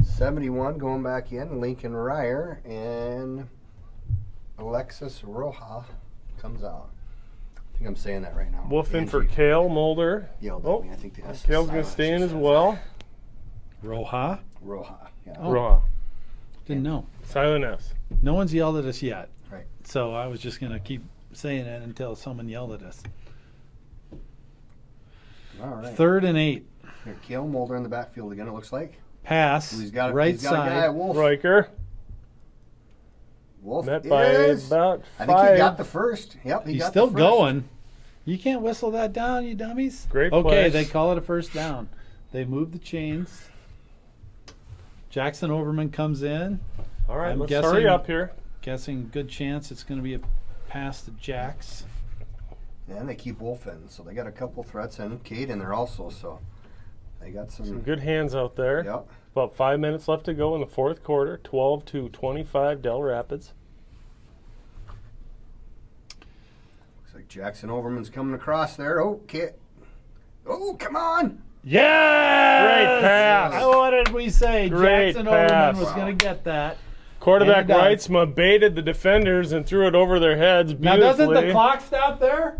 [SPEAKER 3] 71 going back in. Lincoln Ryer and Alexis Roja comes out. I think I'm saying that right now.
[SPEAKER 4] Wolf in for
[SPEAKER 3] Angie
[SPEAKER 4] Kale Mulder.
[SPEAKER 3] yelled at
[SPEAKER 4] Oh,
[SPEAKER 3] me. I think that's
[SPEAKER 4] Kale's going to stay in as well.
[SPEAKER 2] Roja?
[SPEAKER 3] Roja. Yeah.
[SPEAKER 2] Oh.
[SPEAKER 4] Roja.
[SPEAKER 2] Didn't know.
[SPEAKER 4] Silent S.
[SPEAKER 2] No one's yelled at us yet.
[SPEAKER 3] Right.
[SPEAKER 2] So I was just going to keep saying it until someone yelled at us.
[SPEAKER 3] All right.
[SPEAKER 2] 3rd and 8.
[SPEAKER 3] Here, Kale Mulder in the backfield again, it looks like.
[SPEAKER 2] Pass.
[SPEAKER 3] He's got,
[SPEAKER 2] right
[SPEAKER 3] he's got a guy,
[SPEAKER 2] side.
[SPEAKER 3] Wolf.
[SPEAKER 4] Riker.
[SPEAKER 3] Wolf
[SPEAKER 4] Met by
[SPEAKER 3] is.
[SPEAKER 4] about
[SPEAKER 3] I think he got
[SPEAKER 4] 5.
[SPEAKER 3] the first. Yep, he
[SPEAKER 2] He's
[SPEAKER 3] got
[SPEAKER 2] still
[SPEAKER 3] the first.
[SPEAKER 2] going. You can't whistle that down, you dummies.
[SPEAKER 4] Great
[SPEAKER 2] Okay,
[SPEAKER 4] play.
[SPEAKER 2] they call it a first down. They move the chains. Jackson Overman comes in.
[SPEAKER 4] All right,
[SPEAKER 2] I'm
[SPEAKER 4] let's
[SPEAKER 2] guessing-
[SPEAKER 4] hurry up here.
[SPEAKER 2] Guessing good chance it's going to be a pass to Jax.
[SPEAKER 3] And they keep Wolf in, so they got a couple threats and Kate in there also. So they got
[SPEAKER 4] Some good hands out there.
[SPEAKER 3] Yep.
[SPEAKER 4] About 5 minutes left to go in the 4th quarter. 12-25 Dell Rapids.
[SPEAKER 3] Looks like Jackson Overman's coming across there. Oh, Kate. Oh, come on.
[SPEAKER 2] Yeah!
[SPEAKER 4] Great pass.
[SPEAKER 2] What did we say?
[SPEAKER 4] Great
[SPEAKER 2] Jackson
[SPEAKER 4] pass.
[SPEAKER 2] Overman was
[SPEAKER 3] Wow.
[SPEAKER 2] going to get that.
[SPEAKER 4] Quarterback
[SPEAKER 2] And he does.
[SPEAKER 4] Reitzma baited the defenders and threw it over their heads
[SPEAKER 2] Now,
[SPEAKER 4] beautifully.
[SPEAKER 2] doesn't the clock stop there?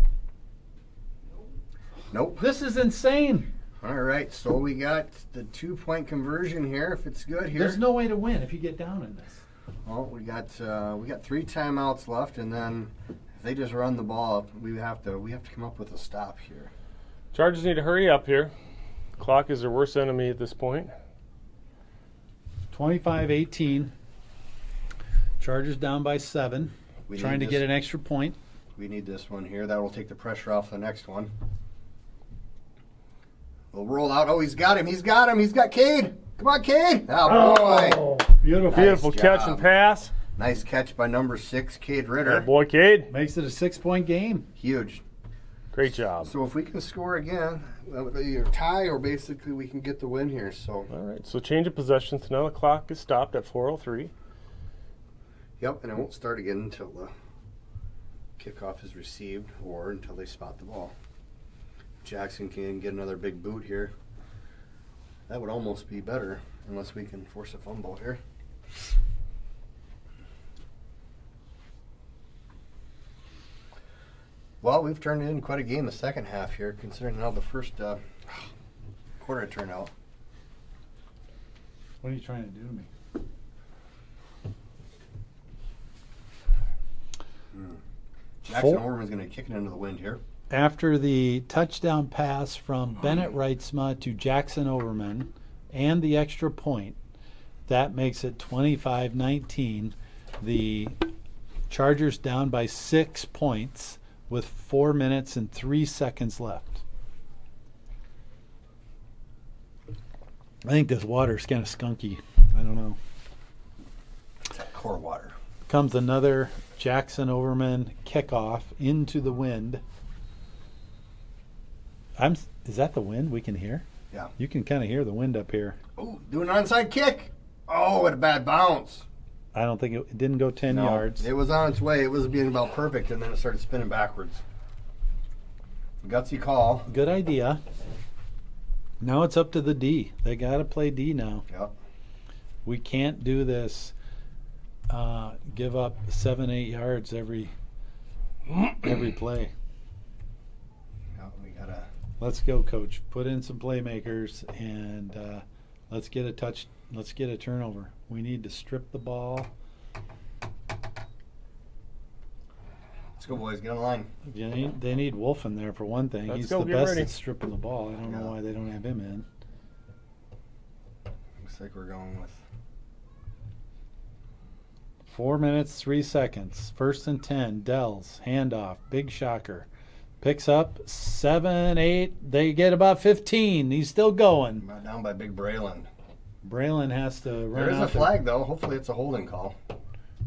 [SPEAKER 3] Nope.
[SPEAKER 2] This is insane.
[SPEAKER 3] All right, so we got the 2-point conversion here. If it's good here.
[SPEAKER 2] There's no way to win if you get down in this.
[SPEAKER 3] Well, we got 3 timeouts left, and then if they just run the ball, we have to come up with a stop here.
[SPEAKER 4] Chargers need to hurry up here. Clock is their worst enemy at this point.
[SPEAKER 2] 25-18. Chargers down by 7. Trying to get an extra point.
[SPEAKER 3] We need this one here. That will take the pressure off the next one. We'll roll out. Oh, he's got him. He's got him. He's got Cade. Come on, Cade. Oh, boy.
[SPEAKER 2] Beautiful.
[SPEAKER 4] Beautiful
[SPEAKER 3] Nice
[SPEAKER 4] catch
[SPEAKER 3] job.
[SPEAKER 4] and pass.
[SPEAKER 3] Nice catch by number 6, Cade Ritter.
[SPEAKER 4] That boy, Cade.
[SPEAKER 2] Makes it a 6-point game.
[SPEAKER 3] Huge.
[SPEAKER 4] Great job.
[SPEAKER 3] So if we can score again, either tie or basically we can get the win here. So.
[SPEAKER 4] All right, so change of possession. So now the clock is stopped at 4:03.
[SPEAKER 3] Yep, and it won't start again until the kickoff is received or until they spot the ball. Jackson can get another big boot here. That would almost be better unless we can force a fumble here. Well, we've turned in quite a game the second half here, considering how the first quarter turned out.
[SPEAKER 2] What are you trying to do to me?
[SPEAKER 3] Jackson Overman's going to kick it into the wind here.
[SPEAKER 2] After the touchdown pass from Bennett Reitzma to Jackson Overman and the extra point, that makes it 25-19. The Chargers down by 6 points with 4 minutes and 3 seconds left. I think this water's kind of skunky. I don't know.
[SPEAKER 3] It's that core water.
[SPEAKER 2] Comes another Jackson Overman kickoff into the wind. Is that the wind we can hear?
[SPEAKER 3] Yeah.
[SPEAKER 2] You can kind of hear the wind up here.
[SPEAKER 3] Oh, doing an onside kick. Oh, what a bad bounce.
[SPEAKER 2] I don't think it didn't go 10 yards.
[SPEAKER 3] It was on its way. It was being about perfect, and then it started spinning backwards. Gutsy call.
[SPEAKER 2] Good idea. Now it's up to the D. They got to play D now.
[SPEAKER 3] Yep.
[SPEAKER 2] We can't do this. Give up 7-8 yards every play.
[SPEAKER 3] Yep, we gotta.
[SPEAKER 2] Let's go, coach. Put in some playmakers and let's get a touch. Let's get a turnover. We need to strip the ball.
[SPEAKER 3] Let's go, boys. Get on the line.
[SPEAKER 2] They need Wolf in there for one thing.
[SPEAKER 4] Let's
[SPEAKER 2] He's
[SPEAKER 4] go,
[SPEAKER 2] the
[SPEAKER 4] get
[SPEAKER 2] best
[SPEAKER 4] ready.
[SPEAKER 2] at stripping the ball. I don't know why they don't have him in.
[SPEAKER 3] Looks like we're going with
[SPEAKER 2] 4 minutes, 3 seconds. 1st and 10. Dell's handoff. Big shocker. Picks up 7, 8. They get about 15. He's still going.
[SPEAKER 3] down by Big Braylon.
[SPEAKER 2] Braylon has to run
[SPEAKER 3] There is
[SPEAKER 2] out
[SPEAKER 3] a flag, though. Hopefully it's a holding call.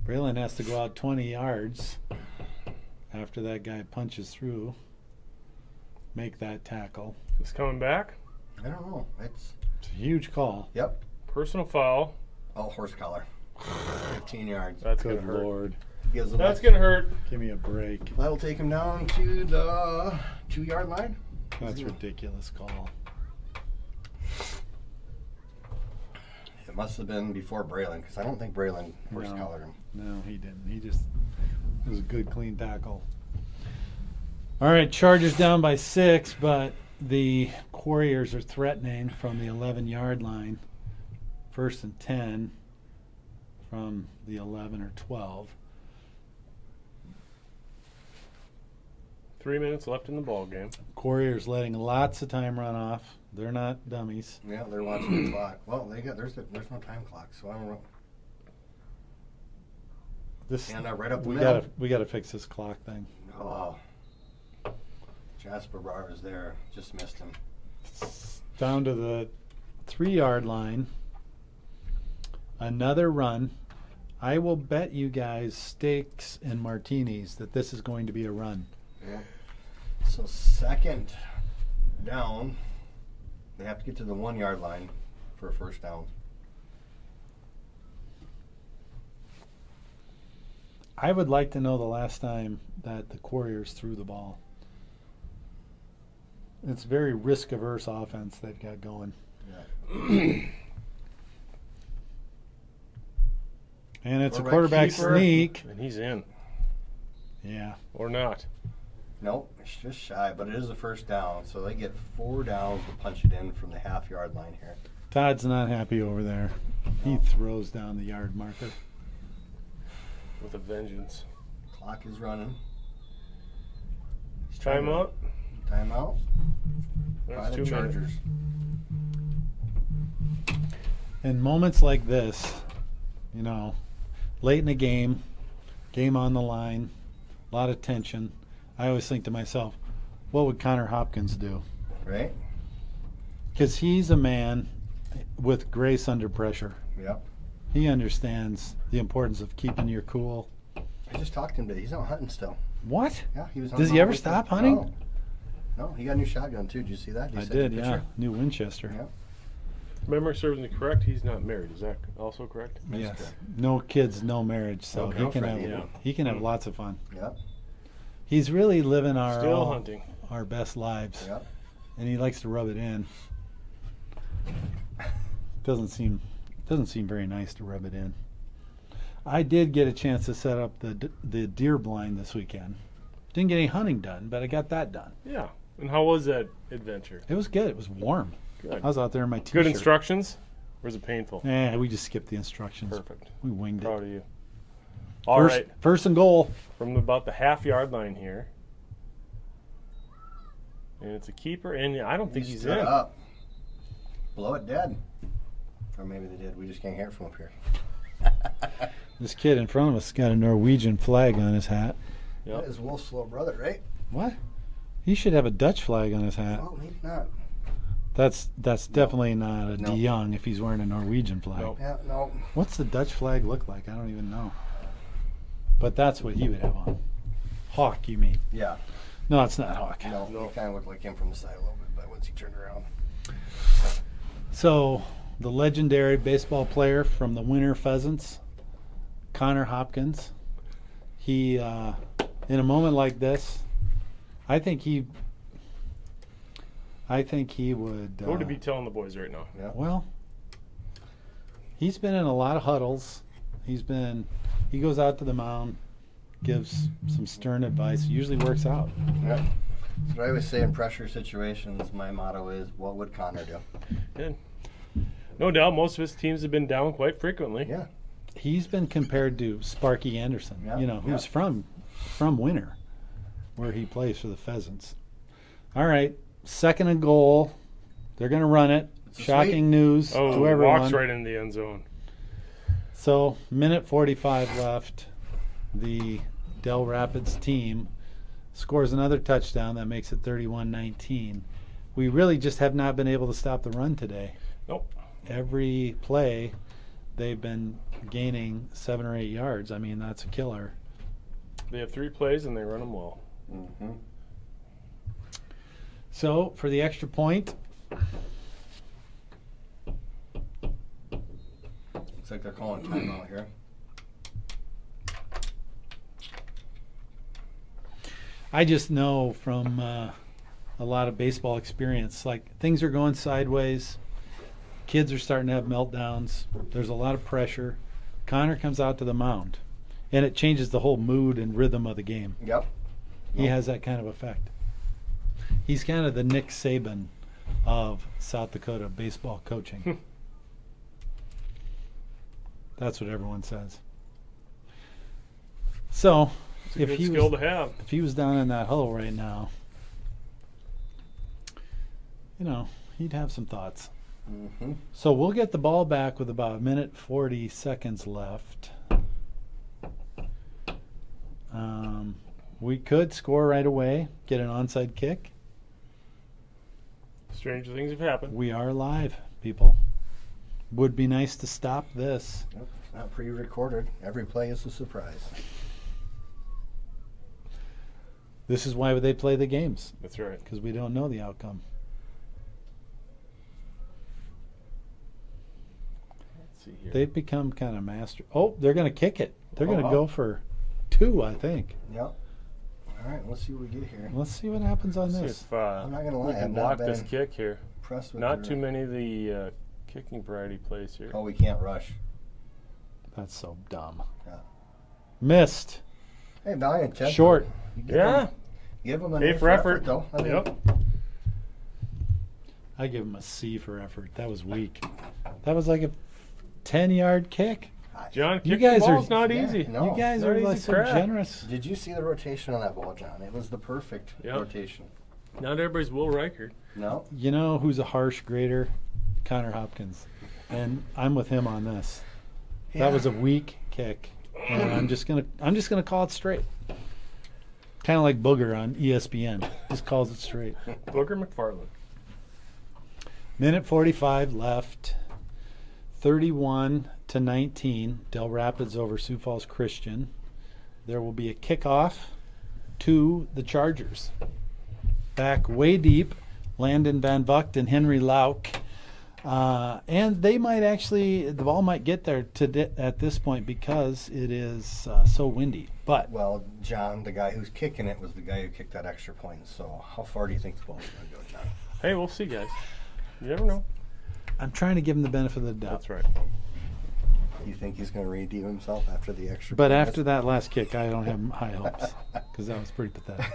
[SPEAKER 2] Braylon has to go out 20 yards after that guy punches through. Make that tackle.
[SPEAKER 4] Is coming back.
[SPEAKER 3] I don't know. It's
[SPEAKER 2] a huge call.
[SPEAKER 3] Yep.
[SPEAKER 4] Personal foul.
[SPEAKER 3] Oh, horse collar. 15 yards.
[SPEAKER 4] That's
[SPEAKER 2] Good
[SPEAKER 4] gonna hurt.
[SPEAKER 2] Lord.
[SPEAKER 3] Gives him
[SPEAKER 4] That's gonna hurt.
[SPEAKER 2] Give me a break.
[SPEAKER 3] That'll take him down to the 2-yard line.
[SPEAKER 2] That's a ridiculous call.
[SPEAKER 3] It must have been before Braylon, because I don't think Braylon horse collared him.
[SPEAKER 2] No, he didn't. It was a good, clean tackle. All right, Chargers down by 6, but the Warriors are threatening from the 11-yard line. 1st and 10 from the 11 or 12.
[SPEAKER 4] 3 minutes left in the ball game.
[SPEAKER 2] Warriors letting lots of time run off. They're not dummies.
[SPEAKER 3] Yeah, they're watching the clock. Well, there's no time clock, so I don't know. And right up the middle.
[SPEAKER 2] We gotta fix this clock thing.
[SPEAKER 3] Oh, Jasper Barr is there. Just missed him.
[SPEAKER 2] Down to the 3-yard line. Another run. I will bet you guys steaks and martinis that this is going to be a run.
[SPEAKER 3] Yeah. So 2nd down. They have to get to the 1-yard line for a 1st down.
[SPEAKER 2] I would like to know the last time that the Warriors threw the ball. It's very risk-averse offense they've got going.
[SPEAKER 3] Yeah.
[SPEAKER 2] And it's a
[SPEAKER 3] Quarterback
[SPEAKER 2] quarterback
[SPEAKER 3] keeper.
[SPEAKER 2] sneak.
[SPEAKER 4] And he's in.
[SPEAKER 2] Yeah.
[SPEAKER 4] Or not.
[SPEAKER 3] Nope, it's just shy, but it is a first down, so they get 4 downs to punch it in from the half-yard line here.
[SPEAKER 2] Todd's not happy over there. He throws down the yard marker.
[SPEAKER 4] With a vengeance.
[SPEAKER 3] Clock is running.
[SPEAKER 4] Timeout.
[SPEAKER 3] Timeout. By
[SPEAKER 4] That's
[SPEAKER 3] the
[SPEAKER 4] 2 minutes.
[SPEAKER 3] Chargers.
[SPEAKER 2] In moments like this, you know, late in the game on the line, a lot of tension, I always think to myself, what would Connor Hopkins do?
[SPEAKER 3] Right?
[SPEAKER 2] Because he's a man with grace under pressure.
[SPEAKER 3] Yep.
[SPEAKER 2] He understands the importance of keeping your cool.
[SPEAKER 3] I just talked to him today. He's out hunting still.
[SPEAKER 2] What?
[SPEAKER 3] Yeah, he was.
[SPEAKER 2] Does he
[SPEAKER 3] hunting all
[SPEAKER 2] ever
[SPEAKER 3] weekend.
[SPEAKER 2] stop hunting?
[SPEAKER 3] No. No, he got a new shotgun too. Did you see that?
[SPEAKER 2] I
[SPEAKER 3] you send the
[SPEAKER 2] did, yeah.
[SPEAKER 3] picture?
[SPEAKER 2] New Winchester.
[SPEAKER 3] Yep.
[SPEAKER 4] Memory serves me correct. He's not married. Is that also correct?
[SPEAKER 2] Yes.
[SPEAKER 3] correct.
[SPEAKER 2] No kids, no marriage. So
[SPEAKER 3] No
[SPEAKER 2] he can
[SPEAKER 3] girlfriend
[SPEAKER 2] have
[SPEAKER 4] either.
[SPEAKER 2] he can have lots of fun.
[SPEAKER 3] Yep.
[SPEAKER 2] He's really living our
[SPEAKER 4] Still hunting.
[SPEAKER 2] our best lives.
[SPEAKER 3] Yep.
[SPEAKER 2] And he likes to rub it in. Doesn't seem very nice to rub it in. I did get a chance to set up the deer blind this weekend. Didn't get any hunting done, but I got that done.
[SPEAKER 4] Yeah. And how was that adventure?
[SPEAKER 2] It was good. It was warm.
[SPEAKER 4] Good.
[SPEAKER 2] I was out there in my t-shirt.
[SPEAKER 4] Good instructions? Or was it painful?
[SPEAKER 2] Yeah, we just skipped the instructions.
[SPEAKER 4] Perfect.
[SPEAKER 2] We winged it.
[SPEAKER 4] Proud of you. All right.
[SPEAKER 2] First and goal.
[SPEAKER 4] From about the half-yard line here. And it's a keeper, and I don't think he's
[SPEAKER 3] stood
[SPEAKER 4] in.
[SPEAKER 3] up. Blow it dead. Or maybe they did. We just can't hear it from up here.
[SPEAKER 2] This kid in front of us got a Norwegian flag on his hat.
[SPEAKER 4] Yep.
[SPEAKER 3] That is Wolf's little brother, right?
[SPEAKER 2] What? He should have a Dutch flag on his hat.
[SPEAKER 3] Well, maybe not.
[SPEAKER 2] That's definitely not a
[SPEAKER 3] No.
[SPEAKER 2] De Young if he's wearing a Norwegian flag.
[SPEAKER 4] No.
[SPEAKER 3] Yeah, no.
[SPEAKER 2] What's the Dutch flag look like? I don't even know. But that's what he would have on. Hawk, you mean?
[SPEAKER 3] Yeah.
[SPEAKER 2] No, it's not Hawk.
[SPEAKER 3] No,
[SPEAKER 4] No.
[SPEAKER 3] he kind of looked like him from the side a little bit, but once he turned around.
[SPEAKER 2] So, the legendary baseball player from the Winter Pheasants, Connor Hopkins, he, in a moment like this, I think he would.
[SPEAKER 4] What would he be telling the boys right now?
[SPEAKER 3] Yeah.
[SPEAKER 2] Well, he's been in a lot of huddles. He goes out to the mound, gives some stern advice. Usually works out.
[SPEAKER 3] Yeah. That's what I always say in pressure situations. My motto is, what would Connor do?
[SPEAKER 4] And no doubt most of his teams have been down quite frequently.
[SPEAKER 3] Yeah.
[SPEAKER 2] He's been compared to Sparky Anderson,
[SPEAKER 3] Yeah,
[SPEAKER 2] who's
[SPEAKER 3] yeah.
[SPEAKER 2] from Winter, where he plays for the Pheasants. All right, second and goal. They're going to run it.
[SPEAKER 3] It's a
[SPEAKER 2] Shocking news
[SPEAKER 4] Oh,
[SPEAKER 2] to everyone.
[SPEAKER 4] walks right in the end zone.
[SPEAKER 2] So, minute 45 left. The Dell Rapids team scores another touchdown that makes it 31-19. We really just have not been able to stop the run today.
[SPEAKER 4] Nope.
[SPEAKER 2] Every play, they've been gaining 7 or 8 yards. I mean, that's a killer.
[SPEAKER 4] They have 3 plays and they run them well.
[SPEAKER 3] Mm-hmm.
[SPEAKER 2] So, for the extra point,
[SPEAKER 3] Looks like they're calling timeout here.
[SPEAKER 2] I just know from a lot of baseball experience, like things are going sideways. Kids are starting to have meltdowns. There's a lot of pressure. Connor comes out to the mound, and it changes the whole mood and rhythm of the game.
[SPEAKER 3] Yep.
[SPEAKER 2] He has that kind of effect. He's kind of the Nick Saban of South Dakota baseball coaching. That's what everyone says. So,
[SPEAKER 4] It's a
[SPEAKER 2] if
[SPEAKER 4] good
[SPEAKER 2] he
[SPEAKER 4] skill
[SPEAKER 2] was
[SPEAKER 4] to have.
[SPEAKER 2] if he was down in that huddle right now, he'd have some thoughts.
[SPEAKER 3] Mm-hmm.
[SPEAKER 2] So we'll get the ball back with about a minute 40 seconds left. We could score right away, get an onside kick.
[SPEAKER 4] Stranger things have happened.
[SPEAKER 2] We are live, people. Would be nice to stop this.
[SPEAKER 3] Yep. It's not pre-recorded. Every play is a surprise.
[SPEAKER 2] This is why they play the games,
[SPEAKER 4] That's right.
[SPEAKER 2] because we don't know the outcome.
[SPEAKER 4] Let's see here.
[SPEAKER 2] They've become kind of master. Oh, they're going to kick it. They're going to
[SPEAKER 3] wow.
[SPEAKER 2] go for 2, I think.
[SPEAKER 3] Yep. All right, let's see what we get here.
[SPEAKER 2] Let's see what happens on
[SPEAKER 4] See
[SPEAKER 2] this.
[SPEAKER 4] if
[SPEAKER 3] I'm not gonna lie,
[SPEAKER 4] we
[SPEAKER 3] I've
[SPEAKER 4] can
[SPEAKER 3] not
[SPEAKER 4] block
[SPEAKER 3] been
[SPEAKER 4] this kick here.
[SPEAKER 3] Impressed with
[SPEAKER 4] Not
[SPEAKER 3] your-
[SPEAKER 4] too many of the kicking variety plays here.
[SPEAKER 3] Oh, we can't rush.
[SPEAKER 2] That's so dumb.
[SPEAKER 3] Yeah.
[SPEAKER 2] Missed.
[SPEAKER 3] Hey, Valiant, Ted.
[SPEAKER 2] Short.
[SPEAKER 3] You get
[SPEAKER 4] Yeah.
[SPEAKER 3] them. Give him an
[SPEAKER 4] A for effort.
[SPEAKER 3] though. I mean,
[SPEAKER 4] Yep.
[SPEAKER 2] I give him a C for effort. That was weak. That was like a 10-yard kick.
[SPEAKER 4] John,
[SPEAKER 2] You
[SPEAKER 4] kicking
[SPEAKER 2] guys
[SPEAKER 4] the
[SPEAKER 2] are-
[SPEAKER 4] ball's not
[SPEAKER 3] Yeah,
[SPEAKER 4] easy.
[SPEAKER 3] no.
[SPEAKER 2] You guys
[SPEAKER 4] Not
[SPEAKER 2] are
[SPEAKER 4] easy
[SPEAKER 2] like so
[SPEAKER 4] crap.
[SPEAKER 2] generous.
[SPEAKER 3] Did you see the rotation on that ball, John? It was the perfect
[SPEAKER 4] Yep.
[SPEAKER 3] rotation.
[SPEAKER 4] Not everybody's Will Reichert.
[SPEAKER 3] No.
[SPEAKER 2] You know who's a harsh grader? Connor Hopkins. And I'm with him on this.
[SPEAKER 3] Yeah.
[SPEAKER 2] That was a weak kick. And I'm just gonna call it straight. Kind of like Booger on ESPN. Just calls it straight.
[SPEAKER 4] Booker McFarland.
[SPEAKER 2] Minute 45 left. 31-19. Dell Rapids over Sioux Falls Christian. There will be a kickoff to the Chargers. Back way deep, Landon Van Vugt and Henry Lauk. And they might actually, the ball might get there at this point because it is so windy. But
[SPEAKER 3] Well, John, the guy who's kicking it was the guy who kicked that extra point. So how far do you think the ball's going to go, John?
[SPEAKER 4] Hey, we'll see, guys. You never know.
[SPEAKER 2] I'm trying to give him the benefit of the doubt.
[SPEAKER 4] That's right.
[SPEAKER 3] You think he's going to redeem himself after the extra
[SPEAKER 2] But
[SPEAKER 3] point?
[SPEAKER 2] after that last kick, I don't have high hopes because that was pretty pathetic.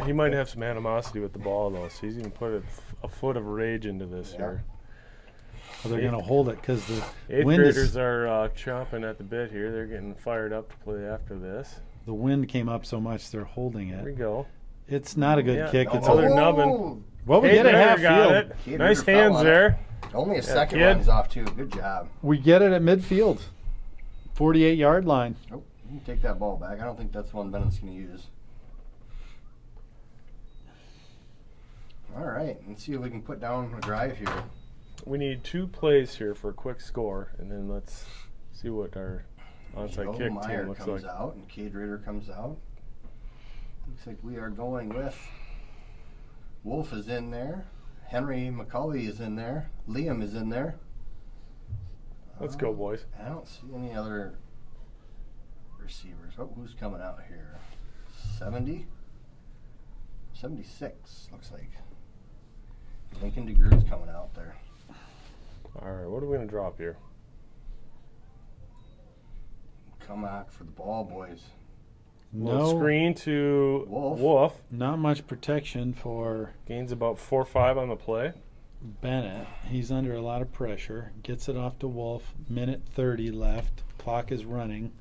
[SPEAKER 4] He might have some animosity with the ball, though, so he's going to put a foot of rage into this
[SPEAKER 3] Yeah.
[SPEAKER 4] here.
[SPEAKER 2] Well, they're going to hold it because the
[SPEAKER 4] Eighth
[SPEAKER 2] wind
[SPEAKER 4] graders are chomping at the bit here. They're getting fired up to play after this.
[SPEAKER 2] the wind came up so much they're holding
[SPEAKER 4] There we
[SPEAKER 2] it.
[SPEAKER 4] go.
[SPEAKER 2] It's not a good
[SPEAKER 4] Yeah,
[SPEAKER 2] kick.
[SPEAKER 4] no.
[SPEAKER 2] It's
[SPEAKER 4] Another
[SPEAKER 2] a,
[SPEAKER 4] nubbin.
[SPEAKER 2] well, we
[SPEAKER 4] Kate
[SPEAKER 2] get it
[SPEAKER 4] Ritter
[SPEAKER 2] half
[SPEAKER 4] got
[SPEAKER 2] field.
[SPEAKER 4] it.
[SPEAKER 3] Kate
[SPEAKER 4] Nice
[SPEAKER 3] Ritter fell
[SPEAKER 4] hands
[SPEAKER 3] on it.
[SPEAKER 4] there.
[SPEAKER 3] Only a second
[SPEAKER 4] kid.
[SPEAKER 3] one he's off, too. Good job.
[SPEAKER 2] We get it at midfield, 48-yard line.
[SPEAKER 3] Oh, you can take that ball back. I don't think that's the one Bennett's going to use. All right, let's see if we can put down a drive here.
[SPEAKER 4] We need 2 plays here for a quick score, and then let's see what our onside
[SPEAKER 3] Joe
[SPEAKER 4] kick
[SPEAKER 3] Meyer
[SPEAKER 4] team looks
[SPEAKER 3] comes
[SPEAKER 4] like.
[SPEAKER 3] out, and Cade Ritter comes out. Looks like we are going with Wolf is in there. Henry McCauley is in there. Liam is in there.
[SPEAKER 4] Let's go, boys.
[SPEAKER 3] I don't see any other receivers. Oh, who's coming out here? 70? 76, looks like. Lincoln DeGroo's coming out there.
[SPEAKER 4] All right, what are we going to drop here?
[SPEAKER 3] Come back for the ball, boys.
[SPEAKER 4] Little
[SPEAKER 2] No,
[SPEAKER 4] screen to
[SPEAKER 3] Wolf.
[SPEAKER 4] Wolf.
[SPEAKER 2] not much protection for
[SPEAKER 4] Gains about 4-5 on the play.
[SPEAKER 2] Bennett. He's under a lot of pressure. Gets it off to Wolf. Minute 30 left. Clock is running.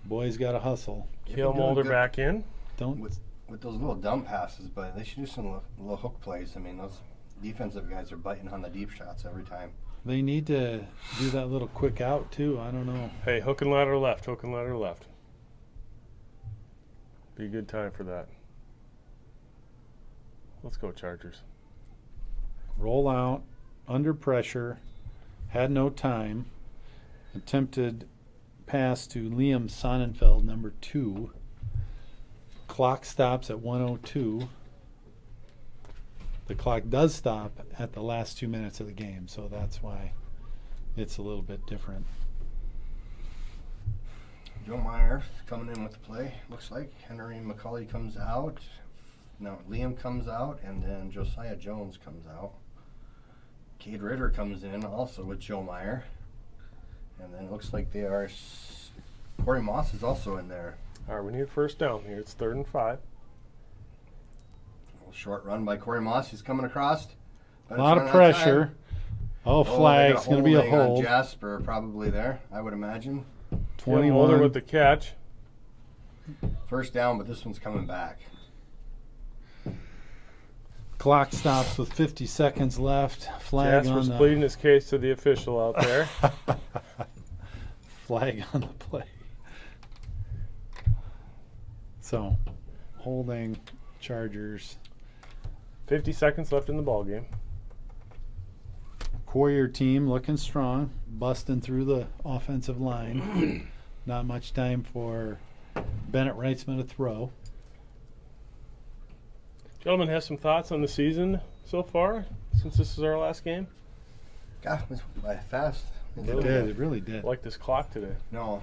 [SPEAKER 2] Boys got to hustle.
[SPEAKER 3] They've
[SPEAKER 4] Kill
[SPEAKER 3] been doing
[SPEAKER 4] Mulder
[SPEAKER 3] good
[SPEAKER 4] back in.
[SPEAKER 2] Don't.
[SPEAKER 3] with those little dump passes, but they should do some little hook plays. I mean, those defensive guys are biting on the deep shots every time.
[SPEAKER 2] They need to do that little quick out too. I don't know.
[SPEAKER 4] Hey, hook and ladder left, hook and ladder left. Be a good time for that. Let's go, Chargers.
[SPEAKER 2] Roll out under pressure. Had no time. Attempted pass to Liam Sonnenfeld, number 2. Clock stops at 1:02. The clock does stop at the last 2 minutes of the game, so that's why it's a little bit different.
[SPEAKER 3] Joe Meyer coming in with the play, looks like. Henry McCauley comes out. No, Liam comes out, and then Josiah Jones comes out. Cade Ritter comes in also with Joe Meyer. And then it looks like they are... Corey Moss is also in there.
[SPEAKER 4] All right, we need a first down here. It's 3rd and 5.
[SPEAKER 3] A little short run by Corey Moss. He's coming across.
[SPEAKER 2] A lot of pressure. Oh, flag's going to be a hold.
[SPEAKER 3] On Jasper probably there, I would imagine.
[SPEAKER 4] Kill Mulder
[SPEAKER 2] 21.
[SPEAKER 4] with the catch.
[SPEAKER 3] First down, but this one's coming back.
[SPEAKER 2] Clock stops with 50 seconds left. Flag
[SPEAKER 4] Jasper's
[SPEAKER 2] on
[SPEAKER 4] pleading his case to the official out there.
[SPEAKER 2] Flag on the play. So, holding Chargers.
[SPEAKER 4] 50 seconds left in the ball game.
[SPEAKER 2] Warrior team looking strong, busting through the offensive line. Not much time for Bennett Reitzman to throw.
[SPEAKER 4] Gentlemen, have some thoughts on the season so far, since this is our last game?
[SPEAKER 3] God, this went by fast.
[SPEAKER 2] It did. It really did.
[SPEAKER 4] I like this clock today.
[SPEAKER 3] No,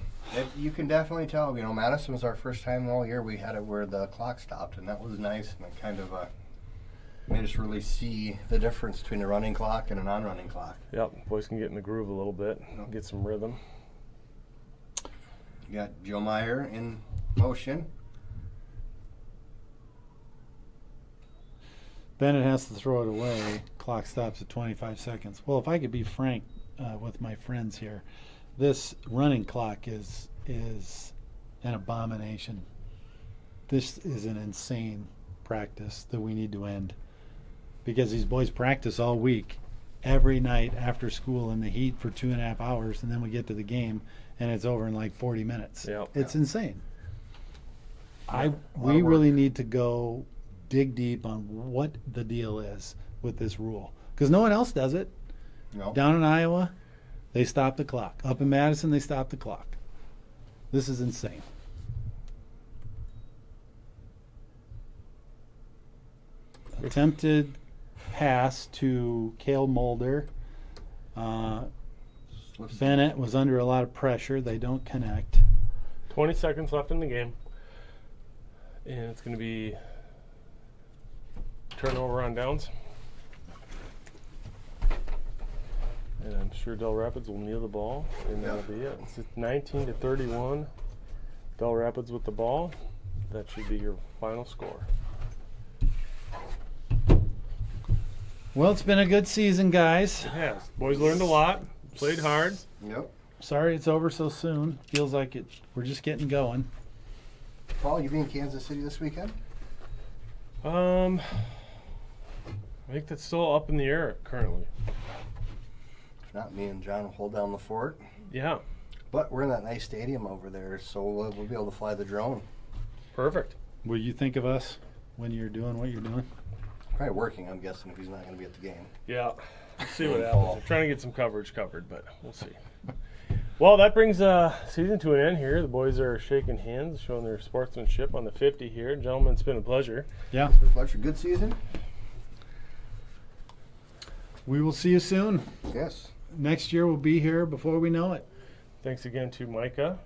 [SPEAKER 3] you can definitely tell. You know, Madison was our first time all year we had it where the clock stopped, and that was nice, and it kind of made us really see the difference between a running clock and a non-running clock.
[SPEAKER 4] Yep, boys can get in the groove a little bit, get some rhythm.
[SPEAKER 3] You got Joe Meyer in motion.
[SPEAKER 2] Bennett has to throw it away. Clock stops at 25 seconds. Well, if I could be frank with my friends here, this running clock is an abomination. This is an insane practice that we need to end, because these boys practice all week, every night after school in the heat for 2.5 hours, and then we get to the game and it's over in like 40 minutes.
[SPEAKER 4] Yep.
[SPEAKER 2] It's insane.
[SPEAKER 3] Yeah,
[SPEAKER 2] We really need to go dig deep on what the deal is with this rule, because no one else does it.
[SPEAKER 3] No.
[SPEAKER 2] Down in Iowa, they stop the clock. Up in Madison, they stop the clock. This is insane. Attempted pass to Cale Mulder. Bennett was under a lot of pressure. They don't connect.
[SPEAKER 4] 20 seconds left in the game. And it's going to be turnover on downs. And I'm sure Dell Rapids will kneel the ball, and that'll be it. It's 19-31. Dell Rapids with the ball. That should be your final score.
[SPEAKER 2] Well, it's been a good season, guys.
[SPEAKER 4] It has. Boys learned a lot, played hard.
[SPEAKER 3] Yep.
[SPEAKER 2] Sorry it's over so soon. Feels like we're just getting going.
[SPEAKER 3] Paul, you be in Kansas City this weekend?
[SPEAKER 4] I think that's still up in the air currently.
[SPEAKER 3] If not, me and John will hold down the fort.
[SPEAKER 4] Yeah,
[SPEAKER 3] But we're in that nice stadium over there, so we'll be able to fly the drone.
[SPEAKER 4] perfect.
[SPEAKER 2] Will you think of us when you're doing what you're doing?
[SPEAKER 3] Probably working, I'm guessing, if he's not going to be at the game.
[SPEAKER 4] Yeah, we'll see what happens. I'm trying to get some coverage covered, but we'll see. Well, that brings season to an end here. The boys are shaking hands, showing their sportsmanship on the 50 here. Gentlemen, it's been a pleasure.
[SPEAKER 2] Yeah.
[SPEAKER 3] It's been a pleasure. Good season?
[SPEAKER 2] We will see you soon.
[SPEAKER 3] Yes.
[SPEAKER 2] Next year we'll be here before we know it.
[SPEAKER 4] Thanks again to Micah.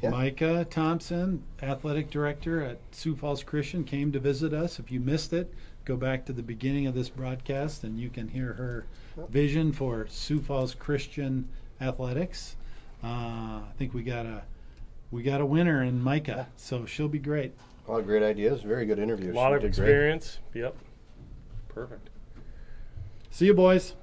[SPEAKER 3] Yeah.
[SPEAKER 2] Micah Thompson, athletic director at Sioux Falls Christian, came to visit us. If you missed it, go back to the beginning of this broadcast and you can hear her vision for Sioux Falls Christian athletics. I think we got a winner in Micah, so she'll be great.
[SPEAKER 3] A lot of great ideas. Very good interview.
[SPEAKER 4] A lot
[SPEAKER 3] She
[SPEAKER 4] of
[SPEAKER 3] did great.
[SPEAKER 4] experience. Yep. Perfect.
[SPEAKER 2] See you, boys.